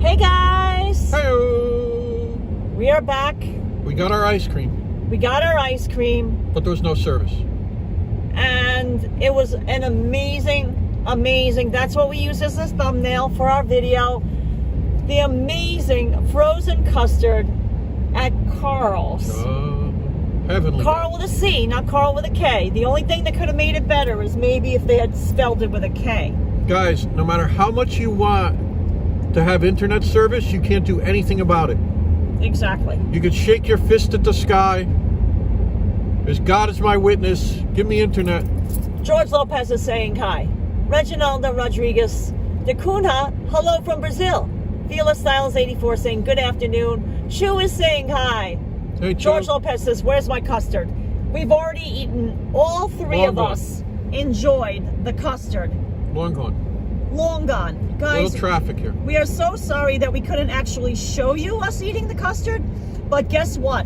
Hey guys! Hey-o! We are back. We got our ice cream. We got our ice cream. But there was no service. And it was an amazing, that's what we use as a thumbnail for our video. The amazing frozen custard at Carl's. Heavenly. Carl with a C, not Carl with a K. The only thing that could have made it better is maybe if they had spelled it with a K. Guys, no matter how much you want to have internet service, you can't do anything about it. Exactly. You could shake your fist at the sky. As God is my witness, give me internet. George Lopez is saying hi. Reginaldo Rodriguez. De Cunha, hello from Brazil. Vila Styles 84 saying good afternoon. Chu is saying hi. Hey, George Lopez says, where's my custard? We've already eaten, all three of us enjoyed the custard. Long gone. Long gone. Guys, little traffic here. We are so sorry that we couldn't actually show you us eating the custard, but guess what?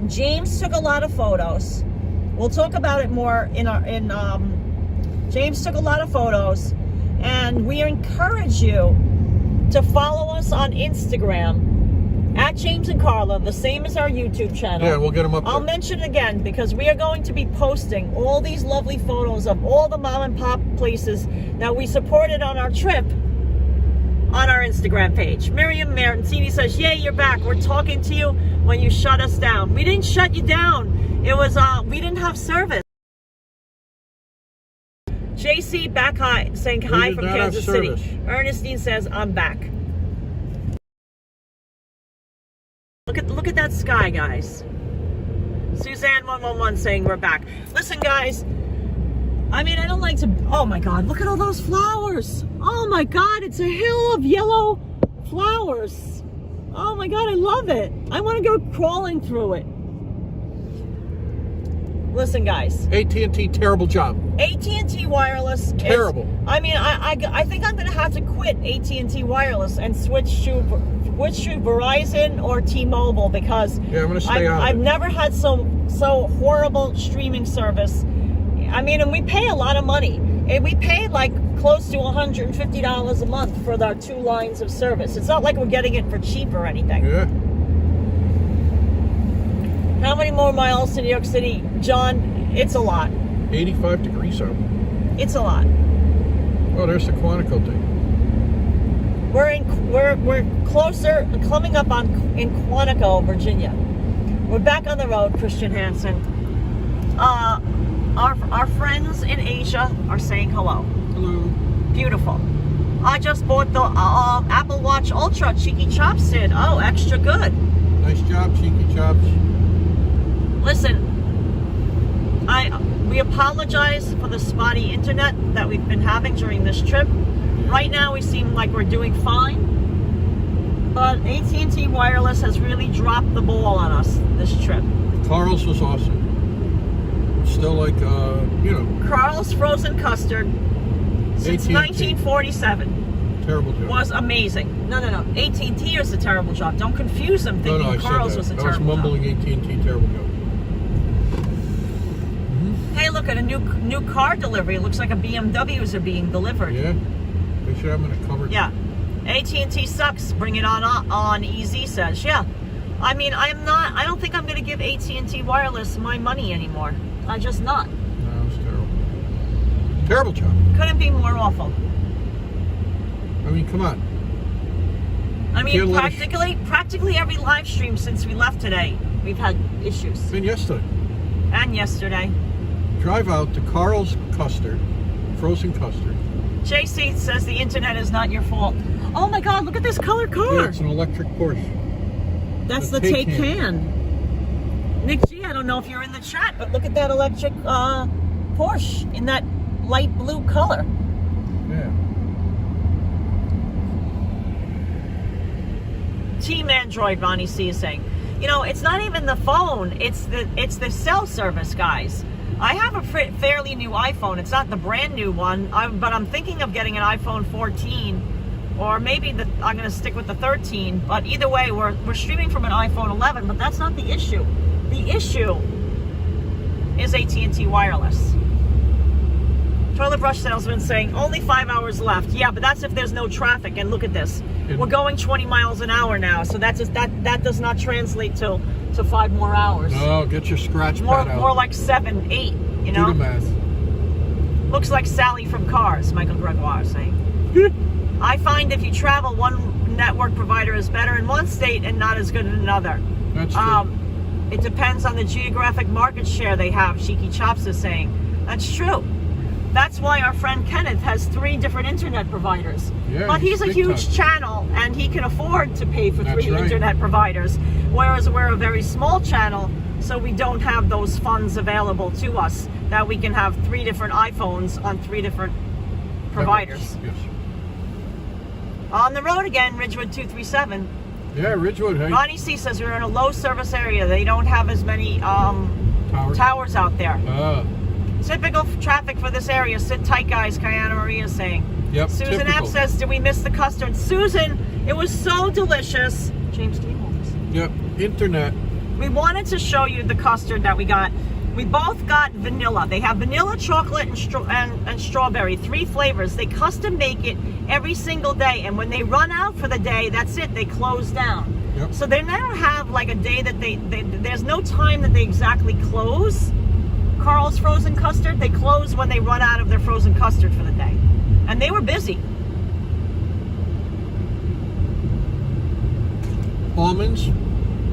James took a lot of photos. We'll talk about it more James took a lot of photos, and we encourage you to follow us on Instagram at JamesandKarla, the same as our YouTube channel. Yeah, we'll get them up there. I'll mention it again because we are going to be posting all these lovely photos of all the mom and pop places that we supported on our trip on our Instagram page. Miriam Martini says, yay, you're back. We're talking to you when you shut us down. We didn't shut you down. It was, we didn't have service. JC back hi, saying hi from Kansas City. Ernestine says, I'm back. Look at that sky, guys. Suzanne 111 saying we're back. Listen, guys. I mean, I don't like to... Oh, my God. Look at all those flowers. Oh, my God. It's a hill of yellow flowers. Oh, my God. I love it. I want to go crawling through it. Listen, guys. AT&T, terrible job. AT&T Wireless. Terrible. I mean, I think I'm going to have to quit AT&T Wireless and switch to Verizon or T-Mobile because yeah, I'm going to stay out. I've never had so horrible streaming service. I mean, and we pay a lot of money. And we pay like close to $150 a month for our 2 lines of service. It's not like we're getting it for cheap or anything. Yeah. How many more miles to New York City? John, it's a lot. 85 degrees out. It's a lot. Oh, there's the Quantico thing. We're closer, coming up in Quantico, Virginia. We're back on the road, Christian Hansen. Our friends in Asia are saying hello. Hello. Beautiful. I just bought the Apple Watch Ultra. Cheeky Chops did. Oh, extra good. Nice job, Cheeky Chops. Listen, we apologize for the spotty internet that we've been having during this trip. Right now, we seem like we're doing fine, but AT&T Wireless has really dropped the ball on us this trip. Carl's was awesome. Still like, you know. Carl's frozen custard since AT&T. 1947. Terrible job. Was amazing. No. AT&T is a terrible job. Don't confuse them thinking I Carl's said that. was a terrible job. I was mumbling AT&T terrible job. Hey, look at a new car delivery. It looks like a BMWs are being delivered. Yeah. They should have them in a covered. Yeah. AT&T sucks. Bring it on EZ says. Yeah. I mean, I don't think I'm going to give AT&T Wireless my money anymore. I'm just not. No, it was terrible. Terrible job. Couldn't be more awful. I mean, come on. I mean, practically every live stream since we left today, we've had issues. And yesterday. And yesterday. Drive out to Carl's custard, frozen custard. JC says the internet is not your fault. Oh my God, look at this color car. Yeah, it's an electric Porsche. That's the Taycan. Nick G, I don't know if you're in the chat, but look at that electric Porsche in that light blue color. Yeah. Team Android, Ronnie C is saying, you know, it's not even the phone, it's the cell service, guys. I have a fairly new iPhone. It's not the brand new one, but I'm thinking of getting an iPhone 14, or maybe I'm going to stick with the 13. But either way, we're streaming from an iPhone 11, but that's not the issue. The issue is AT&T Wireless. Toilet brush salesman saying only 5 hours left. Yeah, but that's if there's no traffic. And look at this. We're going 20 miles an hour now, so that does not translate to 5 more hours. No, get your scratch pad out. More like 7, 8. You know. Do the math. Looks like Sally from Cars. Michael Gregoire saying. I find if you travel, one network provider is better in one state and not as good in another. That's true. It depends on the geographic market share they have. Cheeky Chops is saying. That's true. That's why our friend Kenneth has 3 different internet providers. Yeah, but he's a huge time. channel, and he can afford to pay for 3 right. internet providers, whereas we're a very small channel, so we don't have those funds available to us that we can have 3 different iPhones on 3 different providers. Yes. On the road again, Ridgewood 237. Yeah, Ridgewood. Hey. Ronnie C says we're in a low service area. They don't have as many towers out there. Typical traffic for this area. Sit tight, guys. Kiana Maria is saying. Yep. Susan F says, did we miss the custard? Susan, it was so delicious. James, can you hold this? Yep. Internet. We wanted to show you the custard that we got. We both got vanilla. They have vanilla, chocolate, and strawberry. 3 flavors. They custom make it every single day. And when they run out for the day, that's it. They close down. Yep. So they never have like a day that there's no time that they exactly close. Carl's Frozen Custard, they close when they run out of their frozen custard for the day. And they were busy. Almonds,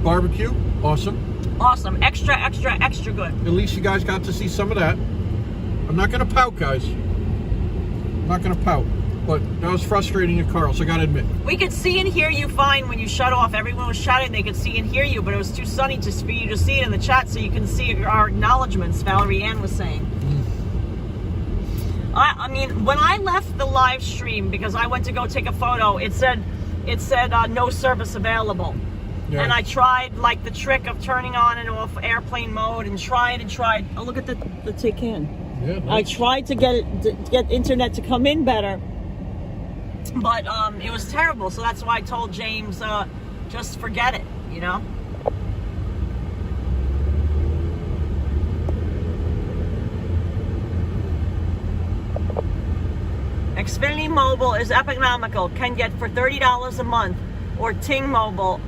barbecue, awesome. Awesome. Extra, extra, extra good. At least you guys got to see some of that. I'm not going to pout, guys. I'm not going to pout. But that was frustrating at Carl's, I got to admit. We could see and hear you fine when you shut off. Everyone was shouting they could see and hear you, but it was too sunny for you to see it in the chat so you can see our acknowledgments, Valerie Ann was saying. I mean, when I left the live stream, because I went to go take a photo, it said no service available. Yeah. And I tried like the trick of turning on and off airplane mode and tried. Oh, look at the tin can. Yeah, nice. I tried to get internet to come in better. But it was terrible, so that's why I told James, just forget it, you know? Xfinity Mobile is economical, can get for $30 a month, or Ting Mobile.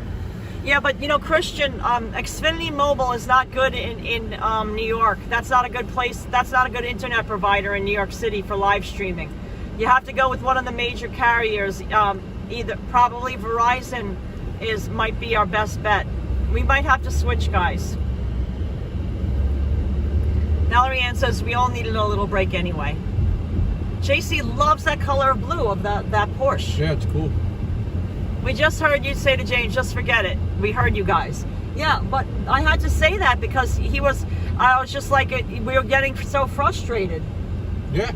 Yeah, but you know, Christian, Xfinity Mobile is not good in New York. That's not a good place. That's not a good internet provider in New York City for live streaming. You have to go with one of the major carriers. Probably Verizon might be our best bet. We might have to switch, guys. Valerie Ann says we all needed a little break anyway. JC loves that color of blue of that Porsche. Yeah, it's cool. We just heard you say to James, just forget it. We heard you guys. Yeah, but I had to say that because I was just like, we were getting so frustrated. Yeah.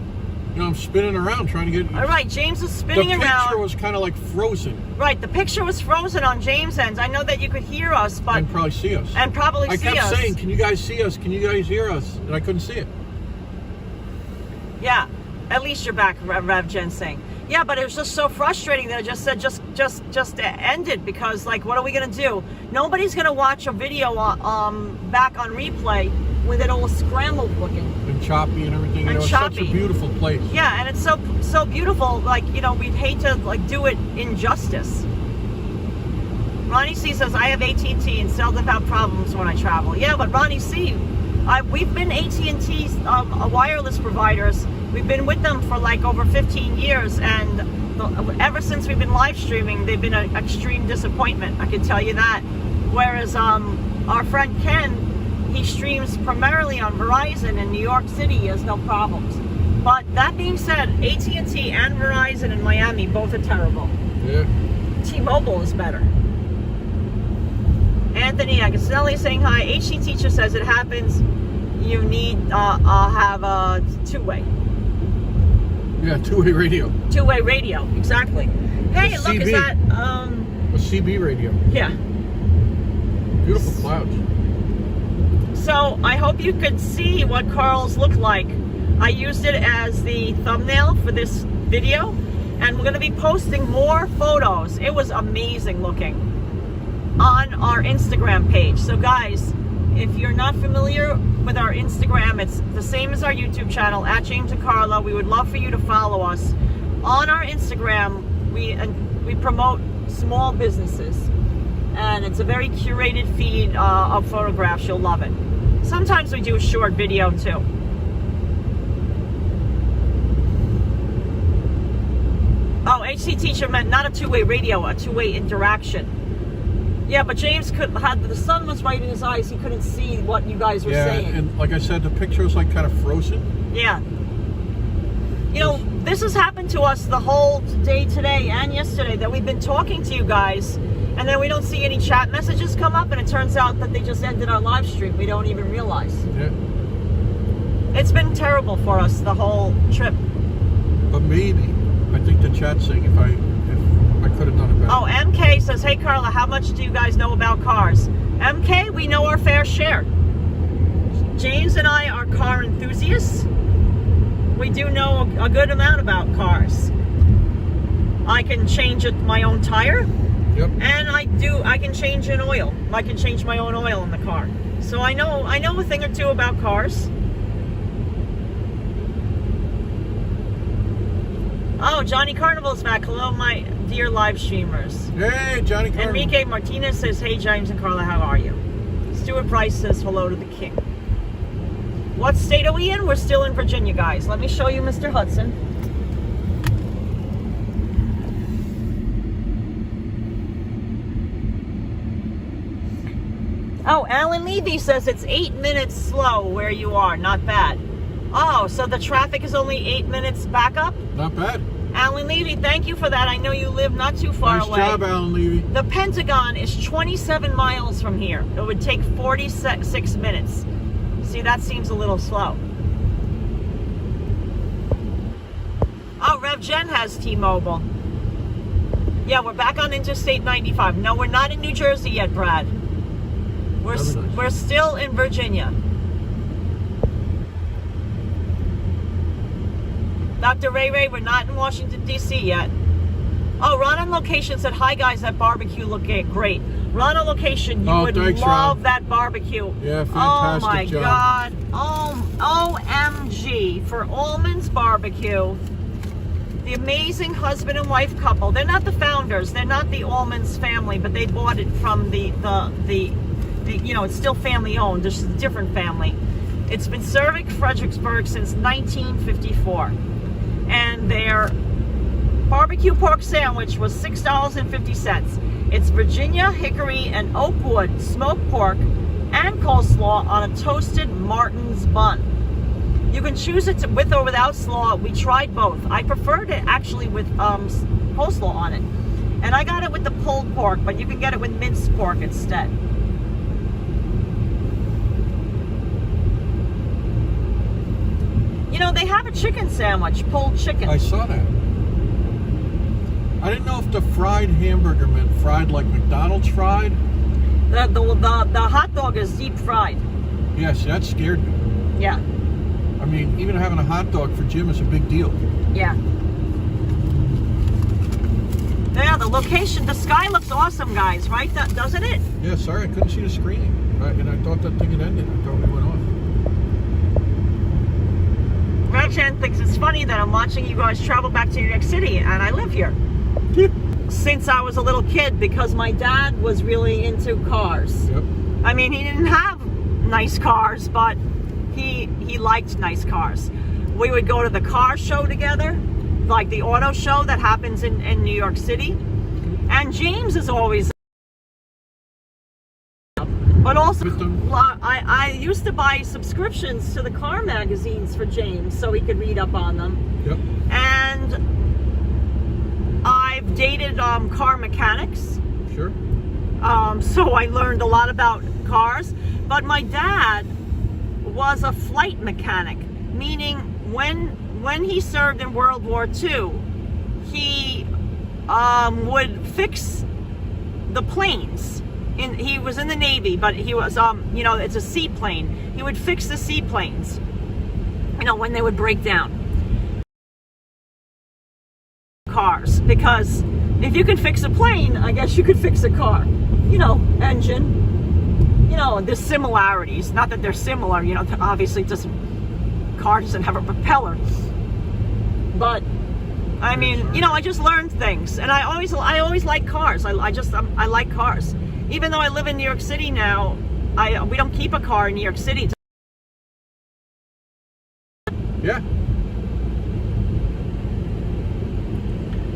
You know, I'm spinning around trying to get... All right, James is spinning around. The picture was kind of like frozen. Right, the picture was frozen on James' end. I know that you could hear us, but... And probably see us. And probably see us. I kept saying, can you guys see us? Can you guys hear us? And I couldn't see it. Yeah, at least you're back, Rev Jen saying. Yeah, but it was just so frustrating that I just said, just end it, because, like, what are we going to do? Nobody's going to watch a video back on replay with it all scrambled looking. And choppy and everything. And it's such a beautiful place. Yeah, and it's so beautiful, like, you know, we'd hate to, like, do it injustice. Ronnie C says, I have AT&T and seldom have problems when I travel. Yeah, but Ronnie C, we've been AT&T's wireless providers. We've been with them for like over 15 years, and ever since we've been live streaming, they've been an extreme disappointment, I can tell you that. Whereas our friend Ken, he streams primarily on Verizon in New York City, he has no problems. But that being said, AT&T and Verizon in Miami both are terrible. Yeah. T-Mobile is better. Anthony Agaselli saying hi. HT teacher says it happens. You need have a two-way. Yeah, two-way radio. Two-way radio, exactly. Hey, look, is that a CB radio? Yeah. Beautiful clouds. So I hope you could see what Carl's look like. I used it as the thumbnail for this video, and we're going to be posting more photos. It was amazing looking on our Instagram page. So guys, If you're not familiar with our Instagram, it's the same as our YouTube channel, at JamesandKarla. We would love for you to follow us. On our Instagram, we promote small businesses. And it's a very curated feed of photographs. You'll love it. Sometimes we do a short video too. Oh, HC teacher meant not a two-way radio, a two-way interaction. Yeah, but James the sun was right in his eyes. He couldn't see what you guys were saying. Yeah, and like I said, the picture was like kind of frozen. Yeah. You know, this has happened to us the whole day today and yesterday, that we've been talking to you guys, and then we don't see any chat messages come up, and it turns out that they just ended our live stream. We don't even realize. Yeah. It's been terrible for us the whole trip. But maybe, I think the chat's saying if I could have done it better. Oh, MK says, hey Karla, how much do you guys know about cars? MK, we know our fair share. James and I are car enthusiasts. We do know a good amount about cars. I can change my own tire. Yep. And I can change an oil. I can change my own oil in the car. So I know a thing or two about cars. Oh, Johnny Carnival's back. Hello, my dear live streamers. Hey, Johnny Carnival. Enrique Martinez says, hey, James and Karla, how are you? Stuart Price says, hello to the king. What state are we in? We're still in Virginia, guys. Let me show you Mr. Hudson. Oh, Alan Levy says it's 8 minutes slow where you are. Not bad. Oh, so the traffic is only 8 minutes back up? Not bad. Alan Levy, thank you for that. I know you live not too far away. Nice job, Alan Levy. The Pentagon is 27 miles from here. It would take 46 minutes. See, that seems a little slow. Oh, Rev Jen has T-Mobile. Yeah, we're back on Interstate 95. No, we're not in New Jersey yet, Brad. We're still in Virginia. Dr. Ray, we're not in Washington, D.C. yet. Oh, Ron on Location said, hi, guys, that barbecue looked great. Ron on Location, you would love that barbecue. Yeah, fantastic Oh, my job. God. OMG for Allman's Barbecue. The amazing husband and wife couple. They're not the founders. They're not the Allman's family, but they bought it from the you know, it's still family owned. This is a different family. It's been serving Fredericksburg since 1954. And their barbecue pork sandwich was $6.50. It's Virginia, hickory, and oak wood smoked pork and coleslaw on a toasted Martin's bun. You can choose it with or without slaw. We tried both. I preferred it actually with coleslaw on it. And I got it with the pulled pork, but you can get it with minced pork instead. You know, they have a chicken sandwich, pulled chicken. I saw that. I didn't know if the fried hamburger meant fried like McDonald's fried. The hot dog is deep fried. Yes, that scared me. Yeah. I mean, even having a hot dog for Jim is a big deal. Yeah. Yeah, the location, the sky looks awesome, guys, right? Doesn't it? Yeah, sorry, I couldn't see the screening. And I thought that thing had ended. I thought we went on. Rajan thinks it's funny that I'm watching you guys travel back to New York City, and I live here. Since I was a little kid, because my dad was really into cars. Yep. I mean, he didn't have nice cars, but he liked nice cars. We would go to the car show together, like the auto show that happens in New York City. And James is always... But also, I used to buy subscriptions to the car magazines for James so he could read up on them. Yep. And I've dated car mechanics. Sure. So I learned a lot about cars. But my dad was a flight mechanic, meaning when he served in World War II, he would fix the planes. He was in the Navy, but he was, you know, it's a seaplane. He would fix the seaplanes, you know, when they would break down. Cars, because if you can fix a plane, I guess you could fix a car. You know, engine. you know, there's similarities. Not that they're similar, you know, obviously car doesn't have a propeller. But, I mean, you know, I just learned things. And I always like cars. I like cars. Even though I live in New York City now, we don't keep a car in New York City. Yeah.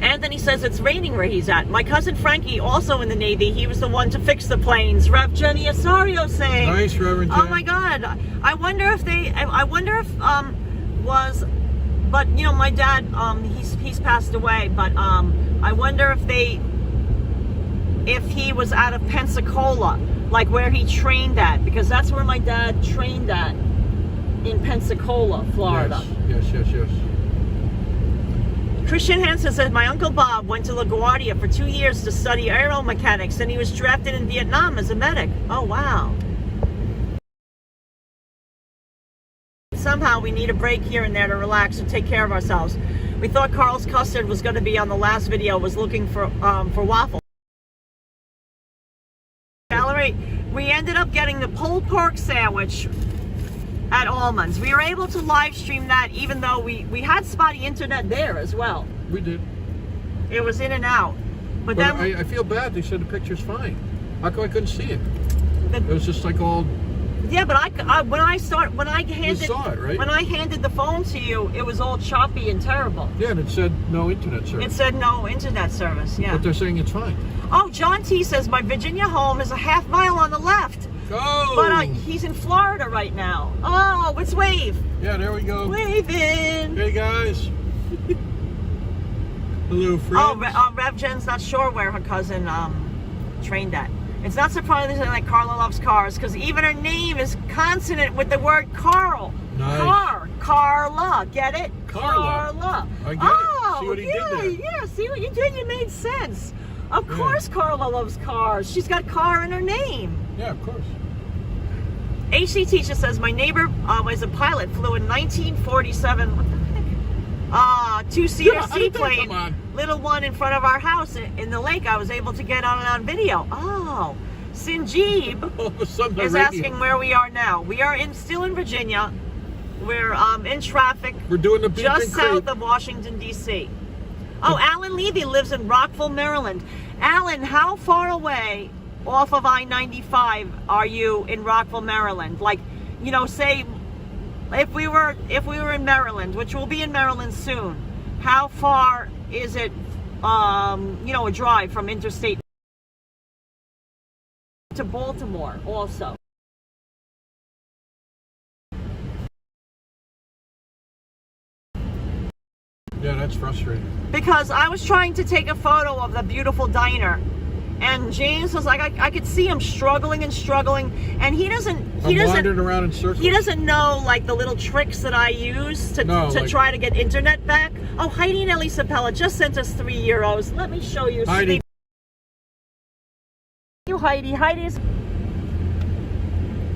Anthony says it's raining where he's at. My cousin Frankie, also in the Navy, he was the one to fix the planes. Rev Jenny Osorio saying. Nice, Reverend Jen. Oh my God. I wonder if but you know, my dad, he's passed away, but I wonder if he was out of Pensacola, like where he trained at, because that's where my dad trained at, in Pensacola, Florida. Yes. Christian Hansen says, my Uncle Bob went to LaGuardia for 2 years to study aeromechanics, and he was drafted in Vietnam as a medic. Oh, wow. Somehow we need a break here and there to relax and take care of ourselves. We thought Carl's Custard was going to be on the last video, was looking for waffles. Valerie, we ended up getting the pulled pork sandwich at Almonds. We were able to live stream that, even though we had spotty internet there as well. We did. It was in and out. But then I feel bad. They said the picture's fine. How come I couldn't see it? It was just like all... Yeah, but when I handed, you saw it, right? When I handed the phone to you, it was all choppy and terrible. Yeah, and it said no internet service. It said no internet service, yeah. But they're saying it's fine. Oh, John T says, my Virginia home is a half mile on the left. Go! But he's in Florida right now. Oh, let's wave. Yeah, there we go. Waving. Hey, guys. Hello, friends. Oh, Rev Jen's not sure where her cousin trained at. It's not surprising that Karla loves cars, because even her name is consonant with the word Carl. Nice. Karla. Get it? Karla. I get it. See what he did there. Yeah, see what you did? You made sense. Of course Karla loves cars. She's got car in her name. Yeah, of course. HC teacher says, my neighbor was a pilot, flew in 1947. What the heck? Two-seater seaplane. Little one in front of our house in the lake. I was able to get on video. Oh, Sinjeeb is asking where we are now. We are still in Virginia. We're in traffic. We're doing the just south of Washington, D.C. Oh, Alan Levy lives in Rockville, Maryland. Alan, how far away off of I-95 are you in Rockville, Maryland? Like, you know, say if we were in Maryland, which we'll be in Maryland soon, how far is it, you know, a drive from interstate to Baltimore also? Yeah, that's frustrating. Because I was trying to take a photo of the beautiful diner, and James was like, I could see him struggling and struggling, and he doesn't wandering around in circles. He doesn't know like the little tricks that I use to try to get internet back. Oh, Heidi and Ellie Sapella just sent us €3. Let me show you. Heidi. You, Heidi. Heidi's.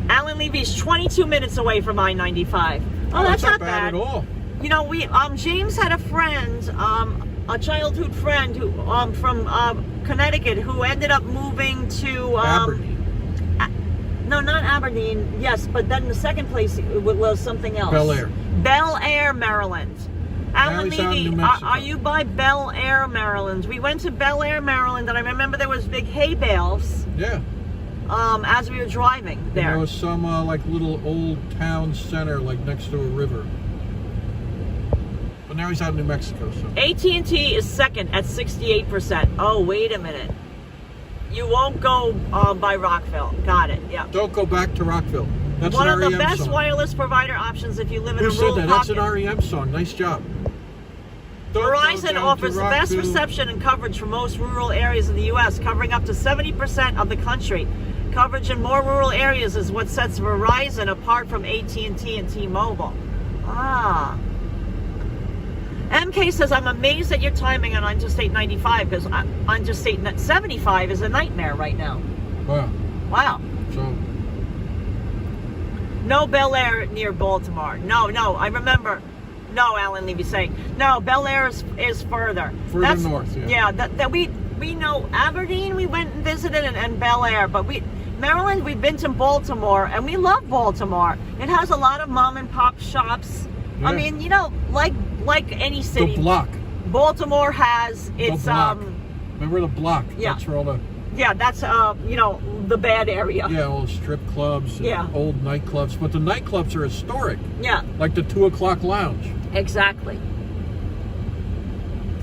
Alan Levy's 22 minutes away from I-95. Oh, that's not bad at all. You know, James had a friend, a childhood friend who from Connecticut, who ended up moving to Aberdeen. No, not Aberdeen. Yes, but then the second place was something else. Bel Air. Bel Air, Maryland. Alan Levy, are you by Bel Air, Maryland? We went to Bel Air, Maryland, and I remember there was big hay bales. Yeah. As we were driving there. And there was some like little old town center, like next to a river. But now he's out in New Mexico. So AT&T is second at 68%. Oh, wait a minute. You won't go by Rockville. Got it. Yeah. Don't go back to Rockville. That's one an of the REM best song. Wireless provider options if you live in a Who rural said that? pocket. That's an REM song. Nice job. Verizon offers the best reception and coverage for most rural areas in the U.S., covering up to 70% of the country. Coverage in more rural areas is what sets Verizon apart from AT&T and T-Mobile. Ah. MK says, I'm amazed at your timing on Interstate 95, because Interstate 75 is a nightmare right now. Wow. Wow. So. No Bel Air near Baltimore. No, I remember. No, Alan Levy saying. No, Bel Air is further. Further north, yeah. Yeah, that we know Aberdeen we went and visited, and Bel Air, but Maryland, we've been to Baltimore, and we love Baltimore. It has a lot of mom and pop shops. Yeah. I mean, you know, like any city. The Block. Baltimore has its Remember the Block? Yeah. That's where all the. Yeah, that's you know, the bad area. Yeah, all the strip clubs. Yeah. Old nightclubs, but the nightclubs are historic. Yeah. Like the 2 o'clock lounge. Exactly.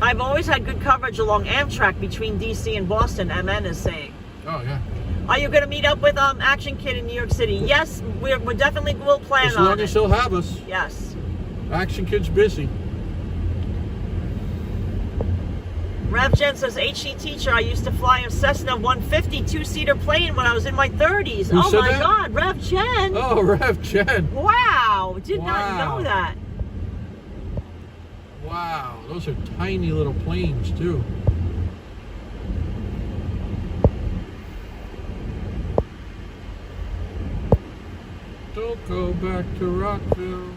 I've always had good coverage along Amtrak between DC and Boston, MN is saying. Oh, yeah. Are you going to meet up with Action Kid in New York City? Yes, we definitely will plan on it. As long as he'll have us. Yes. Action Kid's busy. Rev Jen says, HE teacher, I used to fly a Cessna 150 two-seater plane when I was in my 30s. Who oh said my that? God, Rev Jen. Oh, Rev Jen. Wow, did not know that. Wow, those are tiny little planes too. Don't go back to Rockville.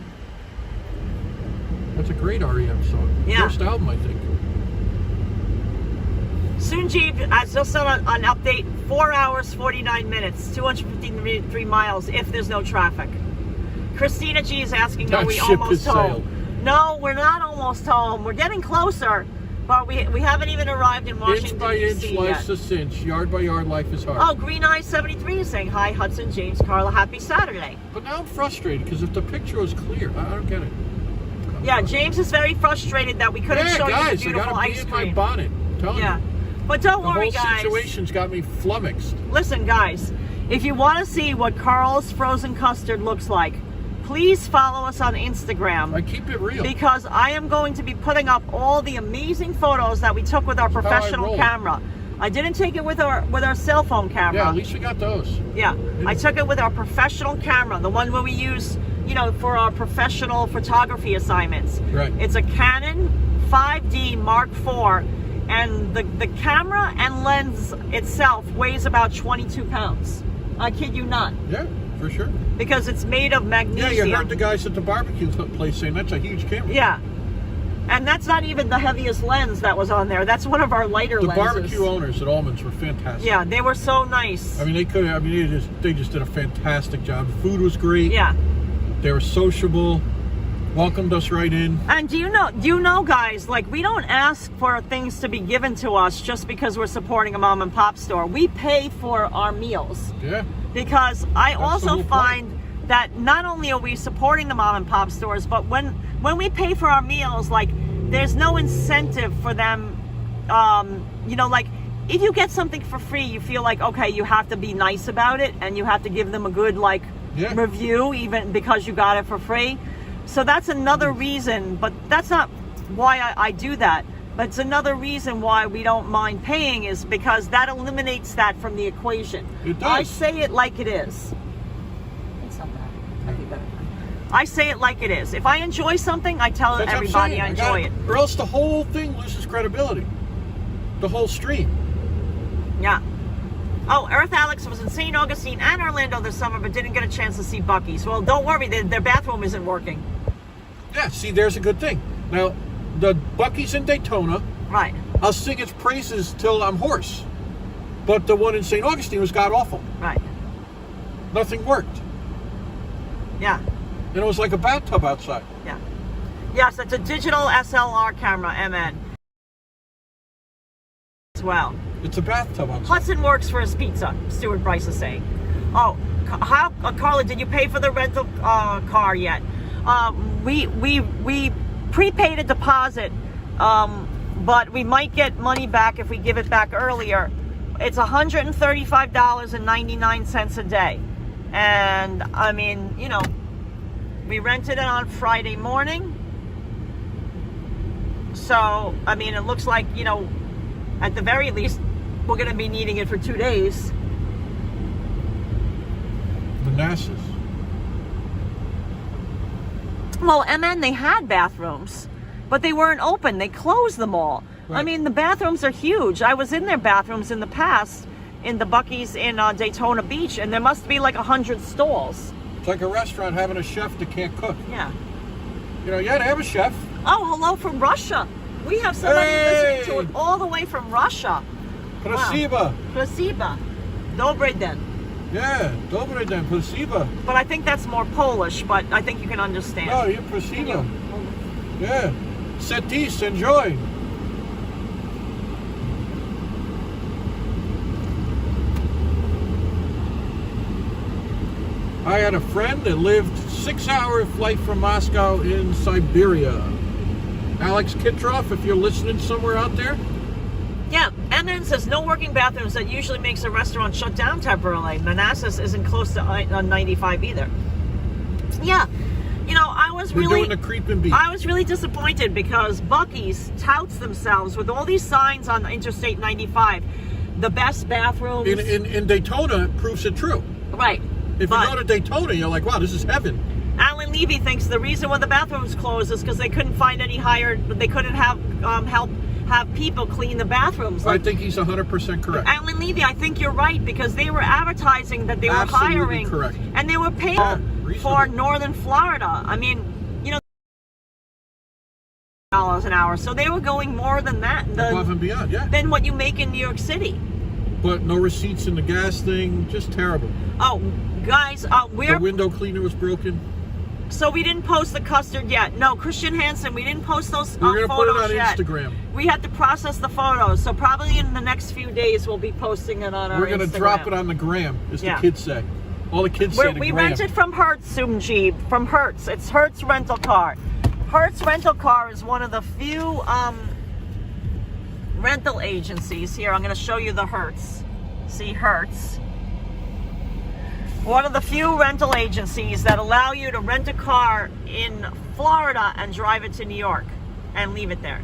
That's a great REM song. Yeah. First album, I think. Soon Jeep, as just on an update, 4 hours, 49 minutes, 253 miles if there's no traffic. Christina G is asking, are we almost home? No, we're not almost home. We're getting closer, but we haven't even arrived in Washington, D.C. Inch by inch, life's a cinch. Yard by yard, life is hard. Oh, Green Eye 73 is saying, hi, Hudson, James, Karla, happy Saturday. But now I'm frustrated, because if the picture was clear, I don't get it. Yeah, James is very frustrated that we couldn't show you the beautiful ice cream. I gotta be in my bonnet. I'm telling you. But don't worry, guys. The whole situation's got me flummoxed. Listen, guys, if you want to see what Carl's frozen custard looks like, please follow us on Instagram. I keep it real. Because I am going to be putting up all the amazing photos that we took with our professional camera. I didn't take it with our cell phone camera. Yeah, at least we got those. Yeah, I took it with our professional camera, the one where we use, you know, for our professional photography assignments. Right. It's a Canon 5D Mark IV, and the camera and lens itself weighs about 22 pounds. I kid you not. Yeah, for sure. Because it's made of magnesium. Yeah, you heard the guys at the barbecue place saying that's a huge camera. Yeah. And that's not even the heaviest lens that was on there. That's one of our lighter lenses. The barbecue owners at Allman's were fantastic. Yeah, they were so nice. I mean, they just did a fantastic job. The food was great. Yeah. They were sociable. Welcomed us right in. And do you know, guys, like, we don't ask for things to be given to us just because we're supporting a mom and pop store. We pay for our meals. Yeah. Because I also find that not only are we supporting the mom and pop stores, but when we pay for our meals, like, there's no incentive for them, you know, like, if you get something for free, you feel like, okay, you have to be nice about it, and you have to give them a good, like, review, even because you got it for free. So that's another reason, but that's not why I do that. But it's another reason why we don't mind paying, is because that eliminates that from the equation. It does. I say it like it is. It's not bad. I think better. I say it like it is. If I enjoy something, I tell everybody I enjoy it. Or else the whole thing loses credibility. The whole stream. Yeah. Oh, Earth Alex was in St. Augustine and Orlando this summer, but didn't get a chance to see Buc-ee's. Well, don't worry, their bathroom isn't working. Yeah, see, there's a good thing. Now, the Buc-ee's in Daytona. Right. I'll sing its praises till I'm hoarse. But the one in St. Augustine was god-awful. Right. Nothing worked. Yeah. And it was like a bathtub outside. Yeah. Yes, it's a digital SLR camera, MN. As well. It's a bathtub outside. Hudson works for his pizza, Stuart Bryce is saying. Oh, Karla, did you pay for the rental car yet? We prepaid a deposit, but we might get money back if we give it back earlier. It's $135.99 a day. And, I mean, you know, we rented it on Friday morning. So, I mean, it looks like, you know, at the very least, we're going to be needing it for 2 days. The NASA's. Well, MN, they had bathrooms, but they weren't open. They closed them all. Right. I mean, the bathrooms are huge. I was in their bathrooms in the past, in the Buc-ee's in Daytona Beach, and there must be like 100 stalls. It's like a restaurant having a chef that can't cook. Yeah. You know, you had to have a chef. Oh, hello from Russia. We have somebody listening to it all the way from Russia. Krasiba. Krasiba. Dobry den. Yeah, dobre then, spasiba. But I think that's more Polish, but I think you can understand. No, you're spasiba. Yeah. Setis, enjoy. I had a friend that lived 6-hour flight from Moscow in Siberia. Alex Kitroff, if you're listening somewhere out there. Yeah, and then it says no working bathrooms. That usually makes a restaurant shut down temporarily. Manassas isn't close to 95 either. Yeah, you know, I was really doing the creeping beat. I was really disappointed because Buc-ee's touts themselves with all these signs on Interstate 95, the best bathrooms. In Daytona, it proves it true. Right. If you go to Daytona, you're like, wow, this is heaven. Alan Levy thinks the reason why the bathrooms closed is because they couldn't find any they couldn't have have people clean the bathrooms. I think he's 100% correct. Alan Levy, I think you're right, because they were advertising that they were hiring. Correct. And they were paying for Northern Florida. I mean, you know, $dollars an hour. So they were going more than that. Above and beyond, yeah. Than what you make in New York City. But no receipts in the gas thing, just terrible. Oh, guys, the window cleaner was broken. So we didn't post the custard yet. No, Christian Hansen, we didn't post those We're going to put it on yet. Instagram. We had to process the photos. So probably in the next few days we'll be posting it on our Instagram. We're going to drop it on the gram, as the kids say. All the kids say the we gram. rented from Hertz, Mgm, from Hertz. It's Hertz Rental Car. Hertz Rental Car is one of the few rental agencies. Here, I'm going to show you the Hertz. See, Hertz. One of the few rental agencies that allow you to rent a car in Florida and drive it to New York and leave it there.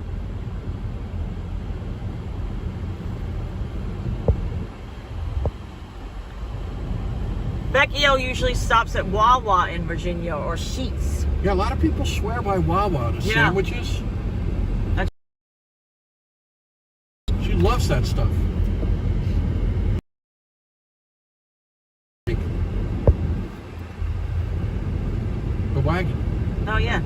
Becky O usually stops at Wawa in Virginia or Sheetz. Yeah, a lot of people swear by Wawa. The sandwiches. She loves that stuff. The wagon. Oh, yeah.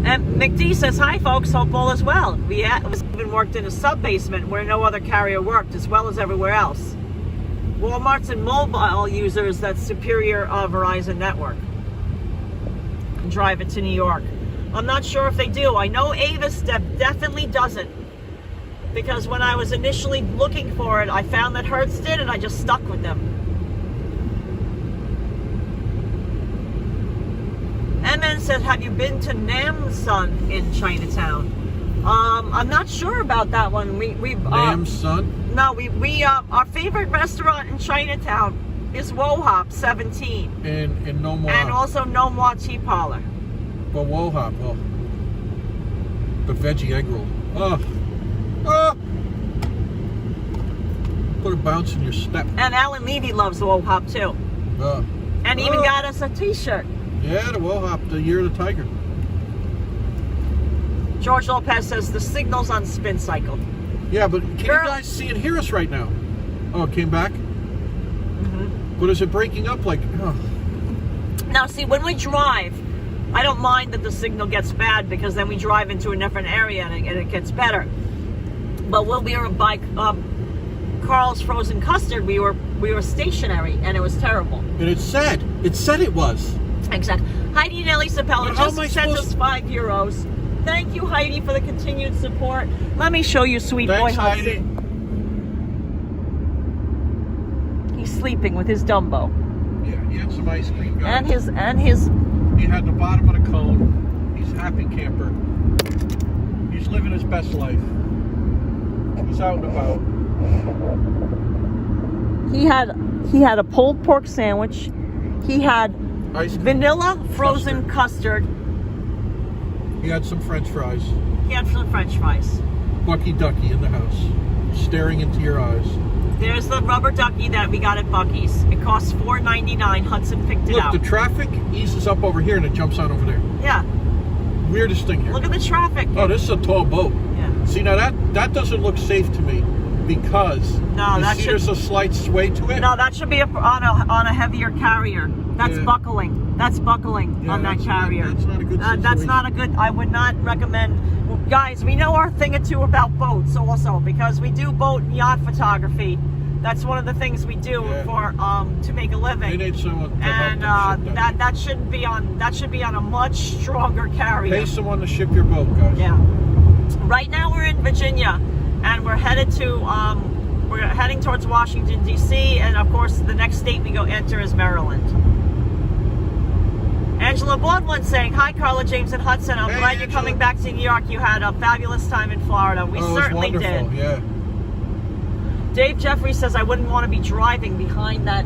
And McD says, hi, folks. Hope all is well. We even worked in a sub-basement where no other carrier worked, as well as everywhere else. Walmart's and mobile users that superior Verizon network. And drive it to New York. I'm not sure if they do. I know Avis definitely doesn't. Because when I was initially looking for it, I found that Hertz did, and I just stuck with them. And then said, have you been to Namsun in Chinatown? I'm not sure about that one. Namsun? No, our favorite restaurant in Chinatown is Wohop 17. In No More. And also No More Tea Parlor. But Wohop, oh. The veggie egg roll. Oh. Oh. Put a bounce in your step. And Alan Levy loves Wohop too. And even got us a t-shirt. Yeah, the Wohop, the Year of the Tiger. George Lopez says the signal's on spin cycle. Yeah, but can you guys see and hear us right now? Oh, it came back? Mm-hmm. But is it breaking up like... Oh. Now, see, when we drive, I don't mind that the signal gets bad because then we drive into a different area and it gets better. But when we were by Carl's Frozen Custard, we were stationary and it was terrible. And it said it was. Exactly. Heidi and Ellie Sapella just sent us €5. Thank you, Heidi, for the continued support. Let me show you sweet boy Hudson. He's sleeping with his Dumbo. Yeah, he had some ice cream, guys. And his He had the bottom of the cone. He's a happy camper. He's living his best life. He's out and about. He had a pulled pork sandwich. He had vanilla frozen custard. He had some French fries. He had some French fries. Bucky Ducky in the house, staring into your eyes. There's the rubber ducky that we got at Buc-ee's. It costs $4.99. Hudson picked it out. Look, the traffic eases up over here and it jumps on over there. Yeah. Weirdest thing here. Look at the traffic. Oh, this is a tall boat. Yeah. See, now that doesn't look safe to me because there's a slight sway to it. No, that should be on a heavier carrier. That's buckling. That's buckling on that carrier. That's not a good situation. That's not a good. I would not recommend. Well, guys, we know our thing or two about boats also because we do boat and yacht photography. That's one of the things we do for to make a living. They need someone to and help them ship that should be on a much stronger carrier. Pay someone to ship your boat, guys. Yeah. Right now we're in Virginia, and we're headed to we're heading towards Washington D.C. and of course the next state we go enter is Maryland. Angela Baldwin saying, "Hi, Karla, James, and Hudson. I'm glad you're coming back to New York. You had a fabulous time in Florida. We certainly did." Yeah. Dave Jeffrey says, "I wouldn't want to be driving behind that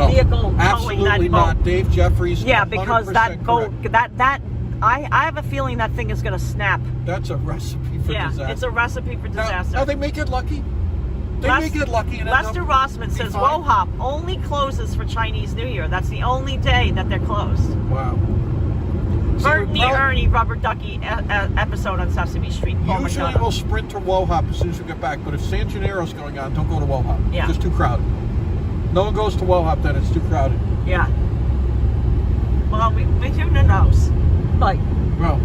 vehicle towing absolutely that boat." not. Dave Jeffries. Yeah, because that boat, correct. I have a feeling that thing is going to snap. That's a recipe for disaster. Yeah, it's a recipe for disaster. Now they may get lucky. They may get lucky. And Lester Rossman says, WOHOP only closes for Chinese New Year. That's the only day that they're closed. Wow. Bernie Ernie Rubber Ducky episode on Sesame Street. Usually we'll sprint to WOHOP as soon as we get back, but if San Gennaro's going on, don't go to WOHOP. Yeah. It's just too crowded. No one goes to WOHOP then, it's too crowded. Yeah. Well, we who knows? Like, well,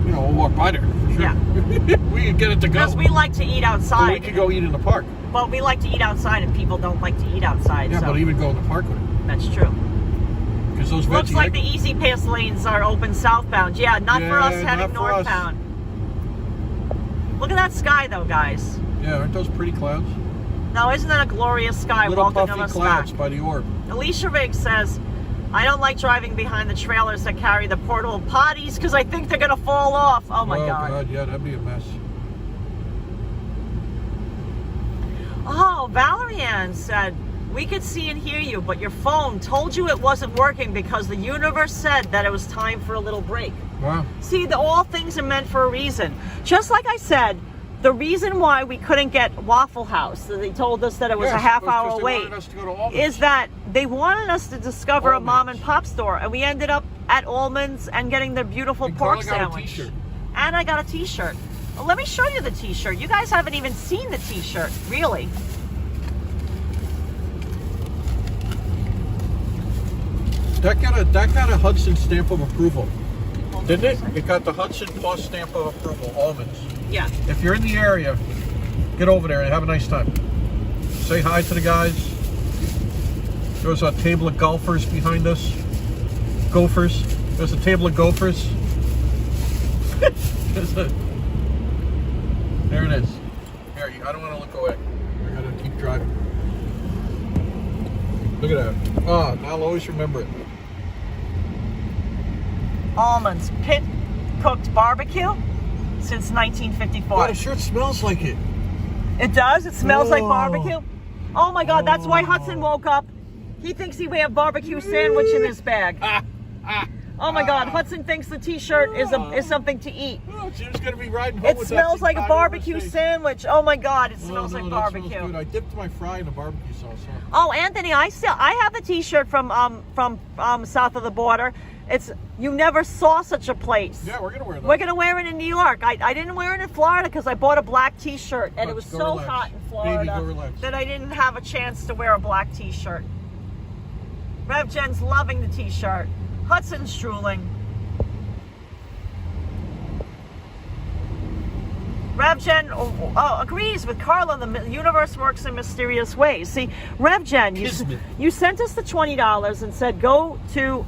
you know, we'll walk by there for sure. Yeah. We can get it to go. Because we like to eat outside. Or we could go eat in the park. But we like to eat outside, and people don't like to eat outside. Yeah, so. but even go in the park with it. That's true. Because those Looks like the easy pass lanes are open southbound. Yeah, not for us heading northbound. Look at that sky, though, guys. Yeah, aren't those pretty clouds? Now, isn't that a glorious sky Little walking puffy on us clouds back? by the orb. Alicia Riggs says, "I don't like driving behind the trailers that carry the portable potties because I think they're going to fall off." Oh, my God. Oh, God, yeah, that'd be a mess. Oh, Valerie Ann said, "We could see and hear you, but your phone told you it wasn't working because the universe said that it was time for a little break." Wow. See, all things are meant for a reason. Just like I said, the reason why we couldn't get Waffle House, they told us that it was a half-hour wait, is that they wanted us to discover a mom and pop store, and we ended up at Allman's and getting their beautiful pork sandwich. And I got a t-shirt. Well, let me show you the t-shirt. You guys haven't even seen the t-shirt, really. That got a Hudson stamp of approval, didn't it? It got the Hudson Plus stamp of approval, Almonds. Yeah. If you're in the area, get over there and have a nice time. Say hi to the guys. There's a table of golfers behind us. Gophers. There's a table of gophers. There it is. Here, I don't want to look away. I gotta keep driving. Look at that. Oh, now I'll always remember it. Almonds, pit cooked barbecue since 1954. God, it sure smells like it. It does? It smells like barbecue? Oh my God, that's why Hudson woke up. He thinks he may have barbecue sandwich in his bag. Oh my God, Hudson thinks the t-shirt is something to eat. Oh, Jim's gonna be riding home It with smells that like a barbecue sandwich. Oh my God, it smells like barbecue. That smells good. I dipped my fry in the barbecue sauce. Oh, Anthony, I have the t-shirt from south of the border. It's you never saw such a place. Yeah, we're gonna wear that. We're gonna wear it in New York. I didn't wear it in Florida because I bought a black t-shirt and it was so hot in Florida that I didn't have a chance to wear a black t-shirt. Rev Jen's loving the t-shirt. Hudson's drooling. Rev Jen agrees with Karla. The universe works in mysterious ways. See, Rev Jen, you sent us the $20 and said go to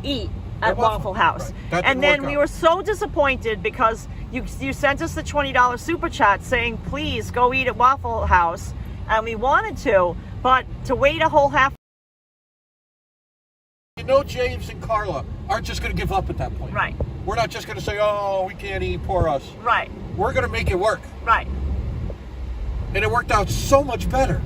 eat at Waffle House, and then we were so disappointed because you sent us the $20 super chat saying please go eat at Waffle House, and we wanted to, but to wait a whole half. You know, James and Karla aren't just going to give up at that point. Right. We're not just going to say, oh, we can't eat, poor us. Right. We're going to make it work. Right. And it worked out so much better.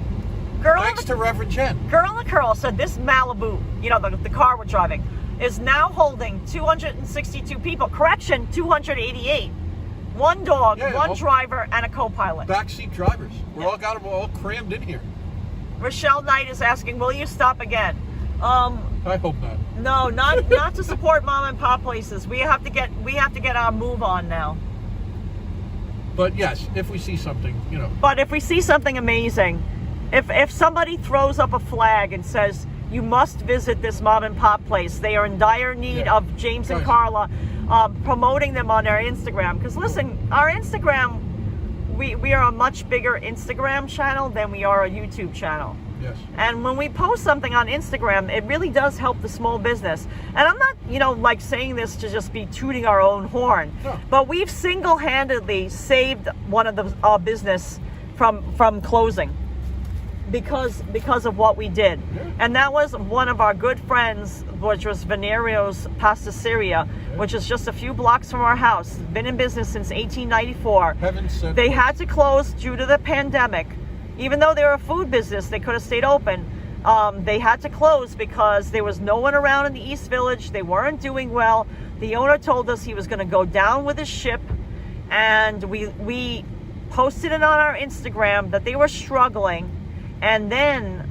Thanks to Reverend Jen. Girl in the Curl said this Malibu, you know, the car we're driving, is now holding 262 people. Correction, 288. One dog, one driver, and a co-pilot. Backseat drivers. We all got them all crammed in here. Rochelle Knight is asking, will you stop again? I hope not. No, not to support mom and pop places. We have to get our move on now. But yes, if we see something, you know. But if we see something amazing, if somebody throws up a flag and says you must visit this mom and pop place, they are in dire need of James and Karla promoting them on their Instagram. Because listen, our Instagram, we are a much bigger Instagram channel than we are a YouTube channel. Yes. And when we post something on Instagram, it really does help the small business. And I'm not, like saying this to just be tooting our own horn, no. But we've single-handedly saved one of the business from closing because of what we did. Yeah. And that was one of our good friends, which was Venerio's Pasticceria, which is just a few blocks from our house. Been in business since 1894. Heaven sent. They had to close due to the pandemic. Even though they were a food business, they could have stayed open. They had to close because there was no one around in the East Village. They weren't doing well. The owner told us he was going to go down with his ship, and we posted it on our Instagram that they were struggling. And then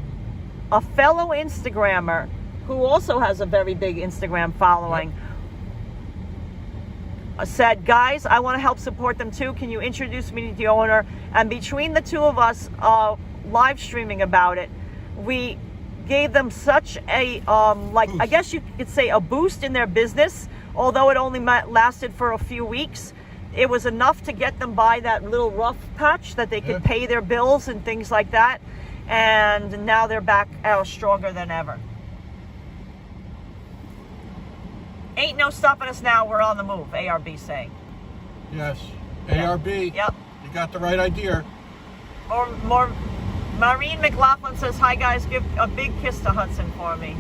a fellow Instagrammer who also has a very big Instagram following said, guys, I want to help support them too. Can you introduce me to the owner? And between the two of us live streaming about it, we gave them such a, I guess you could say a boost in their business. Although it only lasted for a few weeks, it was enough to get them by that little rough patch that they could pay their bills and things like that. And now they're back out stronger than ever. Ain't no stopping us now. We're on the move. ARB saying. Yes. ARB. Yep. You got the right idea. More. Maureen McLaughlin says, hi guys, give a big kiss to Hudson for me.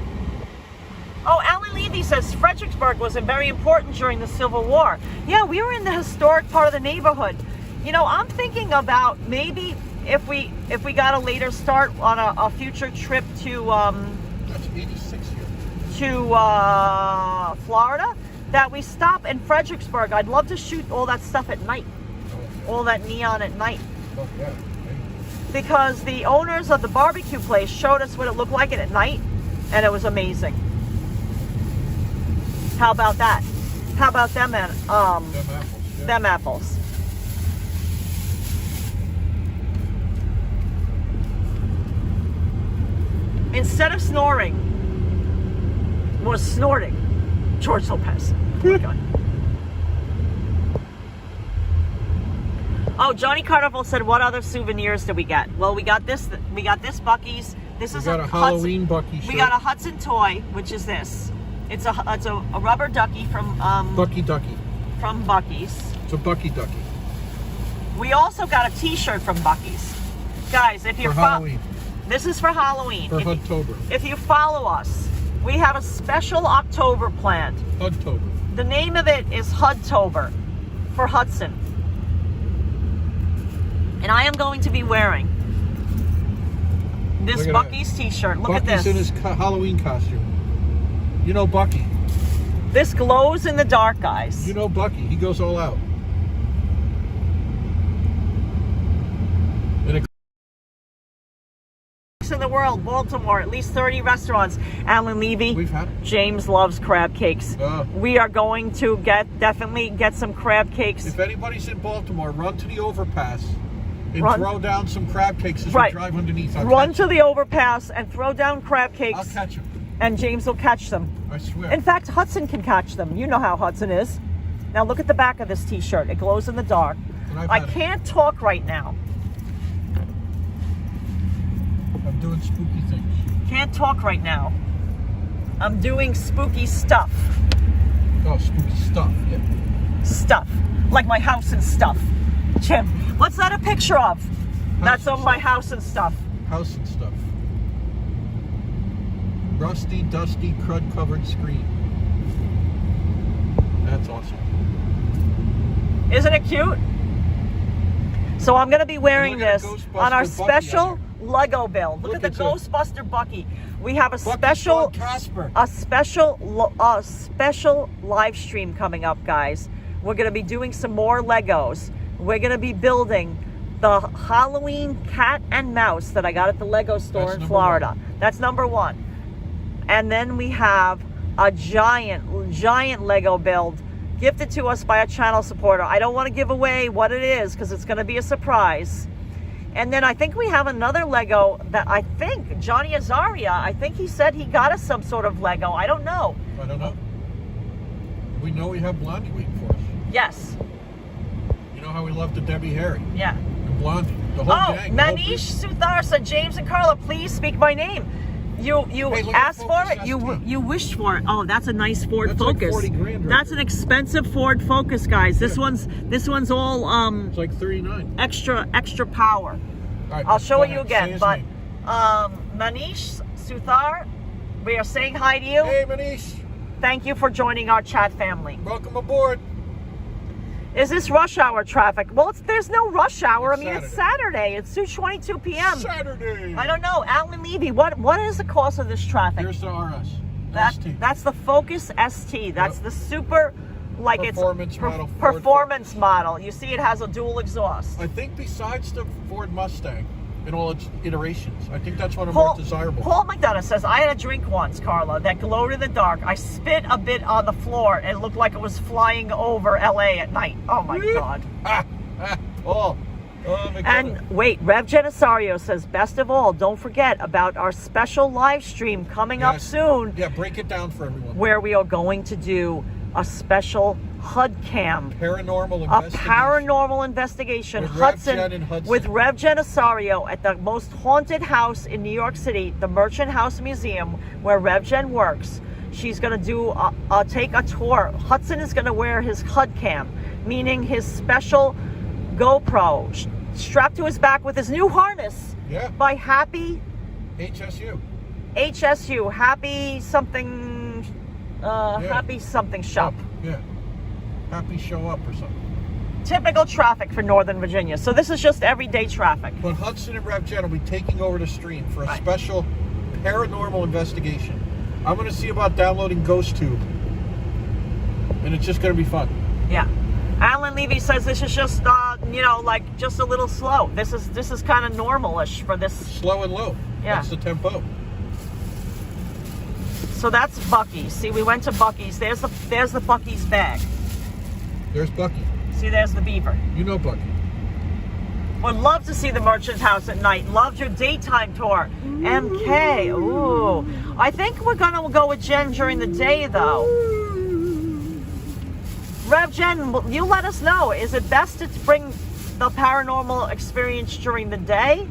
Oh, Alan Levy says Fredericksburg was very important during the Civil War. Yeah, we were in the historic part of the neighborhood. I'm thinking about maybe if we got a later start on a future trip to That's 86 here. to Florida, that we stop in Fredericksburg. I'd love to shoot all that stuff at night, all that neon at night. Oh, yeah. Because the owners of the barbecue place showed us what it looked like at night, and it was amazing. How about that? How about them and Them apples. Yeah. them apples? Instead of snoring, was snorting. George Lopez. Oh my God. Oh, Johnny Carnival said, "What other souvenirs did we get?" Well, we got this. We got this Buc-ee's. This is a Halloween Buc-ee shirt. We got a Hudson toy, which is this. It's a rubber ducky from Bucky Ducky. From Buc-ee's. It's a Bucky Ducky. We also got a T-shirt from Buc-ee's. Guys, if you're for Halloween. This is for Halloween. For Hudtober. If you follow us, we have a special October planned. Hudtober. The name of it is Hudtober for Hudson. And I am going to be wearing this Buc-ee's T-shirt. Look at this. Bucky's in his Halloween costume. You know Bucky. This glows in the dark, guys. You know Bucky. He goes all out. In the world, Baltimore, at least 30 restaurants. Alan Levy. We've had it. James loves crab cakes. We are going to definitely get some crab cakes. If anybody's in Baltimore, run to the overpass and throw down some crab cakes as you drive underneath. Run to the overpass and throw down crab cakes. I'll catch them. And James will catch them. I swear. In fact, Hudson can catch them. You know how Hudson is. Now look at the back of this T-shirt. It glows in the dark. I can't talk right now. I'm doing spooky things. Can't talk right now. I'm doing spooky stuff. Oh, spooky stuff, yeah. Stuff. Like my house and stuff. Jim, what's that a picture of? That's of my house and stuff. House and stuff. Rusty, dusty, crud-covered screen. That's awesome. Isn't it cute? So I'm going to be wearing this on our special Lego build. Look at the Ghostbuster Bucky. We have a special live stream coming up, guys. We're going to be doing some more Legos. We're going to be building the Halloween cat and mouse that I got at the Lego store in Florida. That's number one. And then we have a giant Lego build gifted to us by a channel supporter. I don't want to give away what it is because it's going to be a surprise. And then I think we have another Lego that I think Johnny Azaria, I think he said he got us some sort of Lego. I don't know. I don't know. We know we have Blondie waiting for us. Yes. You know how we love the Debbie Harry? Yeah. Blondie. The whole gang. Manish Suthar said, James and Karla, please speak my name. You Hey, asked for Focus it. ST. You wished for it. Oh, that's a nice Ford That's Focus. like 40 grand right That's there. an expensive Ford Focus, guys. This Yeah. one's all It's like 39. extra power. All right, I'll show go you ahead. Say again, his but name. Manish Suthar, we are saying hi to you. Hey, Manish. Thank you for joining our chat family. Welcome aboard. Is this rush hour traffic? Well, there's no rush hour. It's It's Saturday. It's 2:22 p.m. Saturday. I don't know. Alan Levy, what is the cost of this traffic? Here's the RS. ST. That's the Focus ST. That's Yep. the super, like Performance it's model, Ford performance model. You see, it has a dual exhaust. I think besides the Ford Mustang in all its iterations, I think that's one of the more desirable. Paul McDonough says, I had a drink once, Karla, that glowed in the dark. I spit a bit on the floor and it looked like it was flying over LA at night. Oh my God. Oh, And wait, Rev Genesario says, best of all, don't forget about our special live stream coming up soon. Yeah, break it down for everyone. Where we are going to do a special HUD cam. Paranormal A investigation. paranormal investigation. With Hudson, Rev Gen and Hudson. with Rev Genesario at the most haunted house in New York City, the Merchant House Museum, where Rev Gen works. She's going to do take a tour. Hudson is going to wear his HUD cam, meaning his special GoPro strapped to his back with his new harness. Yeah. By Happy HSU. Happy something Happy something shop. Yeah. Happy show up or something. Typical traffic for Northern Virginia. So this is just everyday traffic. But Hudson and Rev Gen will be taking over the stream for a Right. special paranormal investigation. I'm going to see about downloading GhostTube. And it's just going to be fun. Yeah. Alan Levy says this is just like just a little slow. This is kind of normalish for this. Slow and low. Yeah. That's the tempo. So that's Buc-ee's. See, we went to Buc-ee's. There's the Buc-ee's bag. There's Bucky. See, there's the beaver. You know Bucky. Would love to see the Merchant House at night. Loved your daytime tour. MK. Ooh. I think we're going to go with Jen during the day, though. Rev Jen, you let us know. Is it best to bring the paranormal experience during the day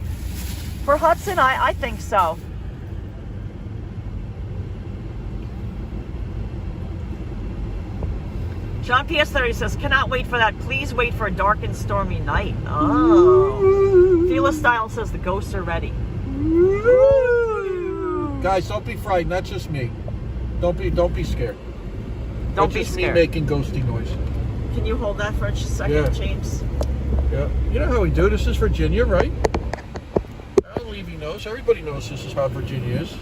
for Hudson? I think so. John PS30 says, cannot wait for that. Please wait for a dark and stormy night. Oh. Fila Style says the ghosts are ready. Guys, don't be frightened. That's just me. Don't be scared. Don't That's be just scared. me making ghosty noise. Can you hold that for a second, Yeah. James? Yeah. You know how we do. This is Virginia, right? Alan Levy knows. Everybody knows this is how Virginia is.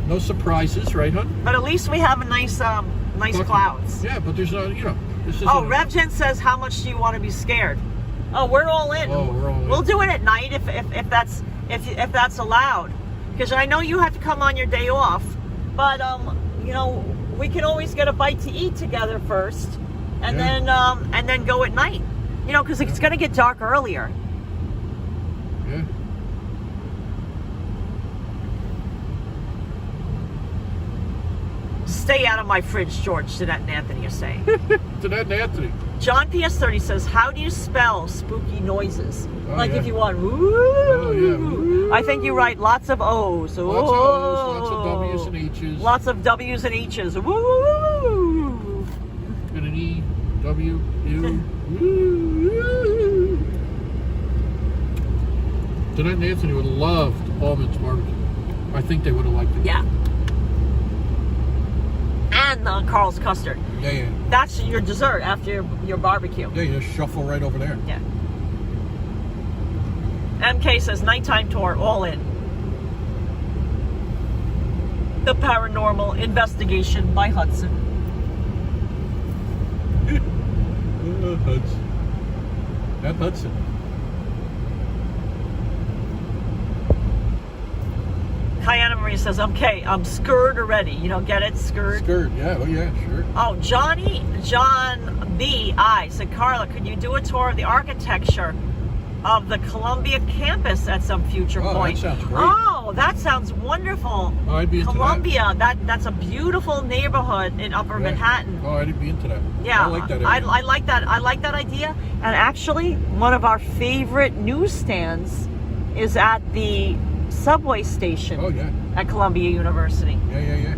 No surprises, right, hon? But at least we have a nice clouds. Yeah, but there's no, this is. Oh, RevGen says, how much do you want to be scared? Oh, we're all in. Oh, we're all in. We'll do it at night if that's allowed. Because I know you have to come on your day off. But we can always get a bite to eat together first, and then go at night. Because it's going to get dark earlier. Yeah. Stay out of my fridge, George. Jeanette and Anthony are saying. Jeanette and Anthony. John PS30 says, how do you spell spooky noises? Oh, if you want, ooh. Oh, yeah. Ooh. I think you write lots of O's. Lots of O's, lots of W's and H's. Lots of W's and H's. Woo! And an E, W, U. Woo. Jeanette and Anthony would have loved Almond's barbecue. I think they would have liked it. Yeah. And Carl's custard. Yeah. That's your dessert after your barbecue. Yeah, you just shuffle right over there. Yeah. MK says, nighttime tour, all in. The Paranormal Investigation by Hudson. Hudson. That Hudson. Kiana Marie says, okay, I'm scared already. Get it? Scared. Skirt, yeah, oh yeah, sure. Oh, John B.I. said, Karla, could you do a tour of the architecture of the Columbia campus at some future point? That sounds great. Oh, Oh, that sounds wonderful. Oh, I'd be into Columbia, that's a beautiful neighborhood in Upper Manhattan. Oh, I'd be into that. Yeah, I like that area. I like that. I like that idea. And actually, one of our favorite newsstands is at the subway station. Oh, yeah. At Columbia University. Yeah.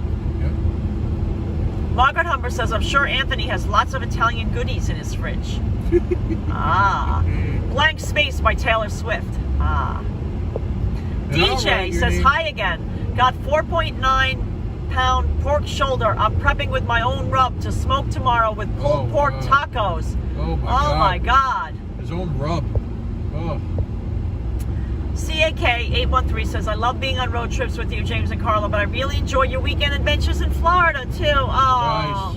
Margaret Humber says, I'm sure Anthony has lots of Italian goodies in his fridge. Blank Space by Taylor Swift. DJ says, hi again. Got 4.9 pound pork shoulder. I'm prepping with my own rub to smoke tomorrow with pulled pork tacos. Oh my God. His own rub. Oh. CAK813 says, I love being on road trips with you, James and Karla, but I really enjoy your weekend adventures in Florida, too. Oh. Nice.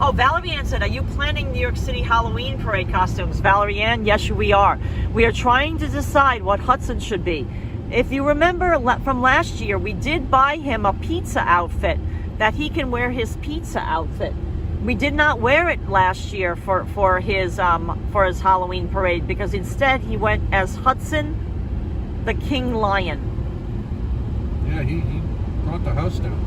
Oh, Valerie Ann said, are you planning New York City Halloween parade costumes? Valerie Ann, yes, we are. We are trying to decide what Hudson should be. If you remember from last year, we did buy him a pizza outfit that he can wear his pizza outfit. We did not wear it last year for his Halloween parade because instead he went as Hudson, the King Lion. Yeah, he brought the house down.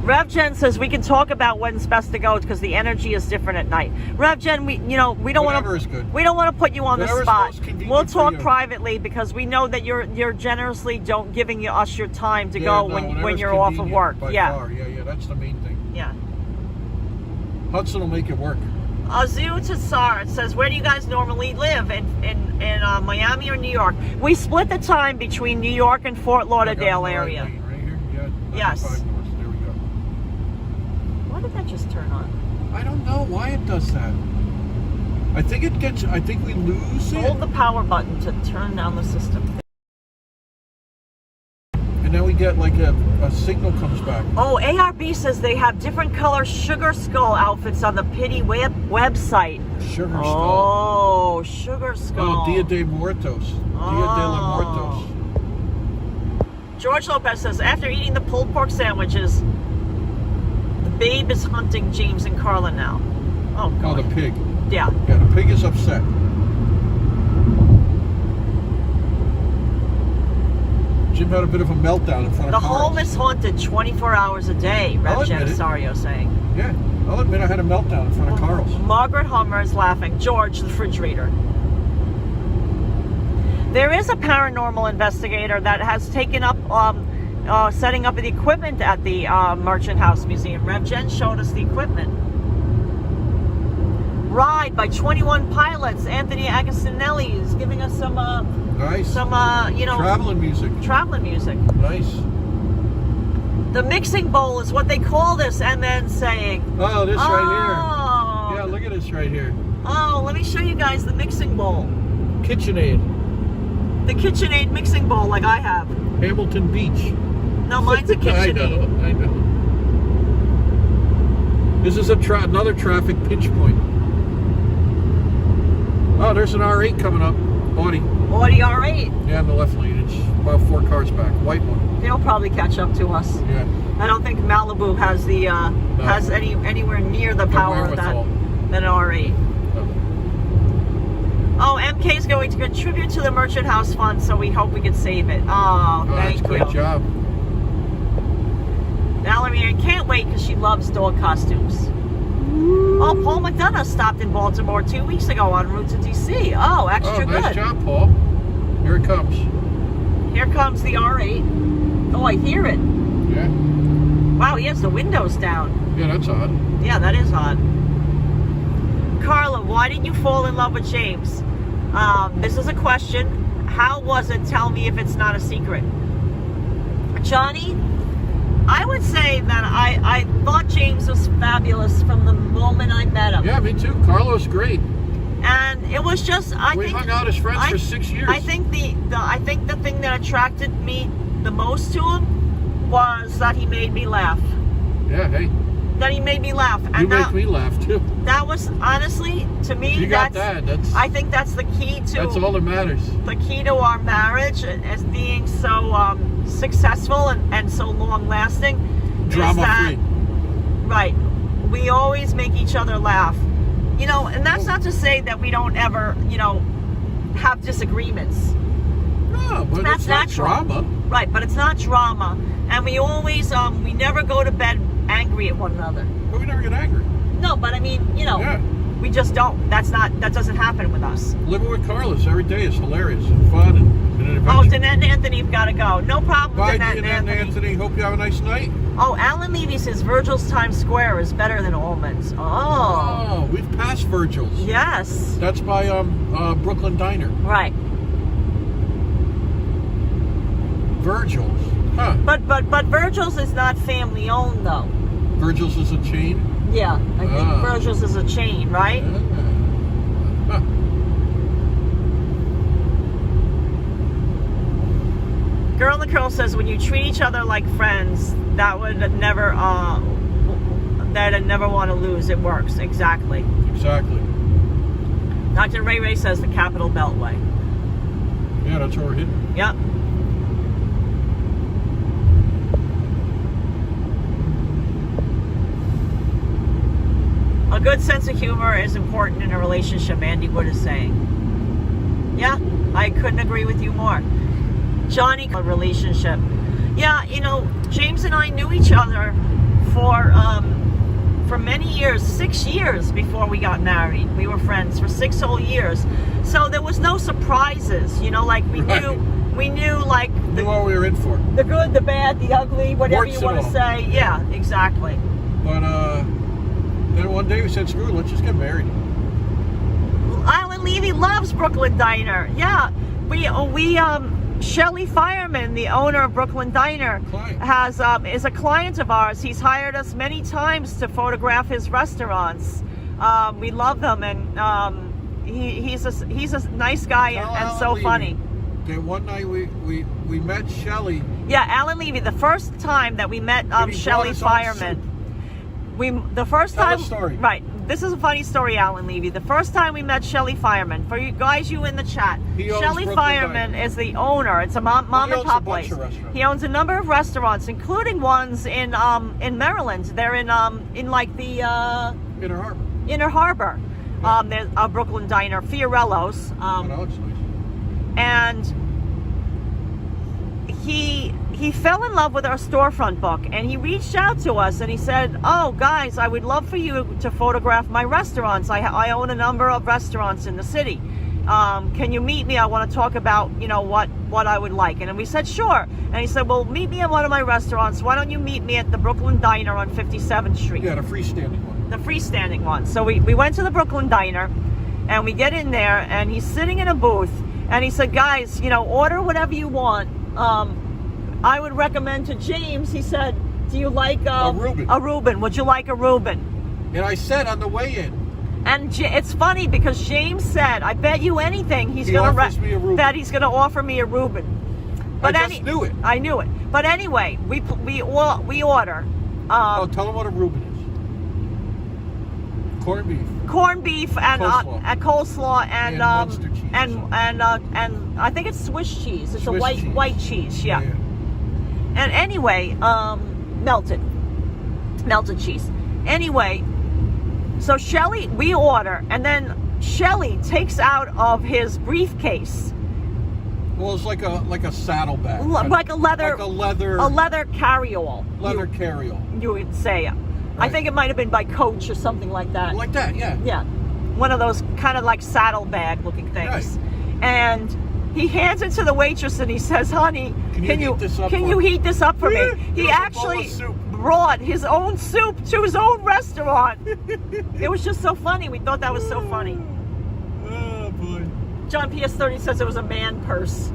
Rev Jen says we can talk about when's best to go because the energy is different at night. Rev Jen, we don't want to put you on the spot. We'll talk privately because we know that you're generously giving us your time to go when you're off of work. Yeah, that's the main thing. Yeah. Hudson will make it work. Azu Tassar says, where do you guys normally live? In Miami or New York? We split the time between New York and Fort Lauderdale area. Right here? Yeah. Yes. Why did that just turn on? I don't know why it does that. I think we lose it. Hold the power button to turn down the system. And now we get like a signal comes back. Oh, ARB says they have different color Sugar Skull outfits on the Pity website. Sugar Skull. Oh, Sugar Skull. Oh, Dia de Muertos. Dia de los Muertos. George Lopez says, after eating the pulled pork sandwiches, Babe is hunting James and Karla now. Oh, God. Oh, the pig. Yeah. Yeah, the pig is upset. Jim had a bit of a meltdown in front of The home is haunted 24 hours a day, Rev Janisario saying. Yeah, I'll admit I had a meltdown in front of Carl's. Margaret Hummer is laughing. George, the refrigerator. There is a paranormal investigator that has taken up setting up the equipment at the Merchant House Museum. Rev Jen showed us the equipment. Ride by 21 Pilots. Anthony Agostinelli is giving us some nice. Traveling music. Nice. The mixing bowl is what they call this, and then saying. Oh, this right here. Yeah, look at this right here. Oh, let me show you guys the mixing bowl. KitchenAid. The KitchenAid mixing bowl like I have. Hamilton Beach. No, mine's a KitchenAid. I know. This is another traffic pinch point. Oh, there's an R8 coming up. Audi R8. Yeah, in the left lane. It's about 4 cars back. White one. They'll probably catch up to us. Yeah. I don't think Malibu has the has anywhere near the power of that than an R8. Oh, MK is going to contribute to the Merchant House Fund, so we hope we can save it. Oh, thank you. Great job. Valerie, I can't wait because she loves dog costumes. Oh, Paul McDonough stopped in Baltimore 2 weeks ago en route to DC. Oh, extra good. Nice job, Paul. Here it comes. Here comes the R8. Oh, I hear it. Yeah. Wow, he has the windows down. Yeah, that's odd. Yeah, that is odd. Karla, why did you fall in love with James? This is a question. How was it? Tell me if it's not a secret. Johnny, I would say that I thought James was fabulous from the moment I met him. Yeah, me too. Carla's great. And it was just, we hung out as friends for 6 years. I think the thing that attracted me the most to him was that he made me laugh. Yeah, hey. That he made me laugh. And you make me laugh too. That was honestly, to me, you got that. I think that's the key to. That's all that matters. The key to our marriage as being so successful and so long lasting. Drama free. Right. We always make each other laugh. And that's not to say that we don't ever, have disagreements. No, Well, That's not natural. drama. Right, but it's not drama. And we always, we never go to bed angry at one another. But we never get angry. No, but I mean, you know, we just don't. That doesn't happen with us. Living with Carlos every day is hilarious and fun and an adventure. Oh, Danette and Anthony, you've got to go. No problem, Bye, Danette Danette and Anthony. Hope you have a nice night. Oh, Alan Levy says Virgil's Times Square is better than Ullman's. Oh, we've passed Virgil's. Yes. That's by Brooklyn Diner. Right. Virgil's. Huh. But Virgil's is not family owned though. Virgil's is a chain? Yeah, I think Virgil's is a chain, right? Huh. Girl in the Curl says when you treat each other like friends, that would never want to lose. It works. Exactly. Exactly. Dr. Ray Ray says the Capitol Beltway. Yeah, that's where we're heading. Yep. A good sense of humor is important in a relationship, Andy Wood is saying. Yeah, I couldn't agree with you more. Johnny, a relationship. Yeah, you know, James and I knew each other for many years, 6 years before we got married. We were friends for 6 whole years. So there was no surprises, you know, like we knew like knew what we were in for. The good, the bad, the ugly, whatever you want to say. Yeah, exactly. But then one day we said, screw it, let's just get married. Alan Levy loves Brooklyn Diner. Yeah, we Shelley Fireman, the owner of Brooklyn Diner, is a client of ours. He's hired us many times to photograph his restaurants. We love them, and he's a nice guy and so funny. Okay, one night we met Shelley. Yeah, Alan Levy. The first time that we met Shelley Fireman. The first time, story. Right, this is a funny story, Alan Levy. The first time we met Shelley Fireman, for you guys, you in the chat, Shelley Fireman is the owner. It's a mom and pop place. He owns a number of restaurants, including ones in Maryland. They're in like the Inner Harbor. Yeah. There's a Brooklyn Diner, Fiorello's. Nice. And he fell in love with our storefront book, and he reached out to us and he said, oh guys, I would love for you to photograph my restaurants. I own a number of restaurants in the city. Can you meet me? I want to talk about, you know, what I would like. And we said, sure. And he said, well, meet me at one of my restaurants. Why don't you meet me at the Brooklyn Diner on 57th Street? Yeah, the freestanding one. The freestanding one. So we went to the Brooklyn Diner, and we get in there, and he's sitting in a booth, and he said, guys, you know, order whatever you want. I would recommend to James, he said, do you like a Reuben? A Reuben. Would you like a Reuben? And I said on the way in. And it's funny because James said, I bet you anything he's going to offer me a Reuben. But I just knew it. I knew it. But anyway, we order. Tell him what a Reuben is. Corned beef. Corned beef and coleslaw and Munster cheese. And I think it's Swiss cheese. It's Swiss white cheese. Yeah. And anyway, melted cheese. Anyway, so Shelley, we order, and then Shelley takes out of his briefcase. Well, it's like a saddlebag. Like a leather carry-all. Leather carry-all. You would say. Right. I think it might have been by Coach or something like that. Like that, yeah. Yeah. One of those kind of like saddlebag looking things. Right. And he hands it to the waitress and he says, honey, can you heat this up for me? He actually brought his own soup to his own restaurant. It was just so funny. We thought that was so funny. Oh, boy. John PS30 says it was a man purse.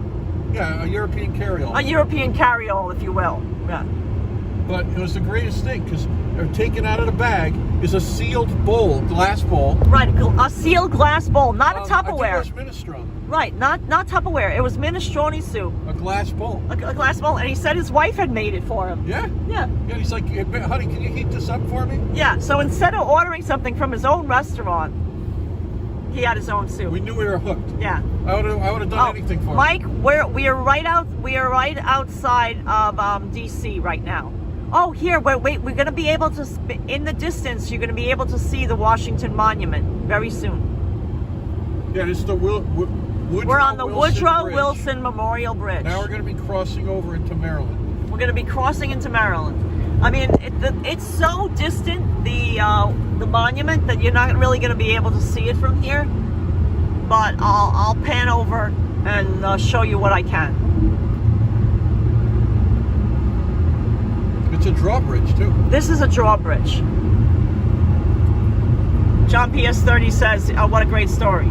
Yeah, a European carry-all. A European carry-all, if you will. Yeah. But it was the greatest thing because taken out of the bag is a sealed bowl, glass bowl. Right, a sealed glass bowl, not a Tupperware. I think it was minestrone. Right, not Tupperware. It was minestrone soup. A glass bowl. A glass bowl, and he said his wife had made it for him. Yeah? Yeah. Yeah, he's like, honey, can you heat this up for me? Yeah, so instead of ordering something from his own restaurant, he had his own soup. We knew we were hooked. Yeah. I would have done anything for him. Mike, we are right outside of DC right now. Oh, here, wait, we're going to be able to, in the distance, you're going to be able to see the Washington Monument very soon. Yeah, this is the We're on the Woodrow Bridge. Wilson Memorial Bridge. Now we're going to be crossing over into Maryland. We're going to be crossing into Maryland. I mean, it's so distant, the monument, that you're not really going to be able to see it from here. But I'll pan over and show you what I can. It's a drawbridge too. This is a drawbridge. John PS30 says, oh, what a great story.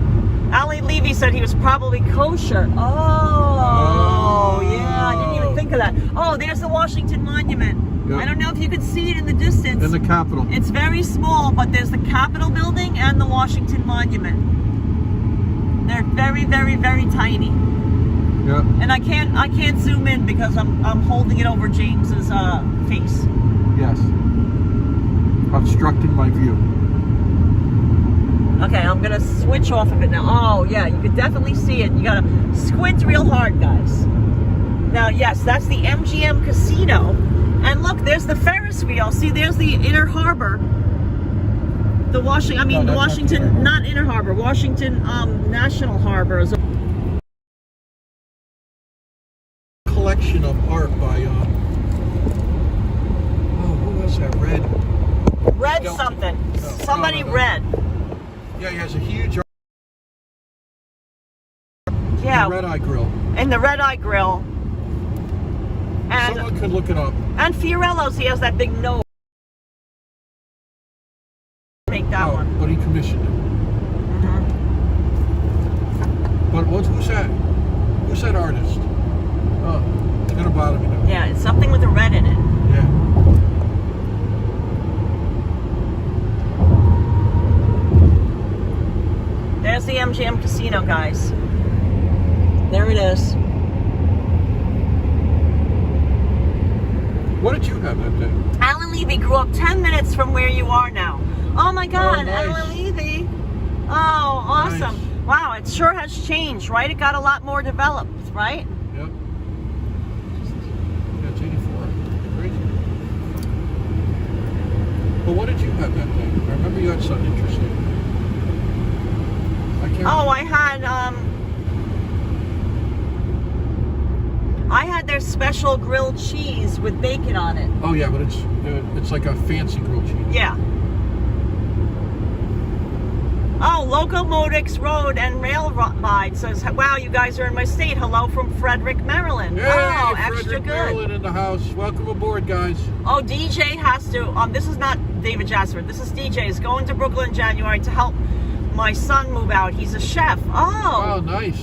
Ali Levy said he was probably kosher. Oh, yeah, I didn't even think of that. Oh, there's the Washington Monument. Yep. I don't know if you could see it in the distance. In the Capitol. It's very small, but there's the Capitol building and the Washington Monument. They're very, very, very tiny. Yeah. And I can't zoom in because I'm holding it over James's face. Yes. Obstructing my view. Okay, I'm gonna switch off of it now. Oh yeah, you can definitely see it. You gotta squint real hard, guys. Now, yes, that's the Mgm Casino. And look, there's the Ferris wheel. See, there's the Inner Harbor. The Washington, not Inner Harbor, Washington National Harbor is a collection of art by who was that? Red something. No, Somebody no. read. Yeah, he has a huge Yeah. red eye grill. And the red eye grill. And Someone could look it up. And Fiorello's, he has that big nose. Make that one. But he commissioned it. Mm-hmm. But who's that? Who's that artist? Oh, it's gonna bother me now. Yeah, it's something with a red in it. Yeah. There's the Mgm Casino, guys. There it is. What did you have that day? Alan Levy grew up 10 minutes from where you are now. Oh my God, Oh, nice. Alan Levy. Oh, awesome. Nice. Wow, it sure has changed, right? It got a lot more developed, right? Yep. Yeah, it's 84. Crazy. But what did you have that day? I remember you had something interesting. I can't. Oh, I had their special grilled cheese with bacon on it. Oh yeah, but it's like a fancy grilled cheese. Yeah. Oh, Locomotics Road and Rail Ride says, wow, you guys are in my state. Hello from Frederick, Maryland. Hey, oh, extra Frederick, good. Maryland in the house. Welcome aboard, guys. Oh, DJ has to, this is not David Jasper. This is DJ. Is going to Brooklyn in January to help my son move out. He's a chef. Oh. Wow, nice.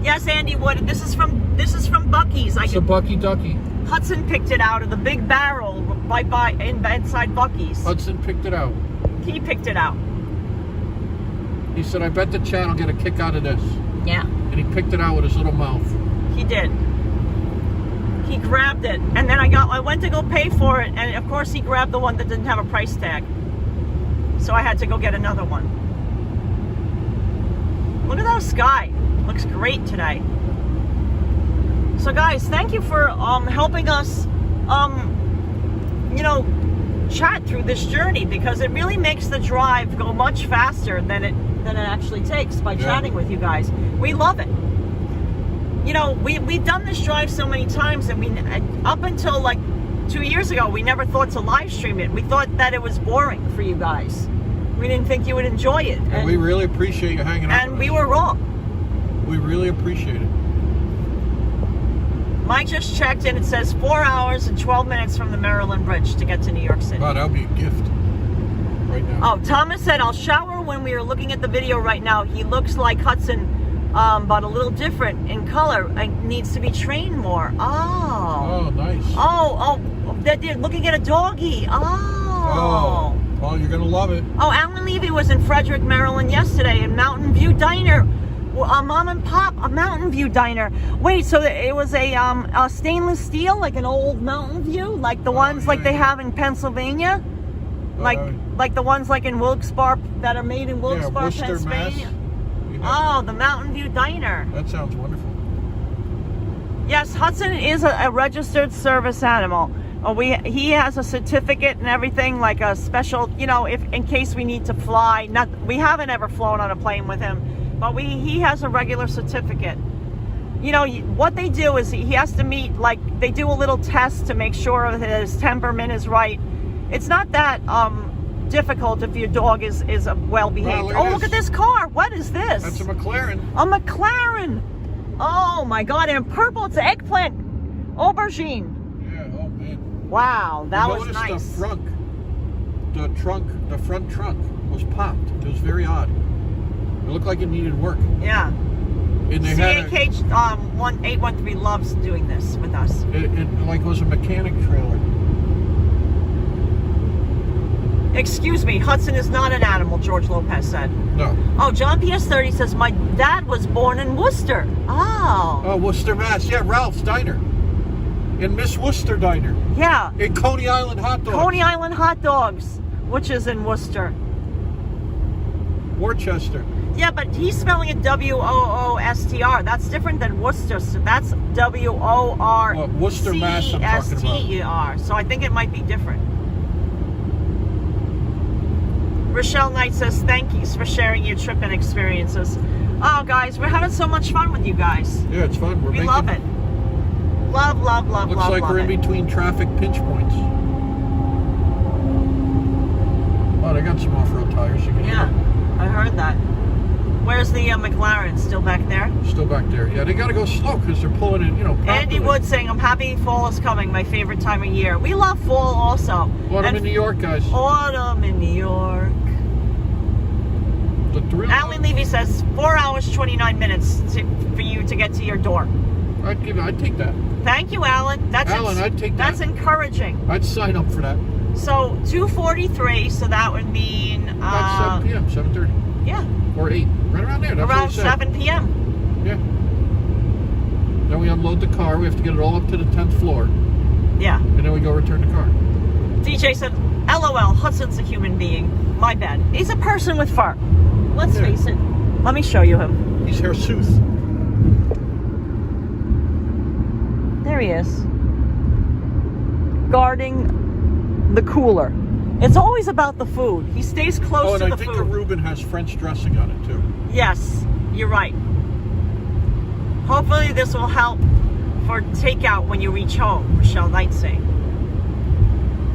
Yes, Andy Wood. This is from Buc-ee's. It's a Bucky Ducky. Hudson picked it out of the big barrel right inside Buc-ee's. Hudson picked it out. He picked it out. He said, I bet the chat will get a kick out of this. Yeah. And he picked it out with his little mouth. He did. He grabbed it, and then I went to go pay for it, and of course he grabbed the one that didn't have a price tag. So I had to go get another one. Look at that sky. Looks great today. So guys, thank you for helping us chat through this journey, because it really makes the drive go much faster than it actually takes by chatting with you guys. We love it. You know, we've done this drive so many times, and up until like 2 years ago, we never thought to live stream it. We thought that it was boring for you guys. We didn't think you would enjoy it. And we really appreciate you hanging out with us. And we were wrong. We really appreciate it. Mike just checked in. It says 4 hours and 12 minutes from the Maryland Bridge to get to New York City. Wow, that would be a gift right now. Oh, Thomas said, I'll shower when we are looking at the video right now. He looks like Hudson, but a little different in color and needs to be trained more. Oh. Oh, nice. Oh, they're looking at a doggy. Oh. Well, you're going to love it. Oh, Alan Levy was in Frederick, Maryland yesterday in Mountain View Diner. A mom and pop, a Mountain View diner. Wait, so it was a stainless steel, like an old Mountain View, like the ones like they have in Pennsylvania, like the ones like in Wilkes-Barre that are made in Wilkes-Barre, Worcester, Pennsylvania. Mass. Oh, the Mountain View diner. That sounds wonderful. Yes, Hudson is a registered service animal. He has a certificate and everything, like a special, if in case we need to fly. We haven't ever flown on a plane with him. but he has a regular certificate. You know, what they do is he has to meet, like, they do a little test to make sure that his temperament is right. It's not that difficult if your dog is well behaved. Well, look at this car. What is this? That's a McLaren. A McLaren. Oh my God! And purple. It's an eggplant. Aubergine. Yeah. Oh man. Wow, that was nice. Notice the front trunk was popped. It was very odd. It looked like it needed work. Yeah. And they CAK 1813 loves doing this with us. It like was a mechanic trailer. Excuse me, Hudson is not an animal, George Lopez said. No. Oh, John PS30 says, my dad was born in Worcester. Oh. Oh, Worcester, Mass. Yeah, Ralph's Diner. In Miss Worcester Diner. Yeah. In Coney Island Hot Dogs. Coney Island Hot Dogs, which is in Worcester. Worcester. Yeah, but he's spelling it W-O-O-S-T-R. That's different than Worcester. So that's W-O-R-C-E-S-T-E-R. Well, Worcester, Mass, I'm talking about. So I think it might be different. Rochelle Knight says, thank you for sharing your trip and experiences. Oh, guys, we're having so much fun with you guys. Yeah, it's fun. We love it. Love, love, love, looks love, like love we're in it. between traffic pinch points. Oh, they got some off-road tires. You can Yeah, I heard that. Where's the McLaren? Still back there? Still back there. Yeah, they got to go slow because they're pulling it, properly. Andy Wood saying, I'm happy fall is coming, my favorite time of year. We love fall also. Autumn in New York, guys. Autumn in New York. Alan Levy says 4 hours 29 minutes for you to get to your door. I'd take that. Thank you, Alan. Alan, I'd take that. That's encouraging. I'd sign up for that. So 2:43, so that would mean about 7 p.m., 7:30. Yeah. Or 8, right around there. That's around 7 p.m. Yeah. Then we unload the car. We have to get it all up to the 10th floor. Yeah. And then we go return the car. DJ said, LOL, Hudson's a human being. My bad. He's a person with fur. Let's face it. Let me show you him. He's hirsute. There he is. Guarding the cooler. It's always about the food. He stays close to the food. Oh, and I think the Reuben has French dressing on it, too. Yes, you're right. Hopefully this will help for takeout when you reach home, Michelle Knight saying.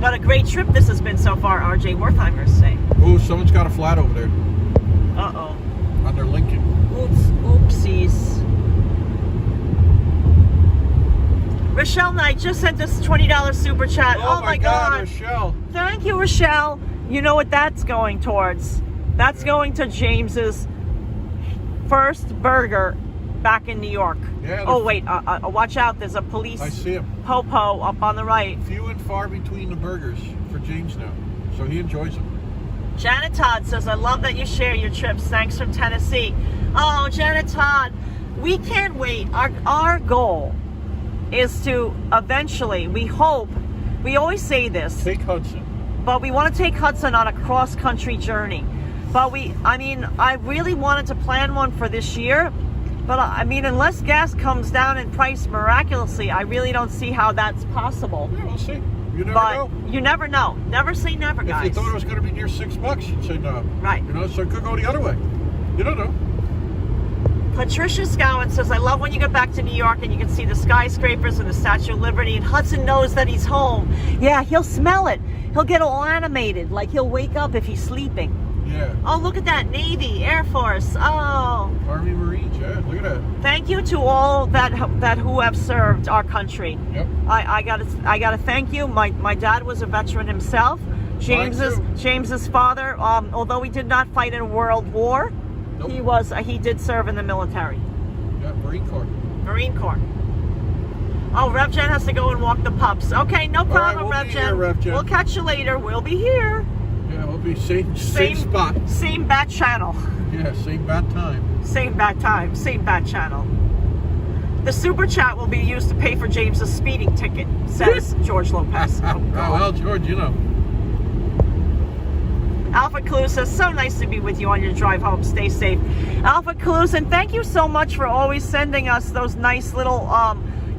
What a great trip this has been so far, RJ Wertheimer is saying. Oh, someone's got a flat over there. Uh-oh. On their Lincoln. Oops, oopsies. Rochelle Knight just sent us $20 super chat. Oh my God, Rochelle. Thank you, Rochelle. You know what that's going towards? That's going to James's first burger back in New York. Yeah, oh, wait. Watch out. There's a police I see him. po-po up on the right. Few and far between the burgers for James now. So he enjoys them. Janet Todd says, I love that you share your trips. Thanks from Tennessee. Oh, Janet Todd, we can't wait. Our goal is to eventually, we hope, we always say this. Take Hudson. But we want to take Hudson on a cross-country journey. But I really wanted to plan one for this year. But I mean, unless gas comes down in price miraculously, I really don't see how that's possible. Yeah, we'll see. You never know. You never know. Never say never, guys. If you thought it was going to be near $6, you'd say no. Right. So it could go the other way. You don't know. Patricia Scowen says, I love when you get back to New York and you can see the skyscrapers and the Statue of Liberty, and Hudson knows that he's home. Yeah, he'll smell it. He'll get all animated, like he'll wake up if he's sleeping. Yeah. Oh, look at that. Navy, Air Force. Oh. Army, Marines, yeah. Look at that. Thank you to all that who have served our country. Yep. I gotta thank you. My dad was a veteran himself. James's father, although he did not fight in World War, nope. He did serve in the military. Yeah, Marine Corps. Marine Corps. Oh, Rev Jen has to go and walk the pups. Okay, no problem, right, Rev Jen. We'll catch you later. We'll be here. Yeah, we'll be same spot. Same bat channel. Yeah, same bat time. Same bat time, same bat channel. The super chat will be used to pay for James's speeding ticket, says George Lopez. Oh, well, George, you know. Alpha Clue says, so nice to be with you on your drive home. Stay safe. Alpha Clue, and thank you so much for always sending us those nice little,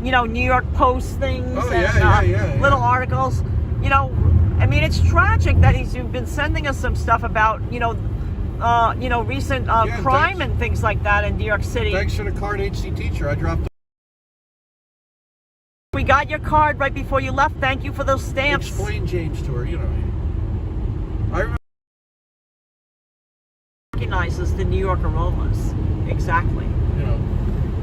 New York Post things. Oh, and little articles. I mean, it's tragic that you've been sending us some stuff about, you know, recent crime thanks. and things like that in New York City. Thanks to the card HC teacher, I dropped. We got your card right before you left. Thank you for those stamps. Explain James to her, you know. I remember. Recognizes the New York aromas. Exactly. You know.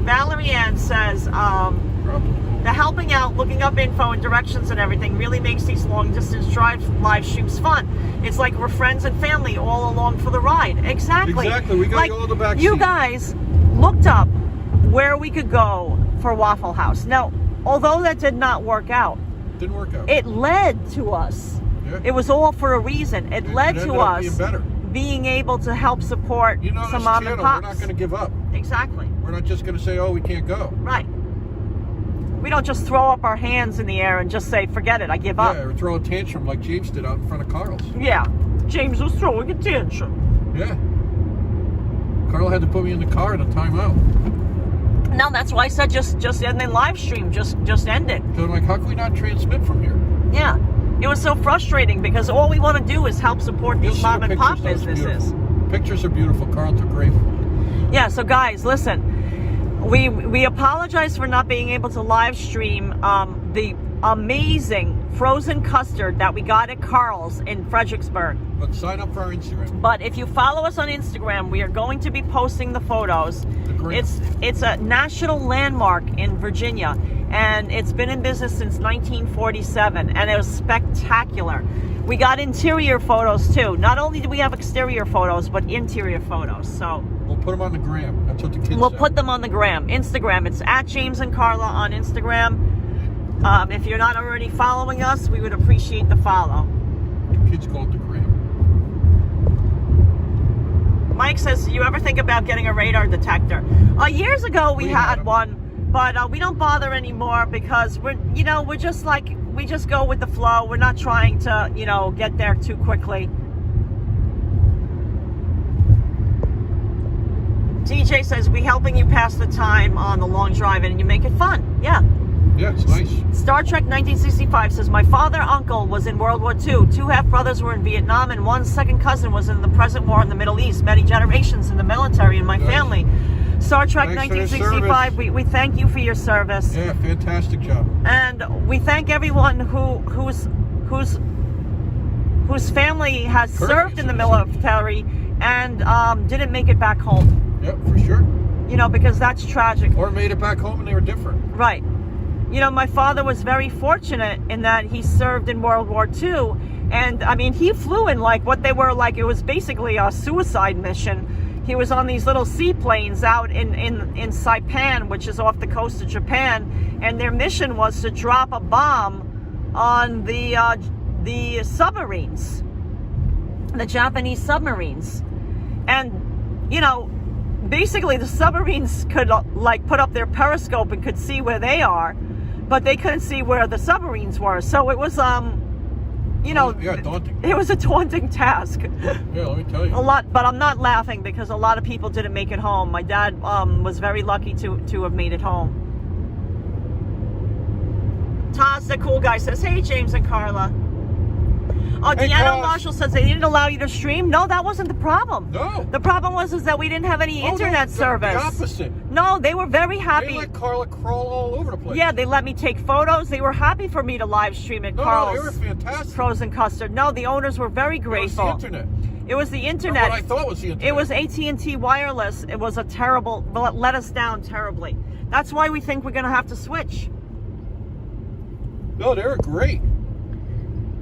Valerie Ann says, the helping out, looking up info and directions and everything really makes these long distance live streams fun. It's like we're friends and family all along for the ride. Exactly. Exactly. We got like, you all the back you seat. guys looked up where we could go for Waffle House. Now, although that did not work out, Didn't work out. it led to us. Yeah. It was all for a reason. It led ended to up us being better. being able to help support You know, some this mom channel, and pops. we're not going to give up. Exactly. We're not just going to say, oh, we can't go. Right. We don't just throw up our hands in the air and just say, forget it, I give up. Yeah, or throw a tantrum like James did out in front of Carl's. Yeah. James was throwing a tantrum. Yeah. Carl had to put me in the car in a timeout. No, that's why I said just end the live stream. Just end it. So I'm like, how can we not transmit from here? Yeah. It was so frustrating because all we want to do is help support You'll these see mom the and pop pictures, though. It's businesses. beautiful. Pictures are beautiful. Carl took great ones. Yeah, so guys, listen. We apologize for not being able to live stream the amazing frozen custard that we got at Carl's in Fredericksburg. But sign up for our Instagram. But if you follow us on Instagram, we are going to be posting the photos. It's a national landmark in Virginia, and it's been in business since 1947, and it was spectacular. We got interior photos too. Not only do we have exterior photos, but interior photos. So we'll put them on the gram. That's what the kids we'll say. put them on the gram. Instagram. It's at JamesandKarla on Instagram. If you're not already following us, we would appreciate the follow. The kids call it the gram. Mike says, do you ever think about getting a radar detector? Years ago we had one, but we don't bother anymore because we're just like, we just go with the flow. We're not trying to, get there too quickly. DJ says, we helping you pass the time on the long drive and you make it fun. Yeah. Yeah, it's nice. Star Trek 1965 says, my father uncle was in World War II. 2 half-brothers were in Vietnam, and 1 second cousin was in the present war in the Middle East. Many generations in the military in my family. Star Trek 1965, we thank you for your service. Yeah, fantastic job. And we thank everyone whose family has served in the military and didn't make it back home. Yep, for sure. Because that's tragic. Or made it back home and they were different. Right. My father was very fortunate in that he served in World War II. And, he flew in what they were like. It was basically a suicide mission. He was on these little seaplanes out in Saipan, which is off the coast of Japan. And their mission was to drop a bomb on the submarines, the Japanese submarines. And, basically the submarines could put up their periscope and could see where they are, but they couldn't see where the submarines were. So it was daunting. It was a daunting task. Yeah, let me tell you. A lot, but I'm not laughing because a lot of people didn't make it home. My dad was very lucky to have made it home. Taz, the cool guy, says, hey, James and Karla. Oh, hey, Deanna Marshall says they didn't allow you to stream. No, that wasn't the problem. No. The problem was that we didn't have any internet service. The opposite. No, they were very happy. They let Karla crawl all over the place. Yeah, they let me take photos. They were happy for me to live stream at Carl's. No, they were fantastic. Frozen custard. No, the owners were very grateful. It was the internet. It was the internet. Or what I thought was the internet. It was AT&T wireless. It was it let us down terribly. That's why we think we're going to have to switch. No, they were great.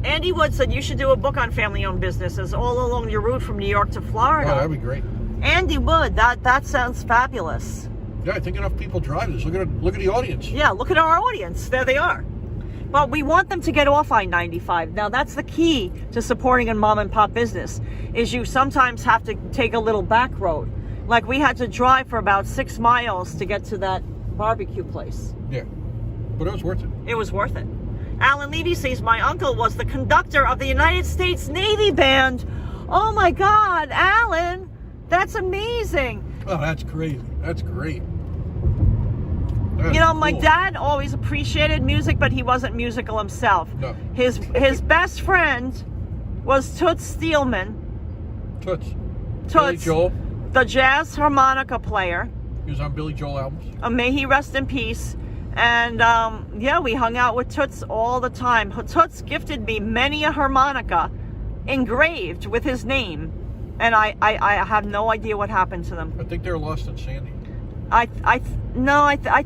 Andy Wood said you should do a book on family-owned businesses all along your route from New York to Florida. Oh, that'd be great. Andy Wood, that sounds fabulous. Yeah, I think enough people drive this. Look at the audience. Yeah, look at our audience. There they are. But we want them to get off I-95. Now, that's the key to supporting a mom and pop business, is you sometimes have to take a little back road. Like we had to drive for about 6 miles to get to that barbecue place. Yeah, but it was worth it. It was worth it. Alan Levy says, my uncle was the conductor of the United States Navy Band. Oh my God, Alan, that's amazing. Oh, that's crazy. That's great. My dad always appreciated music, but he wasn't musical himself. No. His best friend was Toots Steelman. Toots. Billy Toots, Joel. the jazz harmonica player. He was on Billy Joel albums. May he rest in peace. And yeah, we hung out with Toots all the time. Toots gifted me many a harmonica engraved with his name, and I have no idea what happened to them. I think they were lost in Sandy. I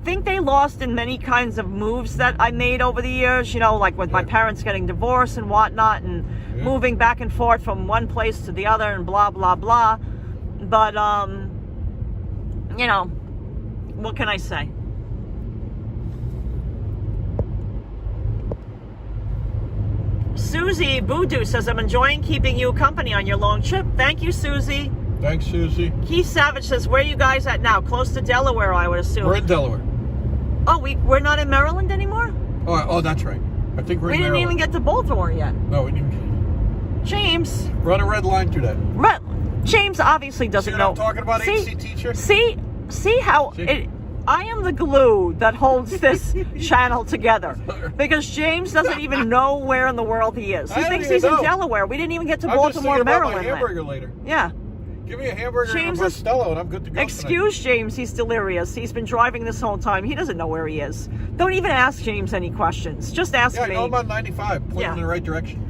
think they lost in many kinds of moves that I made over the years, you know, like with my parents getting divorced and whatnot, and moving back and forth from one place to the other and blah blah blah. But you know, what can I say? Susie Voodoo says, I'm enjoying keeping you company on your long trip. Thank you, Susie. Thanks, Susie. Keith Savage says, where are you guys at now? Close to Delaware, I would assume. We're in Delaware. Oh, we're not in Maryland anymore? Oh, that's right. I think we're in Maryland. We didn't even get to Baltimore yet. No, we didn't. James. Run a red line through that. James obviously doesn't know. I'm talking about HC teacher? See how I am the glue that holds this channel together, because James doesn't even know where in the world he is. He thinks he's in Delaware. We didn't even get to Baltimore, Maryland. I'll just hamburger later. Yeah. Give me a hamburger and a Costello and I'm good to go. Excuse James, he's delirious. He's been driving this whole time. He doesn't know where he is. Don't even ask James any questions. Just ask me. Yeah, I know I'm on 95, pointing in the right direction.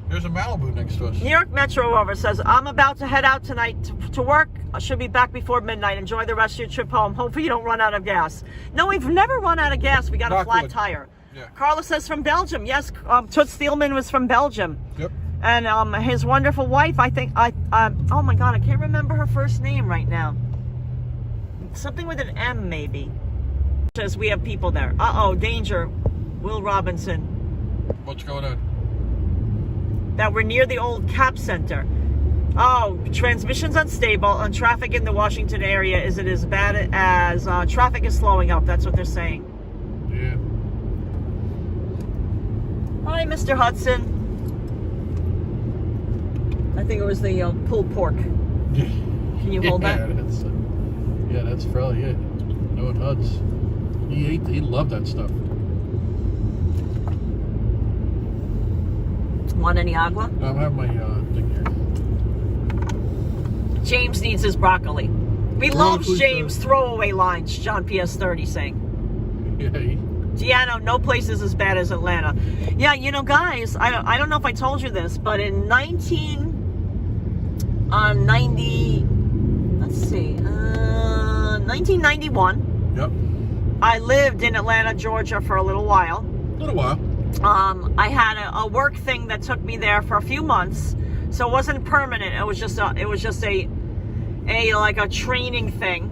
There's a Malibu next to us. New York Metro Rover says, I'm about to head out tonight to work. I should be back before midnight. Enjoy the rest of your trip home. Hopefully you don't run out of gas. No, we've never run out of gas. We got a flat tire. Yeah. Carla says from Belgium. Yes, Toots Thielman was from Belgium. Yep. And his wonderful wife, I think, oh my God, I can't remember her first name right now. Something with an M, maybe. Says we have people there. Uh-oh, danger. Will Robinson. What's going on? That we're near the old CAP Center. Oh, transmission's unstable and traffic in the Washington area isn't as bad as traffic is slowing up. That's what they're saying. Yeah. Hi, Mr. Hudson. I think it was the pulled pork. Can you hold that? Yeah, that's probably it. No, Huds. He loved that stuff. Want any agua? I have my thing here. James needs his broccoli. We love James' throwaway lines, John PS30 saying. Yeah. Deanna, no place is as bad as Atlanta. Yeah, you know, guys, I don't know if I told you this, but in 1991. Yep. I lived in Atlanta, Georgia for a little while. I had a work thing that took me there for a few months, so it wasn't permanent. It was just a like a training thing,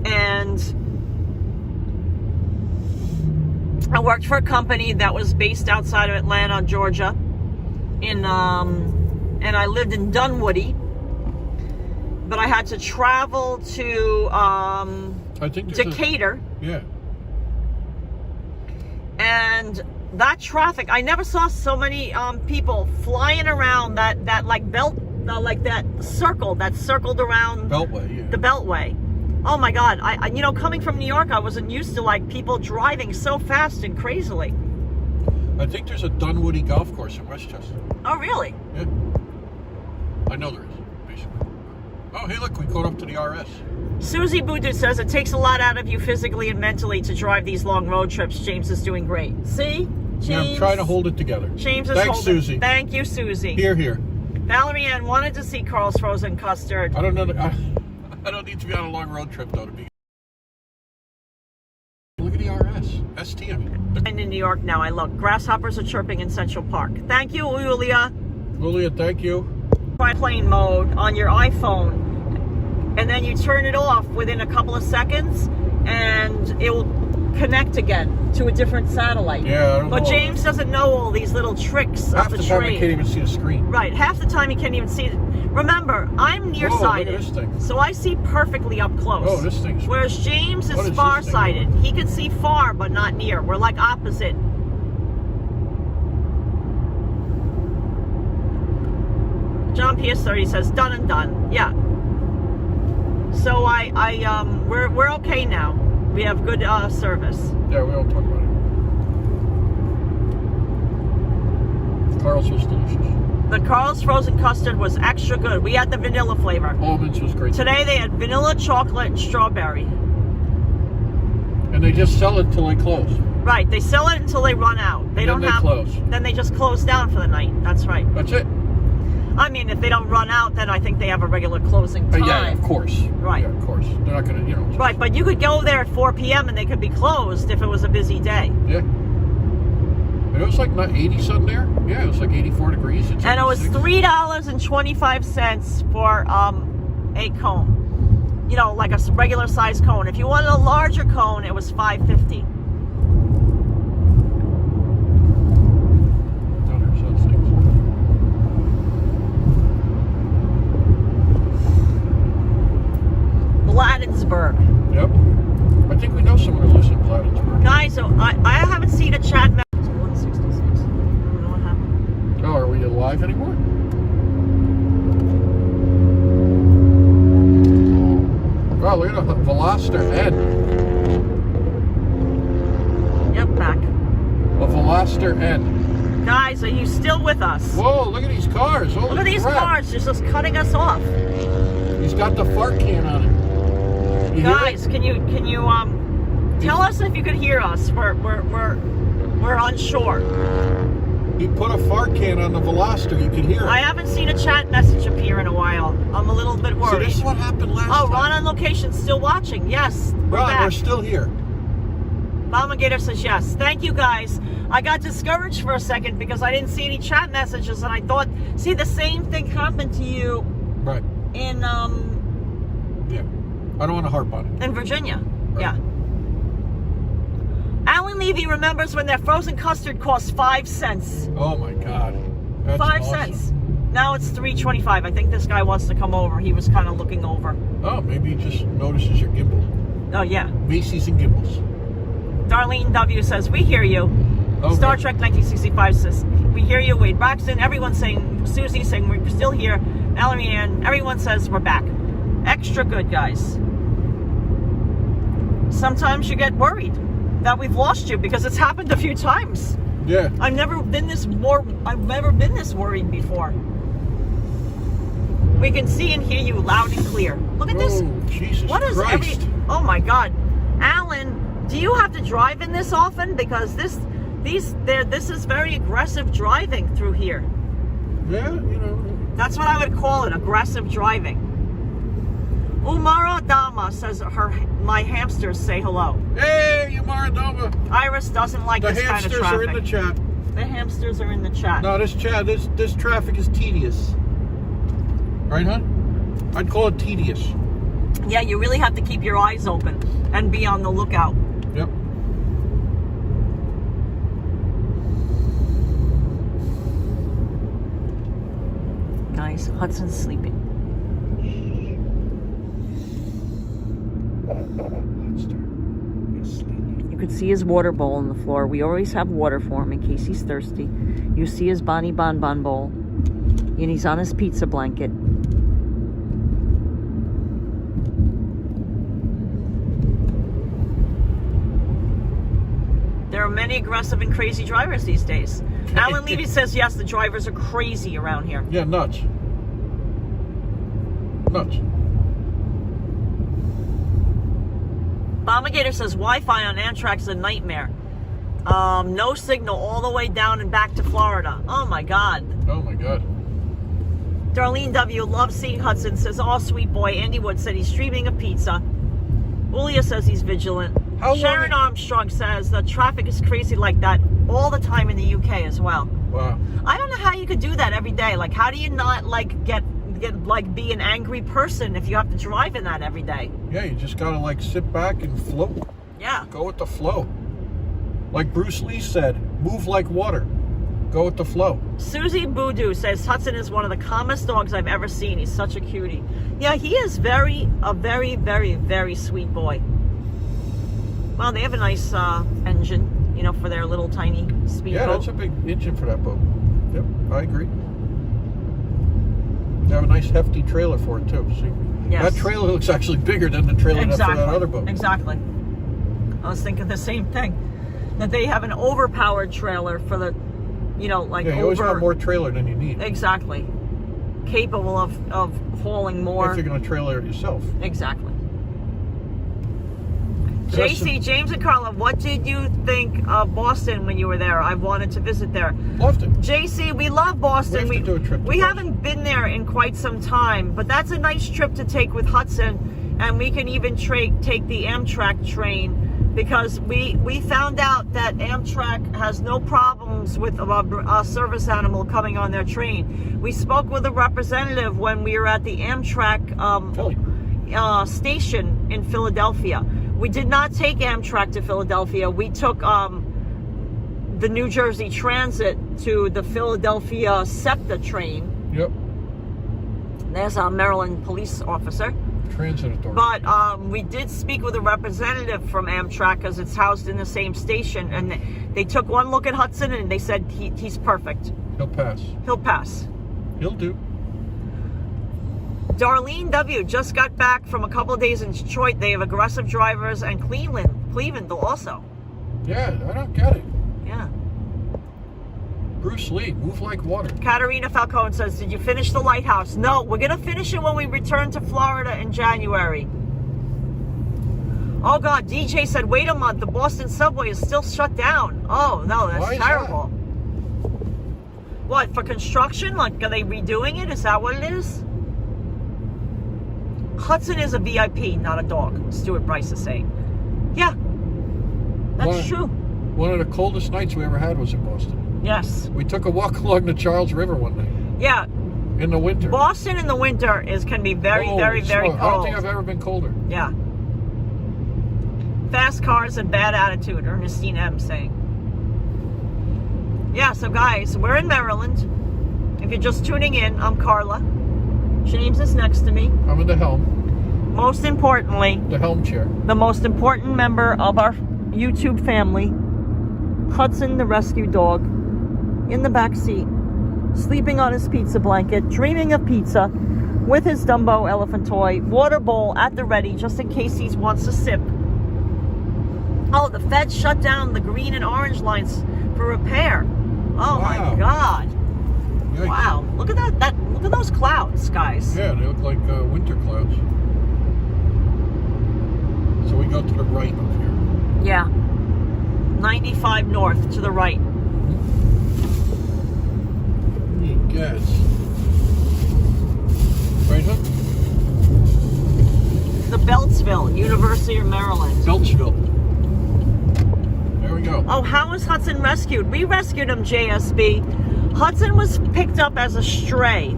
and I worked for a company that was based outside of Atlanta, Georgia, and I lived in Dunwoody, but I had to travel to Decatur. Yeah. And that traffic, I never saw so many people flying around that like belt, like that circle that circled around Beltway. Yeah. The Beltway. Oh my God! I you know, coming from New York, I wasn't used to like people driving so fast and crazily. I think there's a Dunwoody golf course in Westchester. Oh really? Yeah. I know there is, basically. Oh, hey, look, we caught up to the RS. Susie Boudou says it takes a lot out of you physically and mentally to drive these long road trips. James is doing great. See? James, yeah, I'm trying to hold it together. James is Thanks, Susie. Thank you, Susie. Here. Valerie Ann wanted to see Carl's frozen custard. I don't know. I don't need to be on a long road trip, though, to be. Look at the RS. ST, I mean. And in New York now, I look. Grasshoppers are chirping in Central Park. Thank you, Julia. Julia, thank you. Plane mode on your iPhone, and then you turn it off within a couple of seconds, and it will connect again to a different satellite. Yeah, I don't know. But James doesn't know all these little tricks Half of the the time trade. I can't even see the screen. Right, half the time you can't even see it. Remember, I'm nearsighted, look at this thing. so I see perfectly up close. Oh, this thing's... Whereas James What is is far-sighted. He can see far, but not near. We're like opposite. John PS30 says done and done. Yeah. So we're okay now. We have good service. Yeah, we don't talk about Carl's was delicious. The Carl's frozen custard was extra good. We had the vanilla flavor. Almonds was great. Today they had vanilla, chocolate, and strawberry. And they just sell it till they close. Right, they sell it until they run out. They don't have. Close. Then they just close down for the night. That's right. That's it. I mean, if they don't run out, then I think they have a regular closing time. Yeah, of course. Right. Yeah, of course. They're not going to, Right, but you could go there at 4 p.m. and they could be closed if it was a busy day. Yeah. And it was like not 80 something there. Yeah, it was like 84 degrees. It's and it was $3.25 for a cone. Like a regular size cone. If you wanted a larger cone, it was $5.50. Bladensburg. Yep. I think we know someone who lives in Bladensburg. Guys, so I haven't seen a chat message. It's 166. I don't know what happened. Oh, are we alive anymore? Wow, look at a Veloster N. Yep, back. A Veloster N. Guys, are you still with us? Whoa, look at these cars. Holy Look at these crap. cars. They're just cutting us off. He's got the fart can on it. You Guys, can you tell us if you could hear us? We're unsure. He put a fart can on the Veloster. You can hear it. I haven't seen a chat message appear in a while. I'm a little bit worried. So this is what happened last time. Oh, Ron on location still watching. Yes, we're Ron, back. we're still here. Mama Gator says yes. Thank you, guys. I got discouraged for a second because I didn't see any chat messages, and I thought, see, the same thing happened to you. Right. In Yeah. I don't want to harp on it. In Virginia. Right. Yeah. Alan Levy remembers when their frozen custard cost 5 cents. Oh my God. That's 5 awesome. cents. Now it's $3.25. I think this guy wants to come over. He was kind of looking over. Oh, maybe he just notices your gimbal. Oh yeah. Macy's and gimbals. Darlene W says, we hear you. Okay. Star Trek 1965 says, we hear you. Wade Braxton, everyone's saying, Susie saying, we're still here. Mallory Ann, everyone says we're back. Extra good, guys. Sometimes you get worried that we've lost you because it's happened a few times. Yeah. I've never been this worried before. We can see and hear you loud and clear. Look at this. Jesus What is Christ. oh my God. Alan, do you have to drive in this often? Because this is very aggressive driving through here. Yeah, That's what I would call it, aggressive driving. Umara Dama says my hamsters say hello. Hey, Umara Dama. Iris doesn't like this kind of traffic. The hamsters are in the chat. The hamsters are in the chat. No, this traffic is tedious. Right, huh? I'd call it tedious. Yeah, you really have to keep your eyes open and be on the lookout. Yep. Guys, Hudson's sleeping. You could see his water bowl on the floor. We always have water for him in case he's thirsty. You see his Bonnie Bonbon bowl. And he's on his pizza blanket. There are many aggressive and crazy drivers these days. Alan Levy says, yes, the drivers are crazy around here. Yeah, nuts. Nuts. Bombergator says, Wi-Fi on Amtrak is a nightmare. No signal all the way down and back to Florida. Oh, my God. Oh, my God. Darlene W. loves seeing Hudson. Says, oh, sweet boy. Andy Wood said he's streaming a pizza. Julia says he's vigilant. Sharon Armstrong says the traffic is crazy like that all the time in the UK as well. Wow. I don't know how you could do that every day. Like, how do you not, like, be an angry person if you have to drive in that every day? Yeah, you just gotta, like, sit back and float. Yeah. Go with the flow. Like Bruce Lee said, move like water. Go with the flow. Susie Boudou says Hudson is one of the calmest dogs I've ever seen. He's such a cutie. Yeah, he is a very, very, very sweet boy. Well, they have a nice engine, you know, for their little tiny speedboat. Yeah, that's a big engine for that boat. Yep, I agree. They have a nice hefty trailer for it too. See, yes. That trailer looks actually bigger than the trailer for that other boat. Exactly. I was thinking the same thing. That they have an overpowered trailer for the you know, like you over. always want more trailer than you need. Exactly. Capable of hauling more. If you're going to trailer it yourself. Exactly. JC, James and Karla, what did you think of Boston when you were there? I wanted to visit there. Loved it. JC, we love Boston. We have to do a trip to we Boston. haven't been there in quite some time, but that's a nice trip to take with Hudson, and we can even take the Amtrak train, because we found out that Amtrak has no problems with a service animal coming on their train. We spoke with a representative when we were at the Amtrak station in Philadelphia. We did not take Amtrak to Philadelphia. We took the New Jersey Transit to the Philadelphia Sept train. Yep. There's our Maryland police officer. Transit authority. But we did speak with a representative from Amtrak, because it's housed in the same station, and they took one look at Hudson and they said he's perfect. He'll pass. He'll pass. He'll do. Darlene W. just got back from a couple of days in Detroit. They have aggressive drivers, and Cleveland also. Yeah, I don't get it. Yeah. Bruce Lee, move like water. Katarina Falcone says, did you finish the lighthouse? No, we're going to finish it when we return to Florida in January. Oh, God, DJ said, wait a month, the Boston subway is still shut down. Oh, no, that's terrible. What, for construction? Like, are they redoing it? Is that what it is? Hudson is a VIP, not a dog, Stuart Bryce is saying. Yeah, that's true. One of the coldest nights we ever had was in Boston. Yes. We took a walk along the Charles River one night. Yeah. In the winter. Boston in the winter can be very cold. I don't think I've ever been colder. Yeah. Fast cars and bad attitude, Ernestine M. saying. Yeah, so guys, we're in Maryland. If you're just tuning in, I'm Karla. James is next to me. I'm in the helm. Most importantly, the helm chair. The most important member of our YouTube family, Hudson the rescue dog, in the back seat, sleeping on his pizza blanket, dreaming of pizza, with his Dumbo elephant toy, water bowl at the ready, just in case he wants to sip. Oh, the feds shut down the green and orange lines for repair. Oh, wow. My God. Yikes. Wow. Look at that. Look at those clouds, guys. Yeah, they look like winter clouds. So we go to the right up here. Yeah. 95 north to the right. Yes. Right hook? The Beltsville, University of Maryland. Beltsville. There we go. Oh, how was Hudson rescued? We rescued him, JSB. Hudson was picked up as a stray,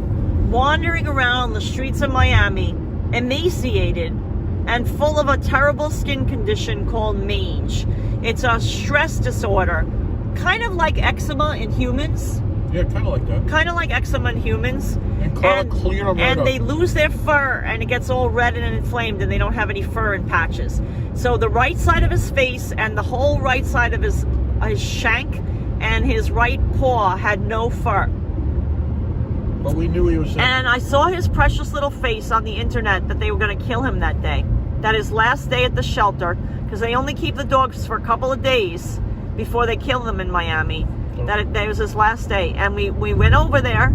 wandering around the streets of Miami, emaciated, and full of a terrible skin condition called mange. It's a stress disorder, kind of like eczema in humans. Yeah, kind of like that. Kind of like eczema in humans. And they lose their fur, and it gets all red and inflamed, and they don't have any fur in patches. So the right side of his face and the whole right side of his shank and his right paw had no fur. But we knew he was sick. And I saw his precious little face on the internet that they were going to kill him that day. That his last day at the shelter, because they only keep the dogs for a couple of days before they kill them in Miami. That was his last day. And we went over there,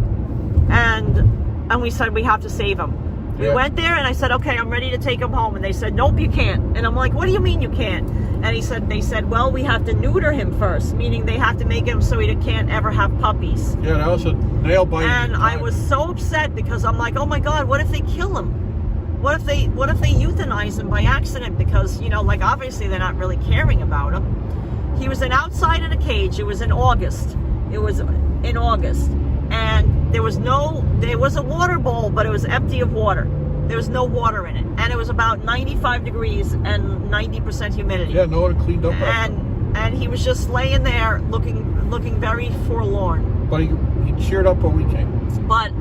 and we said, we have to save him. We went there, and I said, okay, I'm ready to take him home. And they said, nope, you can't. And I'm like, what do you mean you can't? And they said, well, we have to neuter him first, meaning they have to make him so he can't ever have puppies. Yeah, that was a nail bite. And I was so upset, because I'm like, oh my God, what if they kill him? What if they euthanize him by accident? Because, you know, like, obviously they're not really caring about him. He was outside in a cage. It was in August. And there was a water bowl, but it was empty of water. There was no water in it. And it was about 95 degrees and 90% humidity. Yeah, no one cleaned up after. And he was just laying there looking very forlorn. But he cheered up when we came. But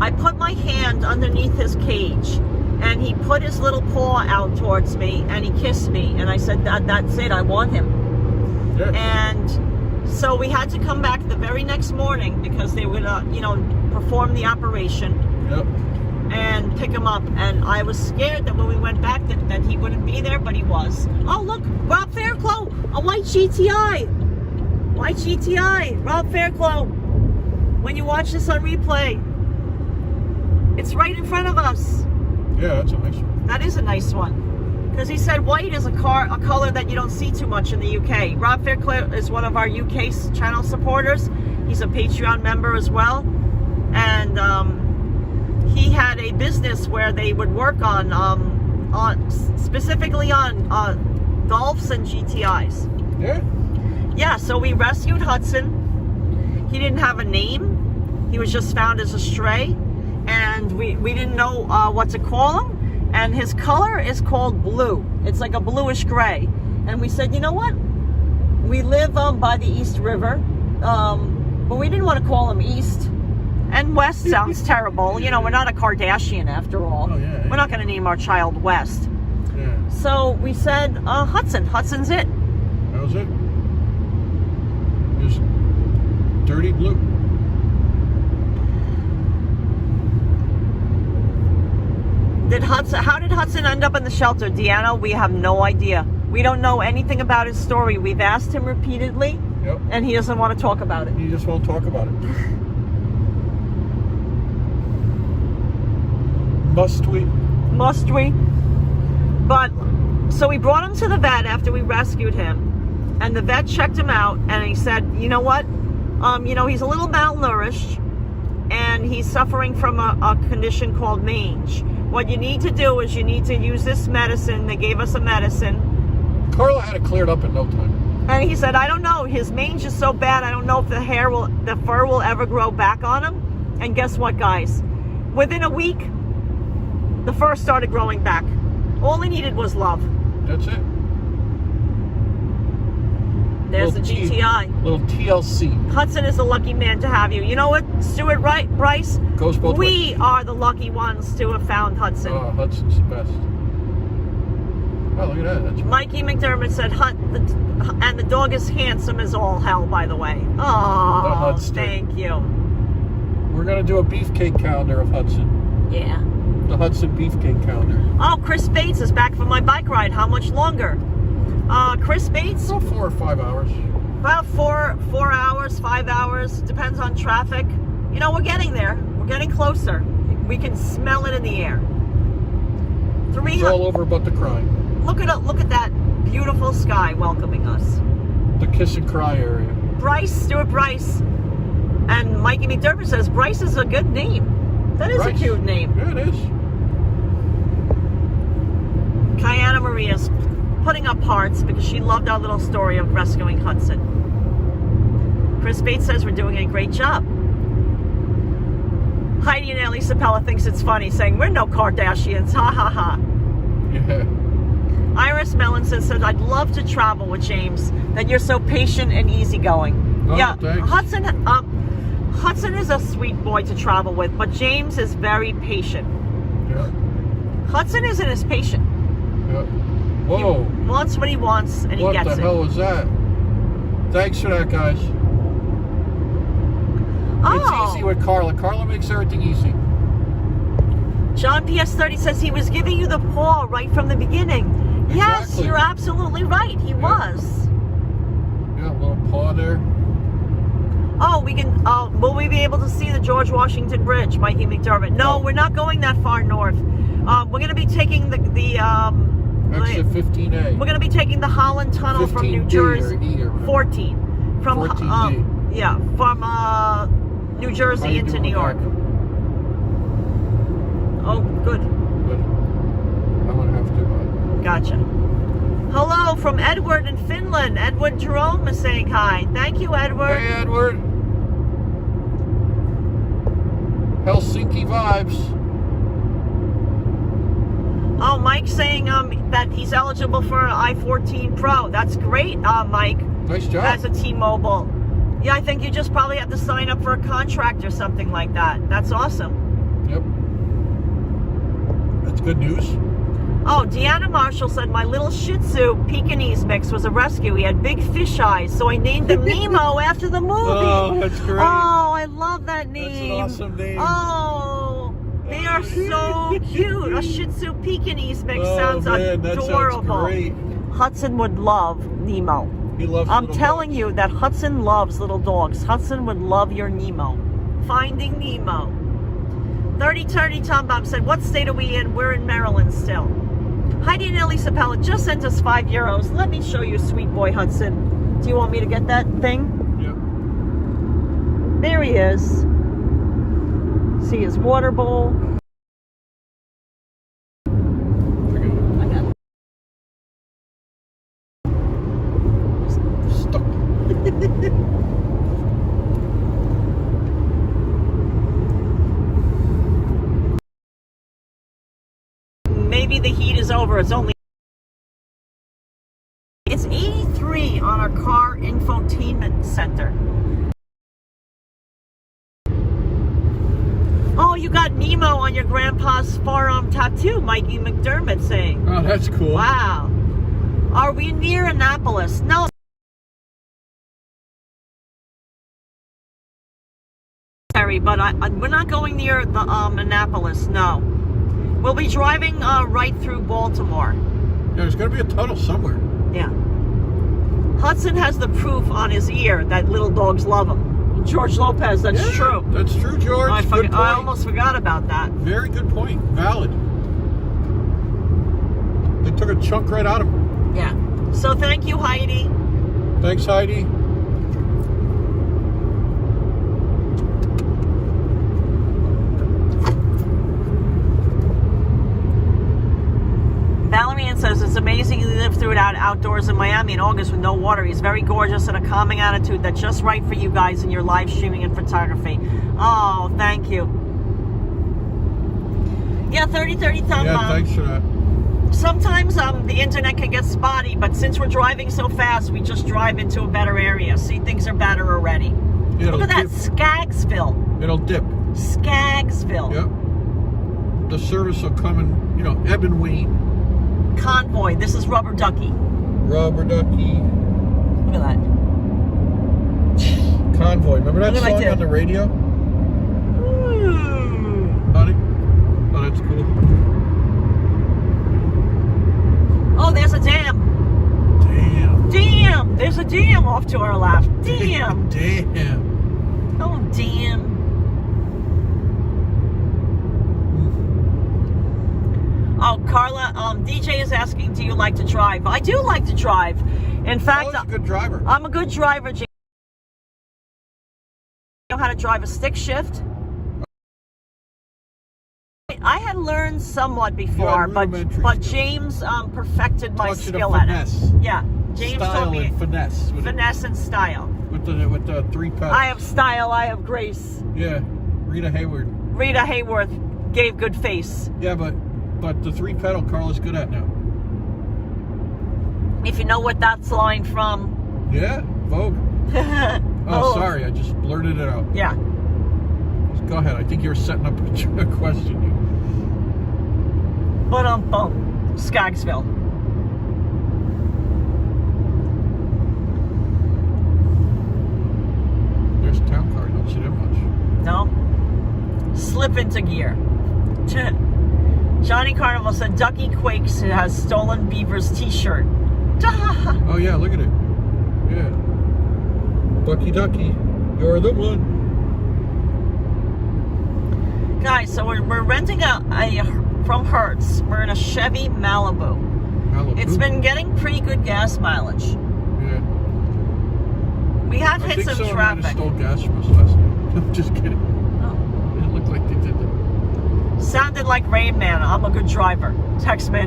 I put my hand underneath his cage, and he put his little paw out towards me, and he kissed me. And I said, that's it, I want him. Yeah. And so we had to come back the very next morning, because they were going to, perform the operation. Yep. And pick him up. And I was scared that when we went back that he wouldn't be there, but he was. Oh, look, Rob Fairclough, a white GTI. White GTI, Rob Fairclough. When you watch this on replay, it's right in front of us. Yeah, that's a nice one. That is a nice one. Because he said white is a color that you don't see too much in the UK. Rob Fairclough is one of our UK channel supporters. He's a Patreon member as well. And he had a business where they would work on specifically on Golfs and GTIs. Yeah. Yeah, so we rescued Hudson. He didn't have a name. He was just found as a stray. And we didn't know what to call him. And his color is called blue. It's like a bluish gray. And we said, you know what? We live by the East River. But we didn't want to call him East. And West sounds terrible. You know, we're not a Kardashian after all. Oh, yeah. We're not going to name our child West. Yeah. So we said, Hudson. Hudson's it. That was it. Just dirty blue. How did Hudson end up in the shelter, Deanna? We have no idea. We don't know anything about his story. We've asked him repeatedly, yep, and he doesn't want to talk about it. He just won't talk about it. Must we? Must we? But, so we brought him to the vet after we rescued him, and the vet checked him out, and he said, you know what? You know, he's a little malnourished, and he's suffering from a condition called mange. What you need to do is you need to use this medicine. They gave us a medicine. Karla had it cleared up in no time. And he said, I don't know. His mange is so bad, I don't know if the fur will ever grow back on him. And guess what, guys? Within a week, the fur started growing back. All he needed was love. That's it. There's the GTI. Little TLC. Hudson is the lucky man to have you. You know what, Stuart Bryce? Goes both ways. We are the lucky ones to have found Hudson. Oh, Hudson's the best. Oh, look at that. That's Mikey McDermott said, and the dog is handsome as all hell, by the way. Oh, thank you. We're going to do a beefcake calendar of Hudson. Yeah. The Hudson beefcake calendar. Oh, Chris Bates is back from my bike ride. How much longer? Chris Bates? About 4 or 5 hours. About 4 hours, 5 hours. Depends on traffic. You know, we're getting there. We're getting closer. We can smell it in the air. It's all over but the crying. Look at that beautiful sky welcoming us. The kiss and cry area. Stuart Bryce. And Mikey McDermott says, Bryce is a good name. That is Bryce. A cute name. Yeah, it is. Kiana Maria's putting up hearts because she loved our little story of rescuing Hudson. Chris Bates says we're doing a great job. Heidi and Ellie Sapella thinks it's funny, saying we're no Kardashians. Ha ha ha. Yeah. Iris Mellon says I'd love to travel with James. That you're so patient and easygoing. Oh, yeah, thanks. Hudson is a sweet boy to travel with, but James is very patient. Yeah. Hudson isn't as patient. Yeah. Whoa. He wants what he wants, and he gets it. What the hell was that? Thanks for that, guys. Oh. It's easy with Karla. Karla makes everything easy. John PS30 says he was giving you the paw right from the beginning. Exactly. Yes, you're absolutely right. He was. Yeah, a little paw there. Oh, we can. Will we be able to see the George Washington Bridge, Mikey McDermott? No, we're not going that far north. We're going to be taking the exit 15A. We're going to be taking the Holland Tunnel from New Jersey. 14 from 14D. Yeah, from New Jersey into New York. Oh, good. Good. I'm gonna have to. Gotcha. Hello from Edward in Finland. Edward Jerome is saying hi. Thank you, Edward. Hey, Edward. Helsinki vibes. Oh, Mike's saying that he's eligible for an i14 Pro. That's great, Mike. Nice job. As a T-Mobile. Yeah, I think you just probably have to sign up for a contract or something like that. That's awesome. Yep. That's good news. Oh, Deanna Marshall said, my little Shih Tzu Pekingese mix was a rescue. He had big fish eyes, so I named him Nemo after the movie. Oh, that's great. Oh, I love that name. That's an awesome name. Oh, they are so cute. A Shih Tzu Pekingese mix sounds adorable. That sounds great. Hudson would love Nemo. He loves I'm little telling dogs. you that Hudson loves little dogs. Hudson would love your Nemo. Finding Nemo. 3030 Tom Bob said, what state are we in? We're in Maryland still. Heidi and Ellie Sapella just sent us €5. Let me show you, sweet boy Hudson. Do you want me to get that thing? Yep. There he is. See his water bowl. I got it. Stuck. Maybe the heat is over. It's 83 on our car infotainment center. Oh, you got Nemo on your grandpa's forearm tattoo, Mikey McDermott saying. Oh, that's cool. Wow. Are we near Annapolis? No. But we're not going near the Annapolis, no. We'll be driving right through Baltimore. Yeah, there's going to be a tunnel somewhere. Yeah. Hudson has the proof on his ear that little dogs love him. George Lopez, that's true. That's true, George. Good point. I almost forgot about that. Very good point. Valid. They took a chunk right out of him. Yeah. So thank you, Heidi. Thanks, Heidi. Valerian says, it's amazing you lived through it outdoors in Miami in August with no water. He's very gorgeous and a calming attitude that's just right for you guys in your live streaming and photography. Oh, thank you. Yeah, 3030 Tom. Yeah, thanks for that. Sometimes the internet can get spotty, but since we're driving so fast, we just drive into a better area. See, things are better already. Look at that, Skaggsville. It'll dip. Skaggsville. Yep. The service will come in, ebb and wane. Convoy. This is Rubber Ducky. Rubber Ducky. Look at that. Convoy. Remember that What did I song do? on the radio? Ooh. Honey? Oh, that's cool. Oh, there's a dam. Damn. Damn. There's a dam off to our left. Damn. Damn. Oh, damn. Oh, Carla, DJ is asking, do you like to drive? I do like to drive. In fact, He's a good driver. I'm a good driver, James. I know how to drive a stick shift. I had learned somewhat before, but James perfected my skill at it. Yeah, James Style taught me and finesse. finesse and style. With the 3 pedals. I have style, I have grace. Yeah, Rita Hayworth. Rita Hayworth gave good face. Yeah, but the 3 pedal Carla's good at now. If you know what that's line from. Yeah, Vogue. Oh, sorry, I just blurted it out. Yeah. Go ahead. I think you were setting up a question. But Skaggsville. There's a town car. You don't see that much. No. Slip into gear. Johnny Carnival said Ducky Quakes has stolen Beaver's t-shirt. Oh yeah, look at it. Yeah. Bucky Ducky, you're the one. Guys, so we're renting from Hertz. We're in a Chevy Malibu. It's been getting pretty good gas mileage. Yeah. We have hit some traffic. traffic. Might have stole gas from us last night. I'm just kidding. Oh. It looked like they did that. Sounded like Rain Man. I'm a good driver. Text me.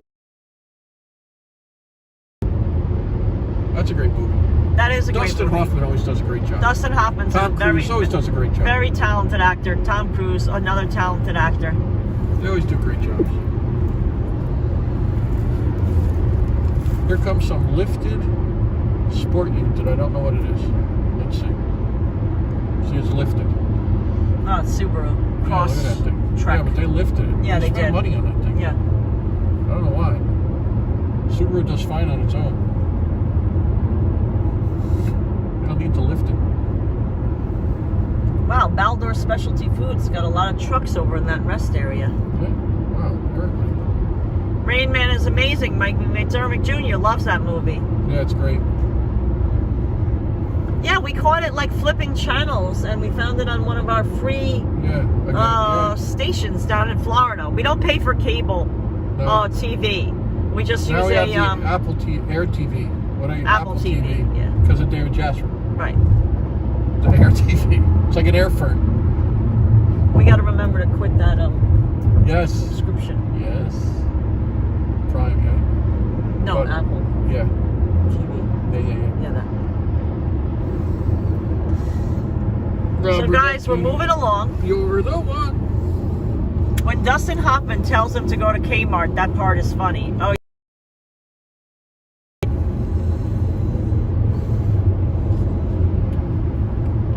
That's a great movie. That is a great movie. Dustin Hoffman always does a great job. Dustin Hoffman's Tom Cruise always does a great job. Very talented actor. Tom Cruise, another talented actor. They always do great jobs. Here comes some lifted sport ute that I don't know what it is. Let's see. See, it's lifted. Oh, it's Subaru. Cross look at that thing. Trek. Yeah, but they lifted it. Yeah, they did. Money on that thing. Yeah. I don't know why. Subaru does fine on its own. They don't need to lift it. Wow, Baldor Specialty Foods got a lot of trucks over in that rest area. Yeah. Wow. Apparently. Rain Man is amazing. Mike McDermott Jr. loves that movie. Yeah, it's great. Yeah, we caught it like flipping channels, and we found it on one of our free stations down in Florida. We don't pay for cable TV. We just use a Apple Air TV. What are you? Apple TV. Yeah. Because of David Jasper. Right. The Air TV. It's like an air fern. We got to remember to quit that subscription. Yes. Prime, yeah. No, but, Apple. Yeah. TV. Yeah, that. So guys, we're moving along. You're the one. When Dustin Hoffman tells him to go to Kmart, that part is funny. Oh.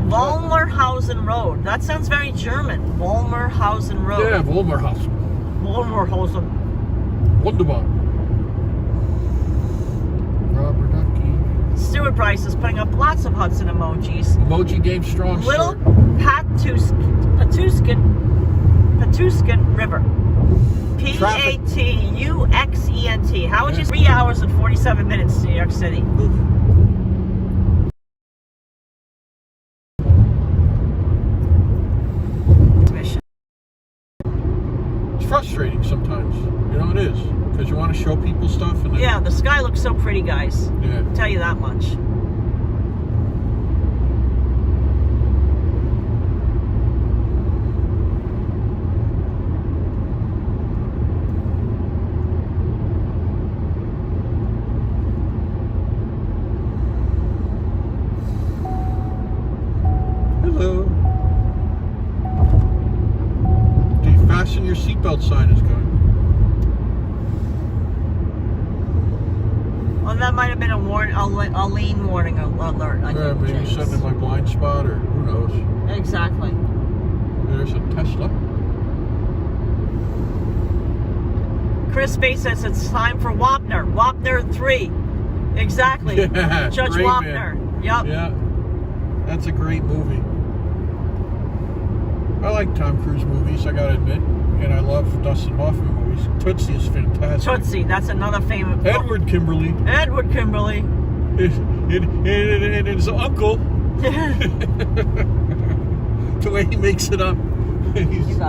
Wolmerhausen Road. That sounds very German. Wolmerhausen Road. Yeah, Wolmerhausen. Wolmerhausen. Wunderbar. Robert Ducky. Stuart Bryce is putting up lots of Hudson emojis. Emoji game strong. Little Patuxent River. P-A-T-U-X-E-N-T. How would you 3 hours and 47 minutes to New York City? It's frustrating sometimes. You know it is. Because you want to show people stuff. And yeah, the sky looks so pretty, guys. Yeah. I'll tell you that much. Hello. Do you fasten your seatbelt sign is going? Well, that might have been a lane warning alert. Yeah, maybe setting in my blind spot, or who knows. Exactly. There's a Tesla. Chris Bates says it's time for Wapner. Wapner 3. Exactly. Yeah, Judge Wapner. Man. Yep. Yeah. That's a great movie. I like Tom Cruise movies, I gotta admit. And I love Dustin Hoffman movies. Tootsie is fantastic. Tootsie, that's another famous. Edward Kimberly. Edward Kimberly. And his uncle. The way he makes it up. He's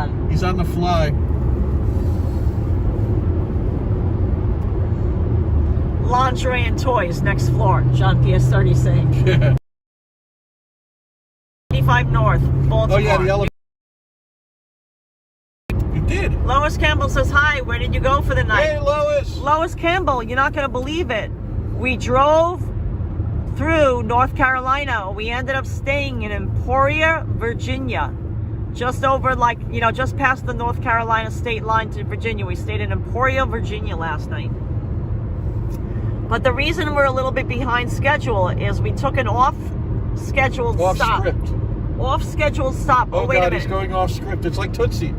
on the fly. Lingerie and toys, next floor. John P.S. 30 saying. Yeah. 85 North, Baltimore. Oh yeah, the elevator. You did. Lois Campbell says, hi, where did you go for the night? Hey, Lois. Lois Campbell, you're not going to believe it. We drove through North Carolina. We ended up staying in Emporia, Virginia. Just over, just past the North Carolina state line to Virginia. We stayed in Emporia, Virginia last night. But the reason we're a little bit behind schedule is we took an off-scheduled stop. Off-scheduled stop. Oh, wait a minute. He's going off script. It's like Tootsie.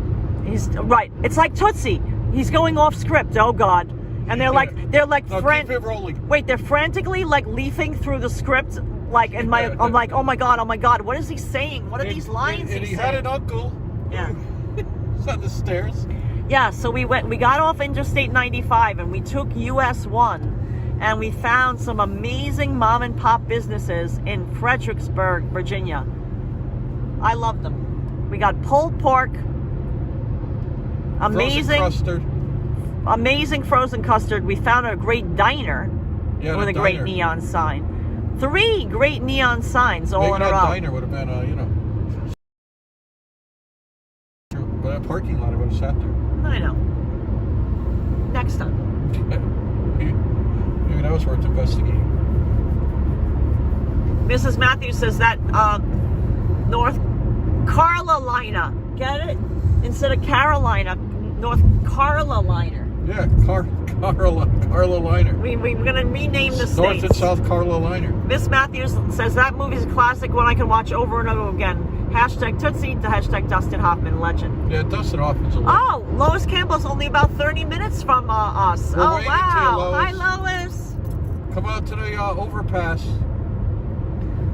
He's right. It's like Tootsie. He's going off script. Oh God. And they're like keep it rolling. Wait, they're frantically leafing through the script. I'm like, oh my God, what is he saying? What are these lines? And he had an uncle. Yeah. He's on the stairs. Yeah. So we got off Interstate 95 and we took US 1. And we found some amazing mom and pop businesses in Fredericksburg, Virginia. I love them. We got pulled pork, amazing frozen custard. We found a great diner with a great neon sign. 3 great neon signs all in a row. That diner would have been, but that parking lot, I would have sat there. I know. Next time. Maybe that was worth investigating. Mrs. Matthews says that North Carolina. Get it? Instead of Carolina, North Carolina. Yeah, Carolina. We're going to rename the states. North and South Carolina. Miss Matthews says that movie's a classic one I can watch over and over again. Hashtag Tootsie to hashtag Dustin Hoffman legend. Yeah, Dustin Hoffman's a legend. Oh, Lois Campbell's only about 30 minutes from us. We're wow. Lois. Hi, Lois. Come out to the overpass.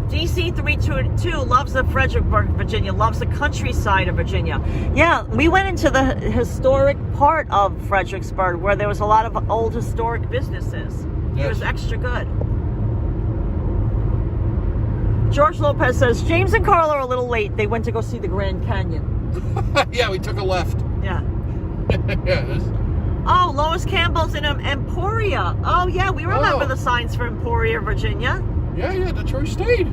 DC 322 loves the Fredericksburg, Virginia, loves the countryside of Virginia. Yeah, we went into the historic part of Fredericksburg where there was a lot of old historic businesses. Yes. It was extra good. George Lopez says, James and Karla are a little late. They went to go see the Grand Canyon. Yeah, we took a left. Yeah. Yeah. Oh, Lois Campbell's in Emporia. Oh, yeah, we remember the signs for Emporia, Virginia. Yeah, that's where we stayed.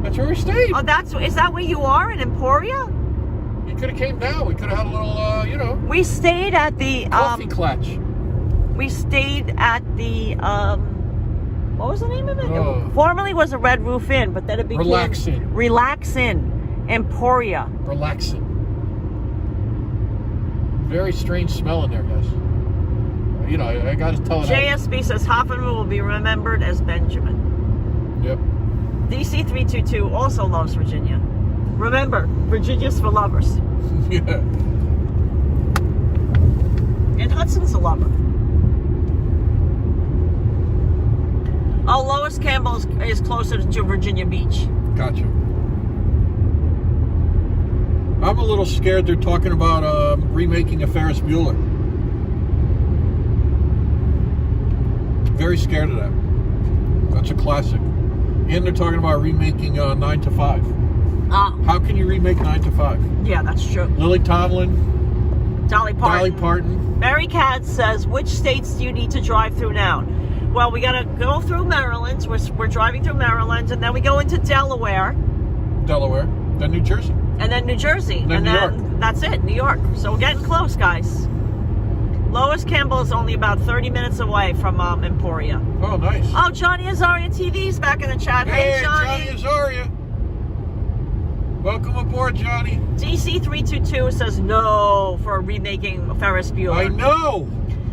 That's where we stayed. Oh, is that where you are, in Emporia? You could have came down. We could have had a little, We stayed at the... coffee clutch. We stayed at the... what was the name of it? Oh. It formerly was a Red Roof Inn, but then it became... Relax Inn. Emporia. Relaxing. Very strange smell in there, guys. I got to tell it. JSB says Hoffman will be remembered as Benjamin. Yep. DC322 also loves Virginia. Remember, Virginia's for lovers. Yeah. And Hudson's a lover. Oh, Lois Campbell is closer to Virginia Beach. Gotcha. I'm a little scared they're talking about remaking a Ferris Bueller. Very scared of that. That's a classic. And they're talking about remaking 9 to 5. How can you remake 9 to 5? Yeah, that's true. Lily Tomlin. Dolly Parton. Dolly Parton. Mary Katz says, which states do you need to drive through now? Well, we got to go through Maryland. We're driving through Maryland, and then we go into Delaware. Then New Jersey. And then New Jersey. And then New York. That's it, New York. So we're getting close, guys. Lois Campbell is only about 30 minutes away from Emporia. Oh, nice. Oh, Johnny Azaria TV's back in the chat. Hey, Johnny. Johnny Azaria. Welcome aboard, Johnny. DC322 says no for remaking Ferris Bueller. I know.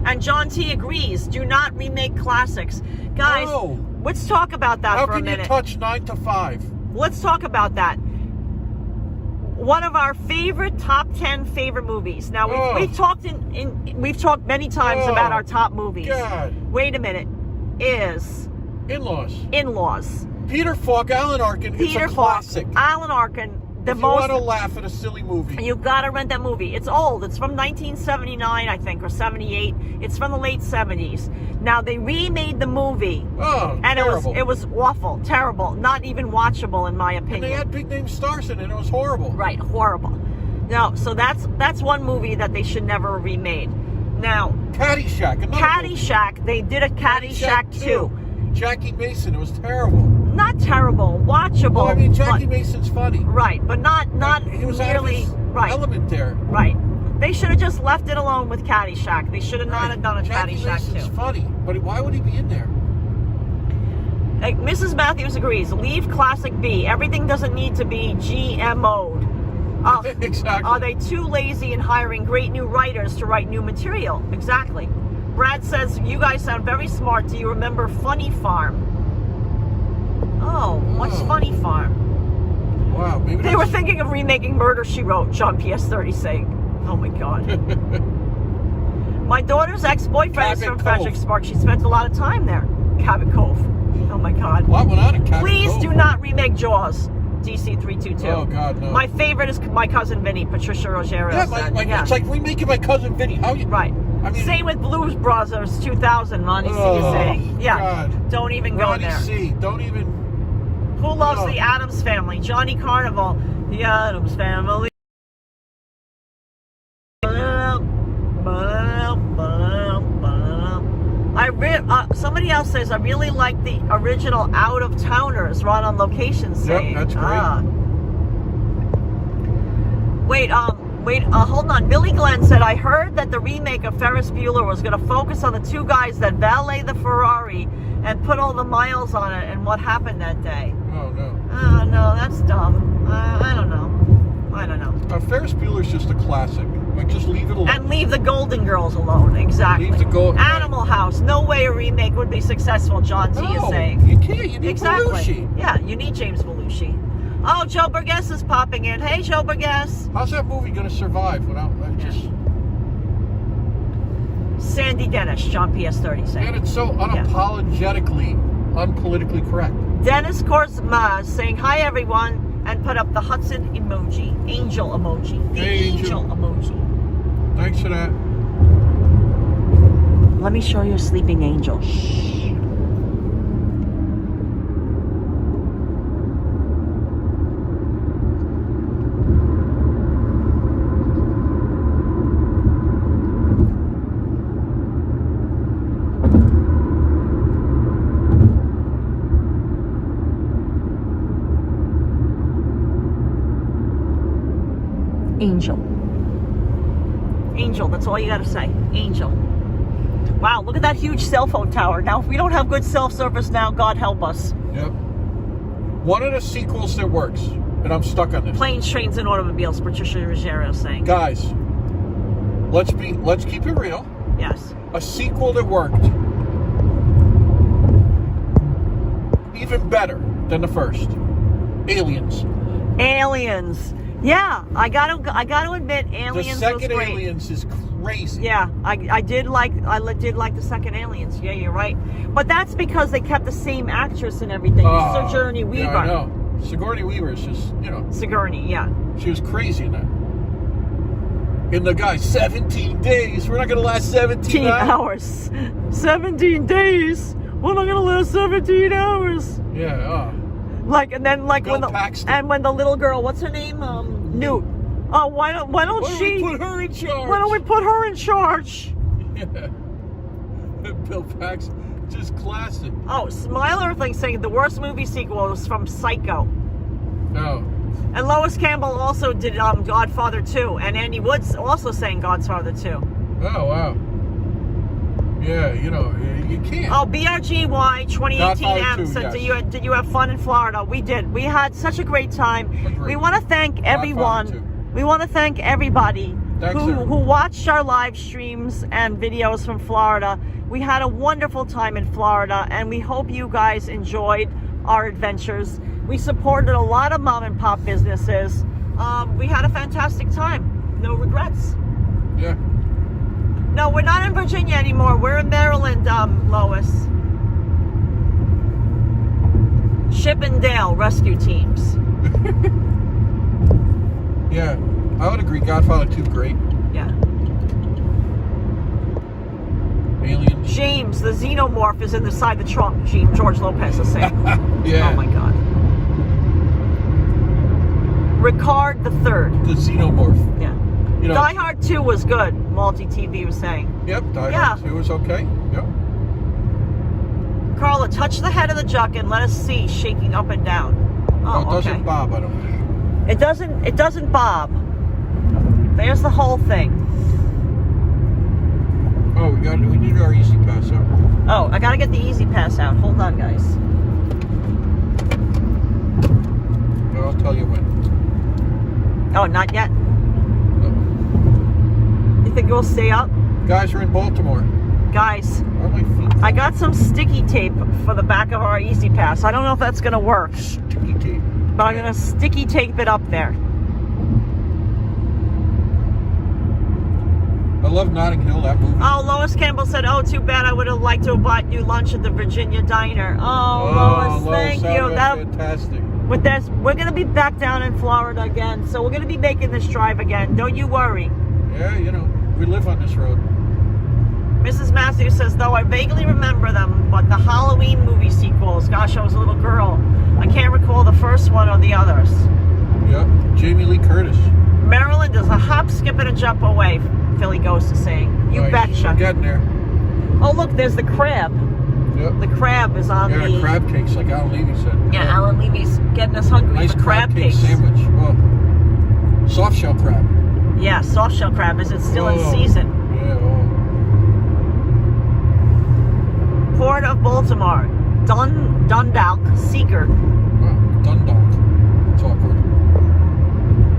And John T agrees. Do not remake classics. Guys, let's talk about that for a minute. How can you touch 9 to 5? Let's talk about that. One of our favorite top 10 favorite movies. Now we've talked we've talked many times about our top movies. God. Wait a minute. Is In-Laws. Peter Falk, Alan Arkin. It's a classic. Alan Arkin. If you want to laugh at a silly movie, you gotta rent that movie. It's old. It's from 1979, I think, or 78. It's from the late 70s. Now they remade the movie. Oh, and terrible. it was awful, terrible, not even watchable in my opinion. And they had big name stars in it. It was horrible. Right, horrible. No, so that's one movie that they should never have remade. Now, Caddyshack. They did a Caddyshack 2. Jackie Mason. It was terrible. Not terrible, watchable. Well, I mean, Jackie Mason's funny. Right, but not he was really out of his element there. Right. They should have just left it alone with Caddyshack. They should have not have done a Jackie Caddyshack 2. Mason's funny, but why would he be in there? Mrs. Matthews agrees. Leave Classic B. Everything doesn't need to be GMO'd. Exactly. Are they too lazy in hiring great new writers to write new material? Exactly. Brad says, you guys sound very smart. Do you remember Funny Farm? Oh, what's Funny Farm? Wow, maybe they were thinking of remaking Murder, She Wrote, John PS30 saying. Oh my God. My daughter's ex-boyfriend is from Fredericksburg. She spent a lot of time there. Cabot Cove. Oh my God. What went on in Cabot Please Cove? do not remake Jaws. DC322. Oh God, no. My favorite is My Cousin Vinny, Patricia Rogero. Yeah, it's like remaking My Cousin Vinny. How you? Right. I mean, same with Blues Brothers 2000. Ronnie C is saying. Yeah. God. Don't even go there. Ronnie C. Don't even. Who loves the Addams Family? Johnny Carnival. The Addams Family. Somebody else says, I really like the original Out of Towners run on location saying. Yep, that's great. Wait, hold on. Billy Glenn said, I heard that the remake of Ferris Bueller was going to focus on the two guys that valet the Ferrari and put all the miles on it and what happened that day. Oh, no. Oh, no, that's dumb. I don't know. Ferris Bueller's just a classic. Like, just leave it alone. And leave the Golden Girls alone. Exactly. Leave the Animal House. No way a remake would be successful, John T is saying. You can't. You need Belushi. Yeah, you need James Belushi. Oh, Joe Burgess is popping in. Hey, Joe Burgess. How's that movie going to survive without Sandy Dennis, John PS30 saying. And it's so unapologetically, unpolitically correct. Dennis Korsma saying, hi, everyone. And put up the Hudson emoji. Angel emoji. The angel emoji. Thanks for that. Let me show you a sleeping angel. Shh. angel. Angel, that's all you gotta say. Angel. Wow, look at that huge cell phone tower. Now, if we don't have good cell service now, God help us. Yep. One of the sequels that works, and I'm stuck on this. Planes, Trains, and Automobiles, Patricia Ruggiero saying. Guys, let's keep it real. Yes. A sequel that worked even better than the first. Aliens. Aliens. Yeah, I gotta admit, Aliens was great. The second Aliens is crazy. Yeah, I did like the second Aliens. Yeah, you're right. But that's because they kept the same actress and everything. Sigourney Weaver. Yeah, I know. Sigourney Weaver is just, Sigourney, yeah. She was crazy in that. And the guy, 17 days. We're not going to last 17 hours. 17 days. We're not going to last 17 hours. Yeah, and then Bill Paxton. when the little girl, what's her name? Newt. Oh, why don't we put her in charge? Why don't we put her in charge? Yeah. Bill Paxton, just classic. Oh, Smiler thing saying the worst movie sequel was from Psycho. Oh. And Lois Campbell also did Godfather 2, and Andy Wood's also saying Godfather 2. Oh wow. Yeah, you can't. Oh, BRGY 2018 2, said, yes. did you have fun in Florida? We did. We had such a great time. Agreed. We want to thank everyone. We want to thank everybody who watched our live streams and videos from Florida. We had a wonderful time in Florida, and we hope you guys enjoyed our adventures. We supported a lot of mom and pop businesses. We had a fantastic time. No regrets. Yeah. No, we're not in Virginia anymore. We're in Maryland, Lois. Chippendale rescue teams. Yeah, I would agree. Godfather 2, great. Yeah. Aliens. James, the xenomorph is inside the trunk. George Lopez is saying. Yeah. Oh my God. Ricard the Third. The xenomorph. Yeah. Die Hard 2 was good. Multi TV was saying. Yep. Die Hard 2 was okay. Yep. Carla, touch the head of the jug and let us see shaking up and down. Oh, it doesn't bob, I don't think. It doesn't bob. There's the whole thing. Oh, we need our Easy Pass out. Oh, I gotta get the Easy Pass out. Hold on, guys. I'll tell you when. Oh, not yet? No. You think we'll stay up? Guys, we're in Baltimore. Guys, my feet? I got some sticky tape for the back of our Easy Pass. I don't know if that's gonna work. Sticky tape. But I'm gonna sticky tape it up there. I love Notting Hill, that movie. Oh, Lois Campbell said, oh, too bad, I would have liked to have bought you lunch at the Virginia Diner. Oh, Lois, thank you. That was fantastic. With this, we're going to be back down in Florida again, so we're going to be making this drive again. Don't you worry. Yeah, we live on this road. Mrs. Matthews says, though I vaguely remember them, but the Halloween movie sequels, gosh, I was a little girl. I can't recall the first one or the others. Yep, Jamie Lee Curtis. Maryland is a hop, skip, and a jump away, Philly Ghost is saying. You betcha. We're getting there. Oh, look, there's the crab. Yep. The crab is on the... Yeah, crab cakes, like Alan Levy said. Yeah, Alan Levy's getting us hungry nice for crab cake cakes. Sandwich. Oh. Soft shell crab. Yeah, soft shell crab. Is it still in season? Yeah, Port of Baltimore. Dundalk, Seeger. Oh, Dundalk. It's awkward.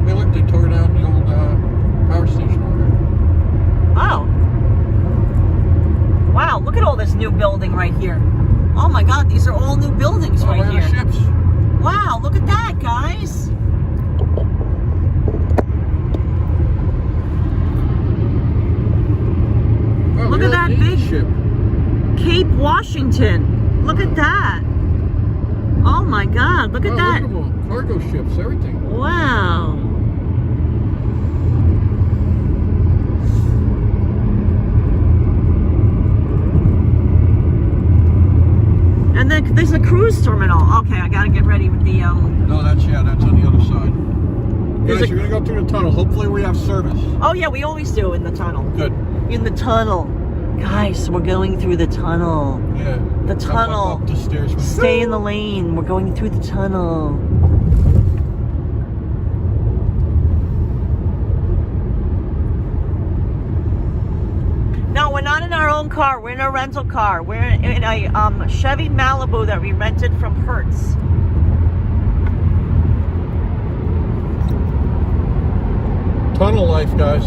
Hey, look, they tore down the old power station over there. Oh. Wow, look at all this new building right here. Oh my God, these are all new buildings right here. Ships. Wow, look at that, guys. Oh, look at that big ship. Cape Washington. Look at that. Oh my God, look at that. Look at them. Cargo ships, everything. Wow. And then there's a cruise terminal. Okay, I gotta get ready with the No, that's on the other side. Guys, you're gonna go through the tunnel. Hopefully we have service. Oh yeah, we always do in the tunnel. Good. In the tunnel. Guys, we're going through the tunnel. Yeah. The tunnel. Up the stairs. Stay in the lane. We're going through the tunnel. own car. We're in a rental car. We're in a Chevy Malibu that we rented from Hertz. Tunnel life, guys.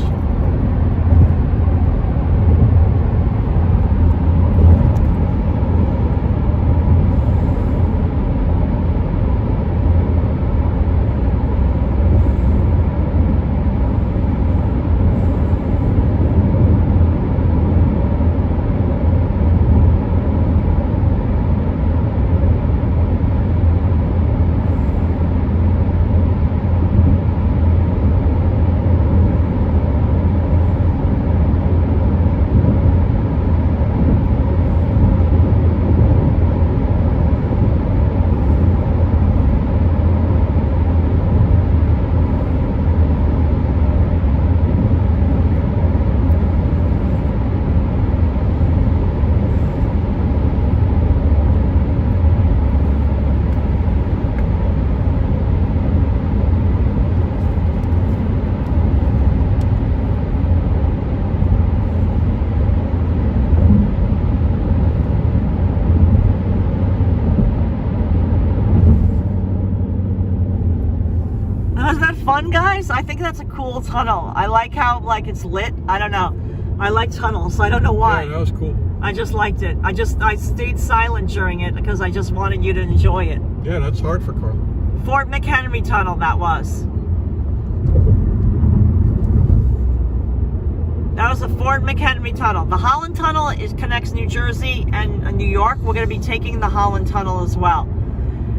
Fun, guys. I think that's a cool tunnel. I like how it's lit. I don't know. I like tunnels. I don't know why. Yeah, that was cool. I just liked it. I stayed silent during it because I just wanted you to enjoy it. Yeah, that's hard for Karla. Fort Mchenry tunnel, that was. That was the Fort Mchenry tunnel. The Holland tunnel connects New Jersey and New York. We're going to be taking the Holland tunnel as well.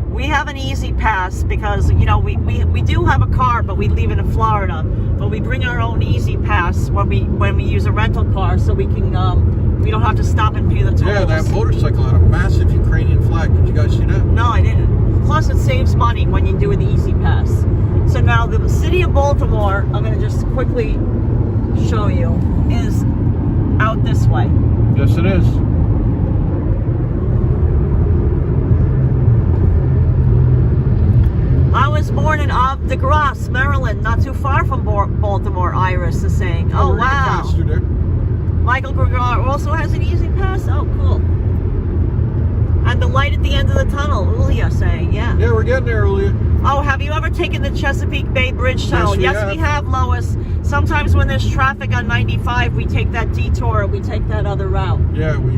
We have an easy pass because, you know, we do have a car, but we leave it in Florida. But we bring our own easy pass when we use a rental car, so we can we don't have to stop and pay the tolls. Yeah, that motorcycle had a massive Ukrainian flag. Did you guys see that? No, I didn't. Plus, it saves money when you do the easy pass. So now the city of Baltimore, I'm going to just quickly show you, is out this way. Yes, it is. I was born in DeGrasse, Maryland, not too far from Baltimore, Iris is saying. Oh, wow. Michael Gregar also has an easy pass? Oh, cool. And the light at the end of the tunnel, Ulia saying, yeah. Yeah, we're getting there, Ulia. Oh, have you ever taken the Chesapeake Bay Bridge Tunnel? Yes, we have, Lois. Sometimes when there's traffic on 95, we take that detour, we take that other route. Yeah, we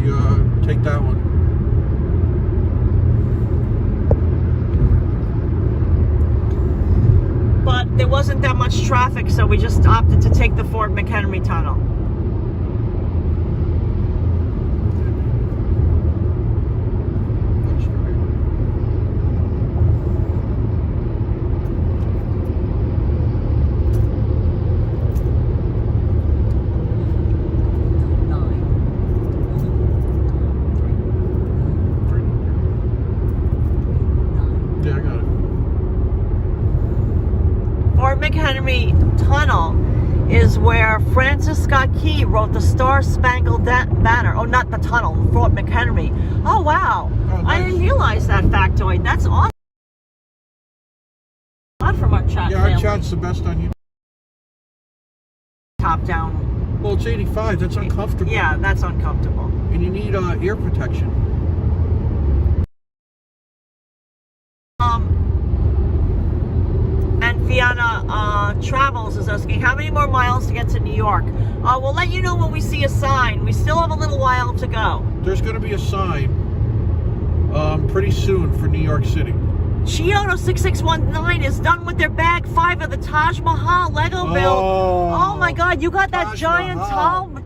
take that one. But there wasn't that much traffic, so we just opted to take the Fort Mchenry tunnel. Mchenry Tunnel is where Francis Scott Key wrote the Star Spangled Banner. Oh, not the tunnel, Fort Mchenry. Oh, wow. Oh, nice. I didn't realize that factoid. That's awesome. Not from our chat. Yeah, our chat's the best on you. Top down. Well, it's 85. That's uncomfortable. Yeah, that's uncomfortable. And you need ear protection. Fiona Travels is asking, how many more miles to get to New York? We'll let you know when we see a sign. We still have a little while to go. There's going to be a sign pretty soon for New York City. Chiodo6619 is done with their bag 5 of the Taj Mahal Lego build. Oh my God, you got that giant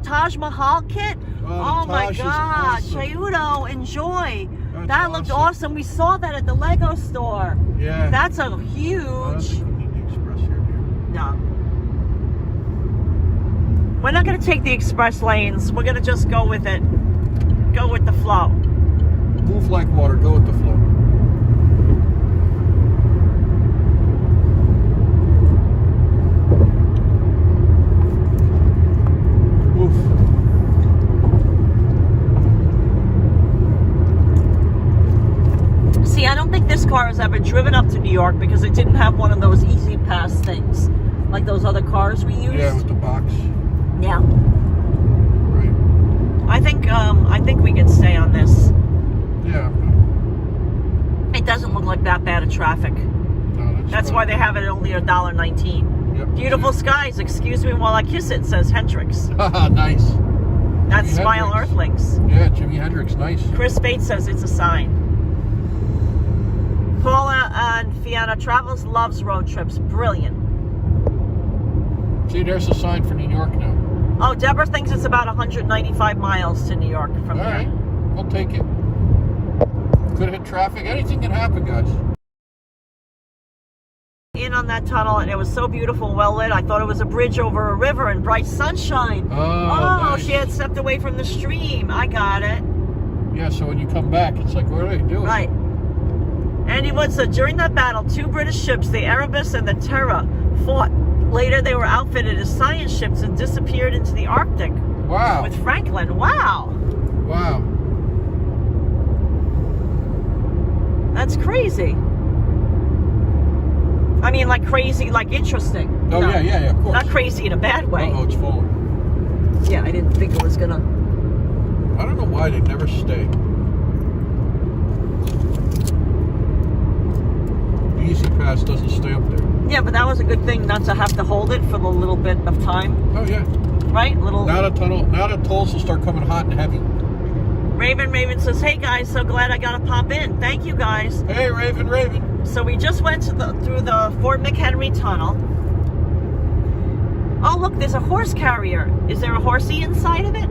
Taj Mahal kit? Oh my God, awesome. Chiodo, enjoy. That looked awesome. We saw that at the Lego store. Yeah. That's a huge... No. We're not going to take the express lanes. We're going to just go with it. Go with the flow. Move like water. Go with the flow. See, I don't think this car has ever driven up to New York because it didn't have one of those easy pass things like those other cars we used. Yeah, with the box. Yeah. Right. I I think we can stay on this. Yeah. It doesn't look like that bad of traffic. No, that's why they have it at only $1.19. Yep. Beautiful skies. Excuse me while I kiss it, says Hendrix. Nice. That's Jimi Smile Hendrix. Earthlings. Yeah, Jimi Hendrix, nice. Chris Bates says it's a sign. Paula and Fiona travels, loves road trips. Brilliant. See, there's a sign for New York now. Oh, Deborah thinks it's about 195 miles to New York from All here. right, we'll take it. Could hit traffic. Anything can happen, guys. In on that tunnel, and it was so beautiful, well lit. I thought it was a bridge over a river in bright sunshine. Oh, nice. She had stepped away from the stream. I got it. Yeah, so when you come back, it's like, what are they doing? Right. Andy Wood said, during that battle, 2 British ships, the Erebus and the Terra, fought. Later, they were outfitted as science ships and disappeared into the Arctic. Wow. With Franklin. Wow. Wow. That's crazy. I mean, like crazy, like interesting. Oh, No. yeah, of course. Not crazy in a bad way. Uh-oh, it's falling. Yeah, I didn't think it was gonna. I don't know why they never stay. The Easy Pass doesn't stay up there. Yeah, but that was a good thing not to have to hold it for the little bit of time. Oh, yeah. Right? Now the tolls will start coming hot and heavy. Raven says, hey guys, so glad I got to pop in. Thank you guys. Hey, Raven. So we just went through the Fort Mchenry tunnel. Oh, look, there's a horse carrier. Is there a horsey inside of it?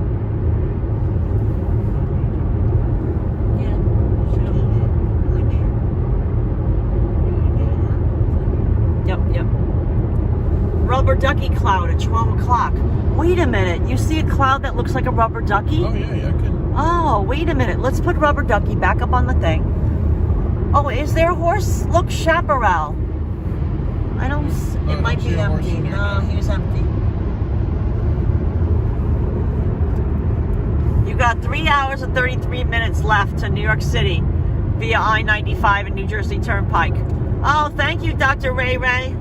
Yep. Rubber ducky cloud at 12 o'clock. Wait a minute. You see a cloud that looks like a rubber ducky? Oh, yeah, I can. Oh, wait a minute. Let's put rubber ducky back up on the thing. Oh, is there a horse? Look, chaparral. I don't... It might be empty. No, he's empty. You got 3 hours and 33 minutes left to New York City via I-95 and New Jersey Turnpike. Oh, thank you, Dr. Ray Ray.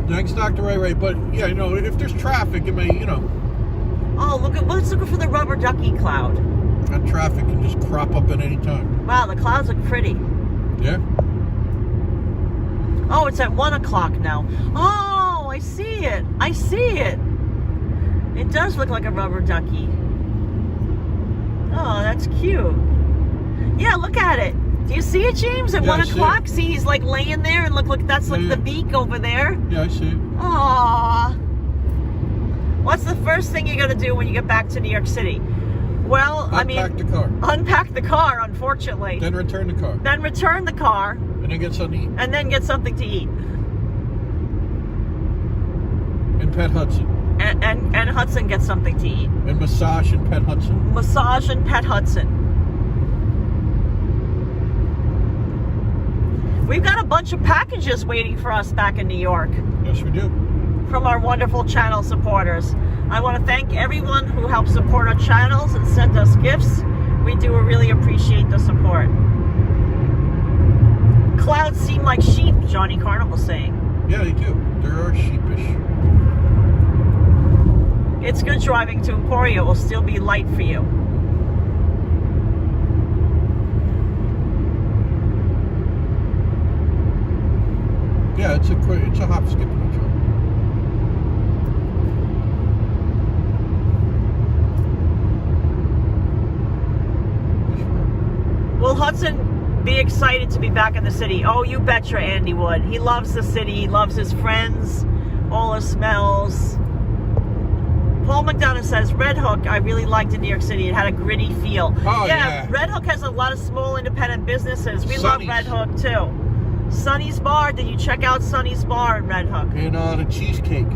Thanks, Dr. Ray Ray. But, yeah, if there's traffic, it may, Oh, let's look for the rubber ducky cloud. that traffic can just crop up at any time. Wow, the clouds look pretty. Yeah? Oh, it's at 1 o'clock now. Oh, I see it. It does look like a rubber ducky. Oh, that's cute. Yeah, look at it. Do you see it, James? At 1 o'clock? See, he's like laying there, and look, that's like the beak over there. Yeah, I see it. Aww. What's the first thing you're going to do when you get back to New York City? Well, Unpack the car. Unpack the car, unfortunately. Then return the car. Then return the car. And then get something to eat. And then get something to eat. And pet Hudson. And Hudson gets something to eat. And massage and pet Hudson. Massage and pet Hudson. We've got a bunch of packages waiting for us back in New York. Yes, we do. From our wonderful channel supporters. I want to thank everyone who helps support our channels and send us gifts. We do really appreciate the support. Clouds seem like sheep, Johnny Carnival saying. Yeah, they do. They are sheepish. It's good driving to Emporia. It will still be light for you. Yeah, it's a hop, skip, and a jump. Will Hudson be excited to be back in the city? Oh, you betcha, Andy would. He loves the city. He loves his friends, all the smells. Paul McDonough says, Red Hook, I really liked in New York City. It had a gritty feel. Oh, yeah. Red Hook has a lot of small independent businesses. We love Red Hook, too. Sonny's Bar. Did you check out Sonny's Bar in Red Hook? And the cheesecake.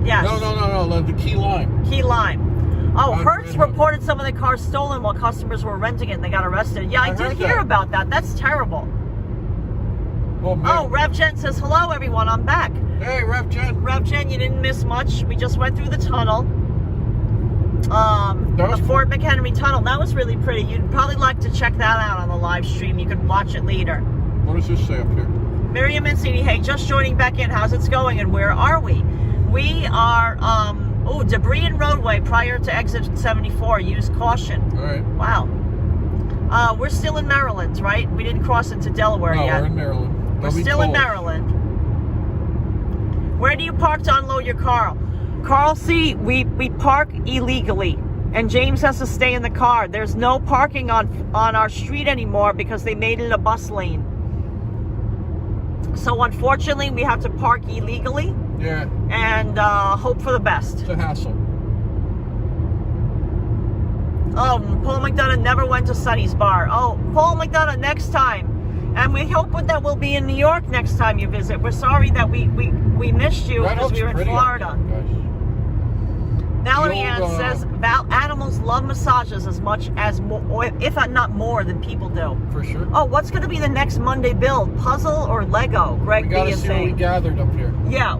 Yes. No, the key lime. Key lime. Oh, Hertz Red Hook. reported some of their cars stolen while customers were renting it and they got arrested. Yeah, I did hear about that. That's terrible. Oh, man. Oh, Rev Jen says, hello, everyone. I'm back. Hey, Rev Jen. Rev Jen, you didn't miss much. We just went through the tunnel. The Fort Mchenry tunnel. That was really pretty. You'd probably like to check that out on the live stream. You can watch it later. What does this say up here? Miriam Mancini, hey, just joining back in. How's it going and where are we? We are Oh, debris in roadway prior to exit 74. Use caution. All right. Wow. We're still in Maryland, right? We didn't cross into Delaware yet. No, we're in Maryland. We're still in Maryland. Where do you park to unload your car? Carl, see, we park illegally. And James has to stay in the car. There's no parking on our street anymore because they made it a bus lane. So unfortunately, we have to park illegally. Yeah. And hope for the best. It's a hassle. Oh, Paul McDonough never went to Sonny's Bar. Oh, Paul McDonough, next time. And we hope that we'll be in New York next time you visit. We're sorry that we missed you because we were in Florida. Valerie Ann says animals love massages as much as, if not more, than people do. For sure. Oh, what's going to be the next Monday build? Puzzle or Lego? Greg B is saying. We gathered up here. Yeah.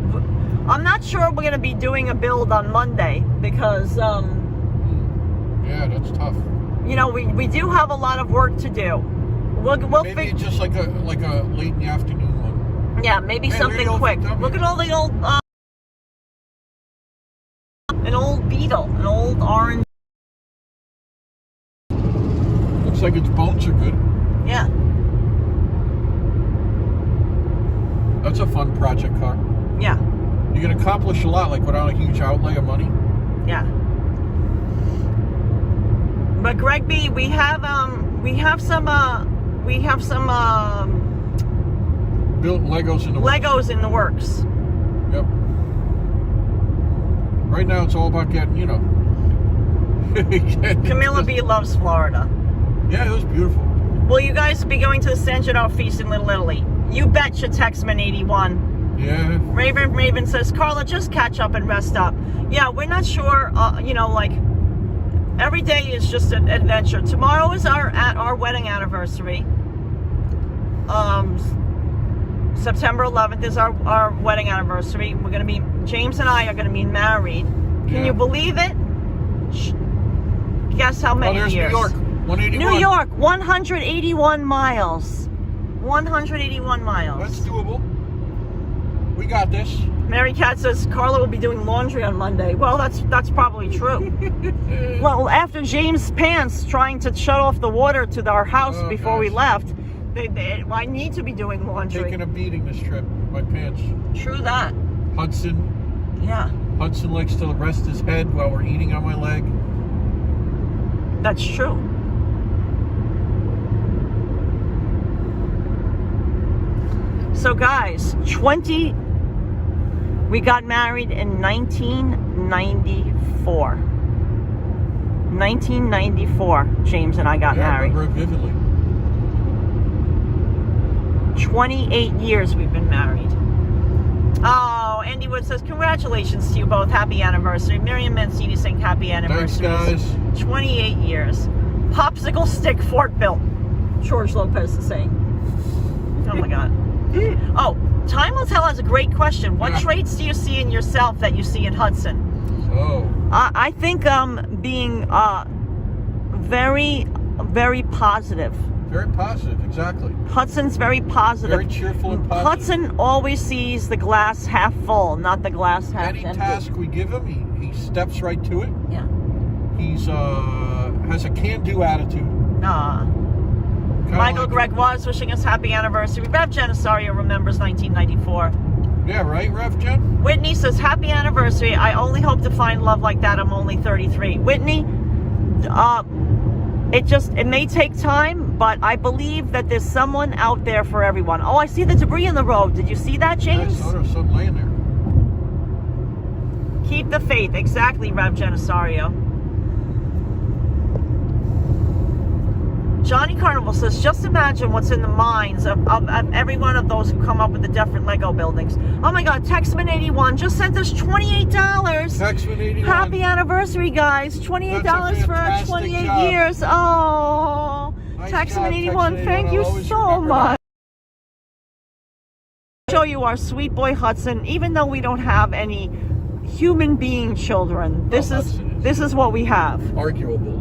I'm not sure we're going to be doing a build on Monday because... yeah, that's tough. You know, we do have a lot of work to do. We'll maybe just like a late in the afternoon one. Yeah, maybe something quick. Look at all the old... an old Beetle, an old orange. Looks like its bones are good. Yeah. That's a fun project car. Yeah. You can accomplish a lot, like without a huge outlay of money. Yeah. But Greg B, we have some built Legos in the works. In the works. Yep. Right now, it's all about getting, you know. Camilla B loves Florida. Yeah, it was beautiful. Will you guys be going to the San Gennaro Feast in Little Italy? You betcha, Texman81. Yeah. Raven says, Karla, just catch up and rest up. Yeah, we're not sure, you know, like, every day is just an adventure. Tomorrow is our wedding anniversary. September 11th is our wedding anniversary. We're going to be, James and I are going to be married. Can you believe it? Guess how many there's years? New York, 181. New York, 181 miles. 181 miles. That's doable. We got this. Mary Cat says Karla will be doing laundry on Monday. Well, that's probably true. Well, after James' pants trying to shut off the water to our house before we left, I need to be doing laundry. Taking a beating this trip. My pants. True that. Hudson. Yeah. Hudson likes to rest his head while we're eating on my leg. That's true. So guys, we got married in 1994. 1994, James and I got married. I remember it vividly. 28 years we've been married. Oh, Andy Wood says, congratulations to you both. Happy anniversary. Miriam Mancini saying happy anniversary. Thanks, guys. 28 years. Popsicle stick Fort built. George Lopez is saying. Oh my God. Oh, Time Will Tell has a great question. What traits do you see in yourself that you see in Hudson? Oh. I think being very, very positive. Very positive, exactly. Hudson's very positive. Very cheerful and positive. Hudson always sees the glass half full, not the glass half empty. Any task we give him, he steps right to it. Yeah. He's has a can-do attitude. Michael Greg was wishing us happy anniversary. Rev Genesario remembers 1994. Yeah, right, Rev Jen? Whitney says, happy anniversary. I only hope to find love like that. I'm only 33. Whitney, it may take time, but I believe that there's someone out there for everyone. Oh, I see the debris in the road. Did you see that, James? I saw there was something laying there. Keep the faith. Exactly, Rev Genesario. Johnny Carnival says, just imagine what's in the minds of every one of those who come up with the different Lego buildings. Oh my God, Texman81 just sent us $28. Texman81. Happy anniversary, guys. $28 for our 28 years. Oh, nice Texman81, thank you so much. Show you our sweet boy Hudson, even though we don't have any human being children. This is what we have. Arguable.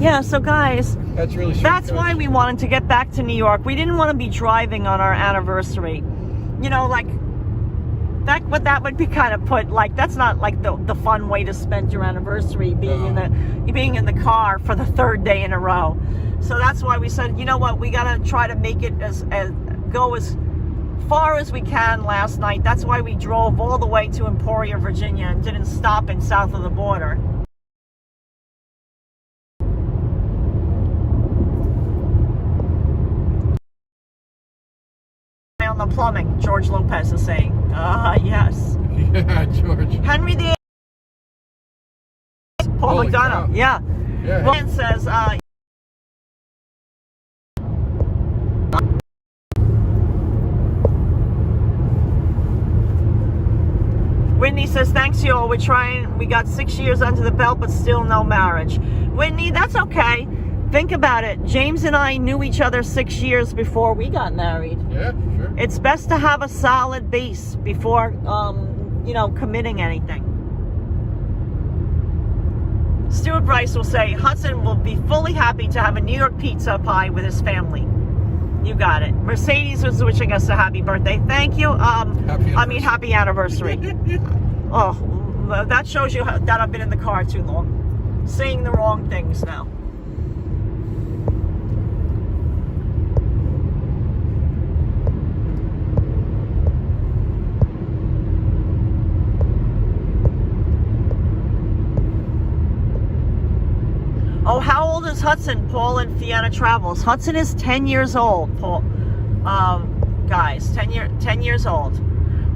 Yeah, so guys, That's really sweet, that's guys. why we wanted to get back to New York. We didn't want to be driving on our anniversary. You know, like, that would be kind of put, like, that's not like the fun way to spend your anniversary, being in the car for the third day in a row. So that's why we said, you know what, we got to try to make it go as far as we can last night. That's why we drove all the way to Emporia, Virginia, and didn't stop in south of the border. On the plumbing, George Lopez is saying. Yes. Yeah, George. Henry the Paul Holy McDonough. cow. Yeah. Yeah. Ryan says, Whitney says, thanks y'all. We're trying. We got 6 years under the belt, but still no marriage. Whitney, that's okay. Think about it. James and I knew each other 6 years before we got married. Yeah, sure. It's best to have a solid base before, you know, committing anything. Stuart Bryce will say, Hudson will be fully happy to have a New York pizza pie with his family. You got it. Mercedes was wishing us a happy birthday. Thank you. Happy anniversary. Oh, that shows you that I've been in the car too long. Saying the wrong things now. Oh, how old is Hudson? Paul and Fiona Travels. Hudson is 10 years old, Paul. Guys, 10 years old.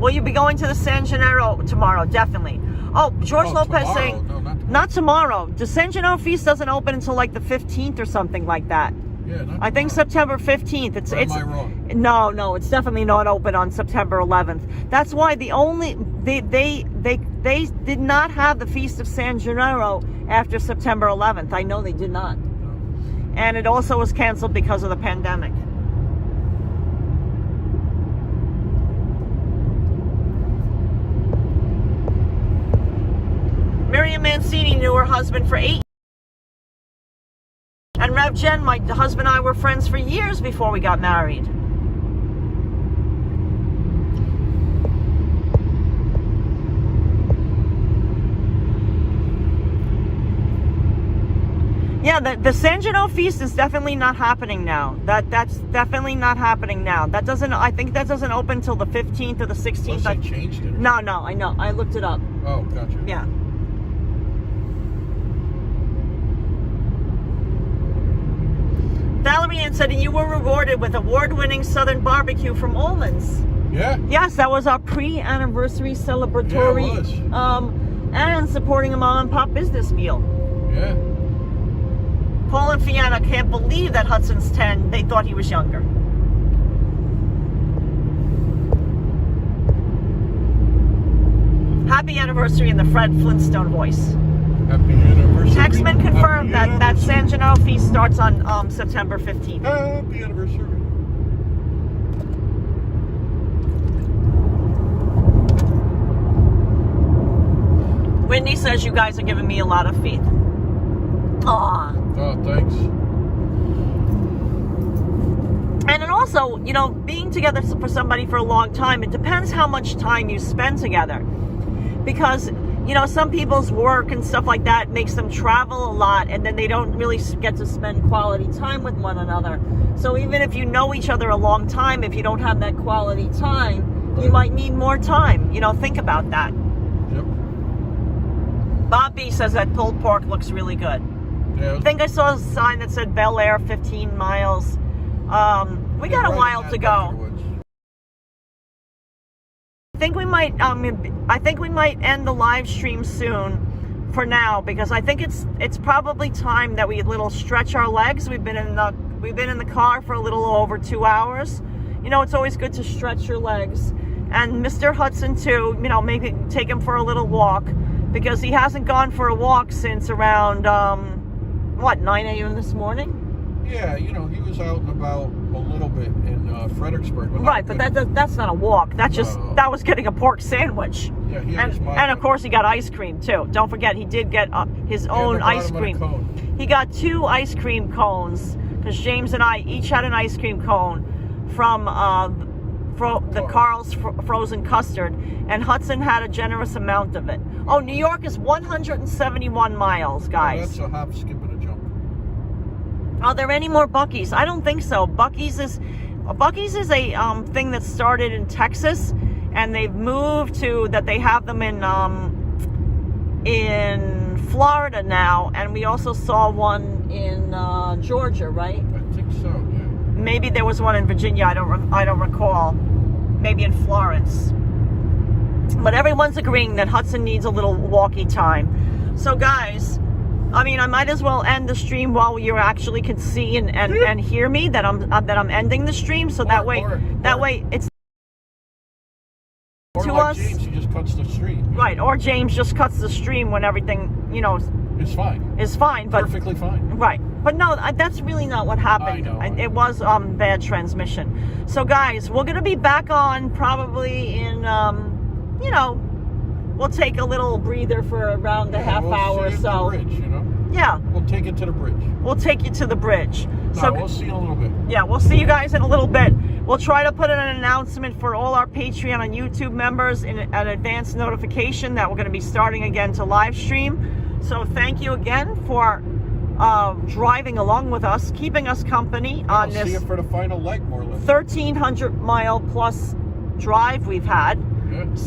Will you be going to the San Gennaro tomorrow? Definitely. Oh, George Lopez tomorrow. saying, No, not tomorrow. The San Gennaro feast doesn't open until like the 15th or something like that. Yeah, I think September 15th. It's am I wrong? No, it's definitely not open on September 11th. That's why they did not have the Feast of San Gennaro after September 11th. I know they did not. No. And it also was canceled because of the pandemic. Miriam Mancini knew her husband for 8 years. And Rev Jen, my husband and I were friends for years before we got married. Yeah, the San Gennaro feast is definitely not happening now. That's definitely not happening now. I think that doesn't open till the 15th or the 16th. Unless they changed it. No, I know. I looked it up. Oh, gotcha. Yeah. Valerie Ann said, you were rewarded with award-winning Southern barbecue from Ullman's. Yeah. Yes, that was our pre-anniversary celebratory. Yeah, it was. And supporting a mom-and-pop business meal. Yeah. Paul and Fiona can't believe that Hudson's 10. They thought he was younger. Happy anniversary in the Fred Flintstone voice. Happy anniversary. Texman confirmed that San Gennaro feast starts on September 15th. Happy anniversary. Whitney says you guys are giving me a lot of faith. Aww. Oh, thanks. And then also, you know, being together for somebody for a long time, it depends how much time you spend together. Because, you know, some people's work and stuff like that makes them travel a lot, and then they don't really get to spend quality time with one another. So even if you know each other a long time, if you don't have that quality time, you might need more time. You know, think about that. Yep. Bob B says that pulled pork looks really good. Yeah. I think I saw a sign that said Bel Air 15 miles. We got a while to go. I think we might end the live stream soon for now, because I think it's probably time that we stretch our legs. We've been in the car for a little over 2 hours. You know, it's always good to stretch your legs. And Mr. Hudson too, you know, maybe take him for a little walk, because he hasn't gone for a walk since around 9 a.m. this morning. Yeah, you know, he was out and about a little bit in Fredericksburg. But right, but that's not a walk. That was getting a pork sandwich. Yeah, he had his and of course he got ice cream too. Don't forget he did get his own ice cream. He got 2 ice cream cones because James and I each had an ice cream cone from the Carl's frozen custard, and Hudson had a generous amount of it. Oh, New York is 171 miles, guys. That's a hop, skip, and a jump. Are there any more Buc-ee's? I don't think so. Buc-ee's is a thing that started in Texas, and they've moved to that they have them in Florida now, and we also saw one in Georgia, right? I think so. Yeah. Maybe there was one in Virginia. I don't recall. Maybe in Florence. But everyone's agreeing that Hudson needs a little walkie time. So guys, I mean, I might as well end the stream while you actually can see and hear me that I'm ending the stream, so that way it's or to like us. James, he just cuts the stream. Right, or James just cuts the stream when everything, you know, it's fine. Is fine, but perfectly fine. Right, but no, that's really not what happened. I know. It was bad transmission. So guys, we're gonna be back on probably in you know, we'll take a little breather for around a half hour or so. Bridge, you know? Yeah. We'll take it to the bridge. We'll take you to the bridge. No, so we'll see you in a little bit. Yeah, we'll see you guys in a little bit. We'll try to put in an announcement for all our Patreon and YouTube members in an advance notification that we're going to be starting again to live stream. So thank you again for driving along with us, keeping us company on this. See you for the final leg, more or less. 1,300 mile plus drive we've had.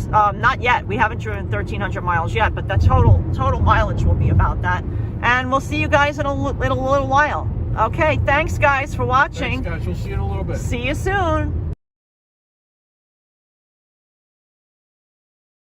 Not yet. We haven't driven 1,300 miles yet, but the total mileage will be about that. And we'll see you guys in a little while. Okay, thanks guys for watching. Thanks guys, we'll see you in a little bit. See you soon.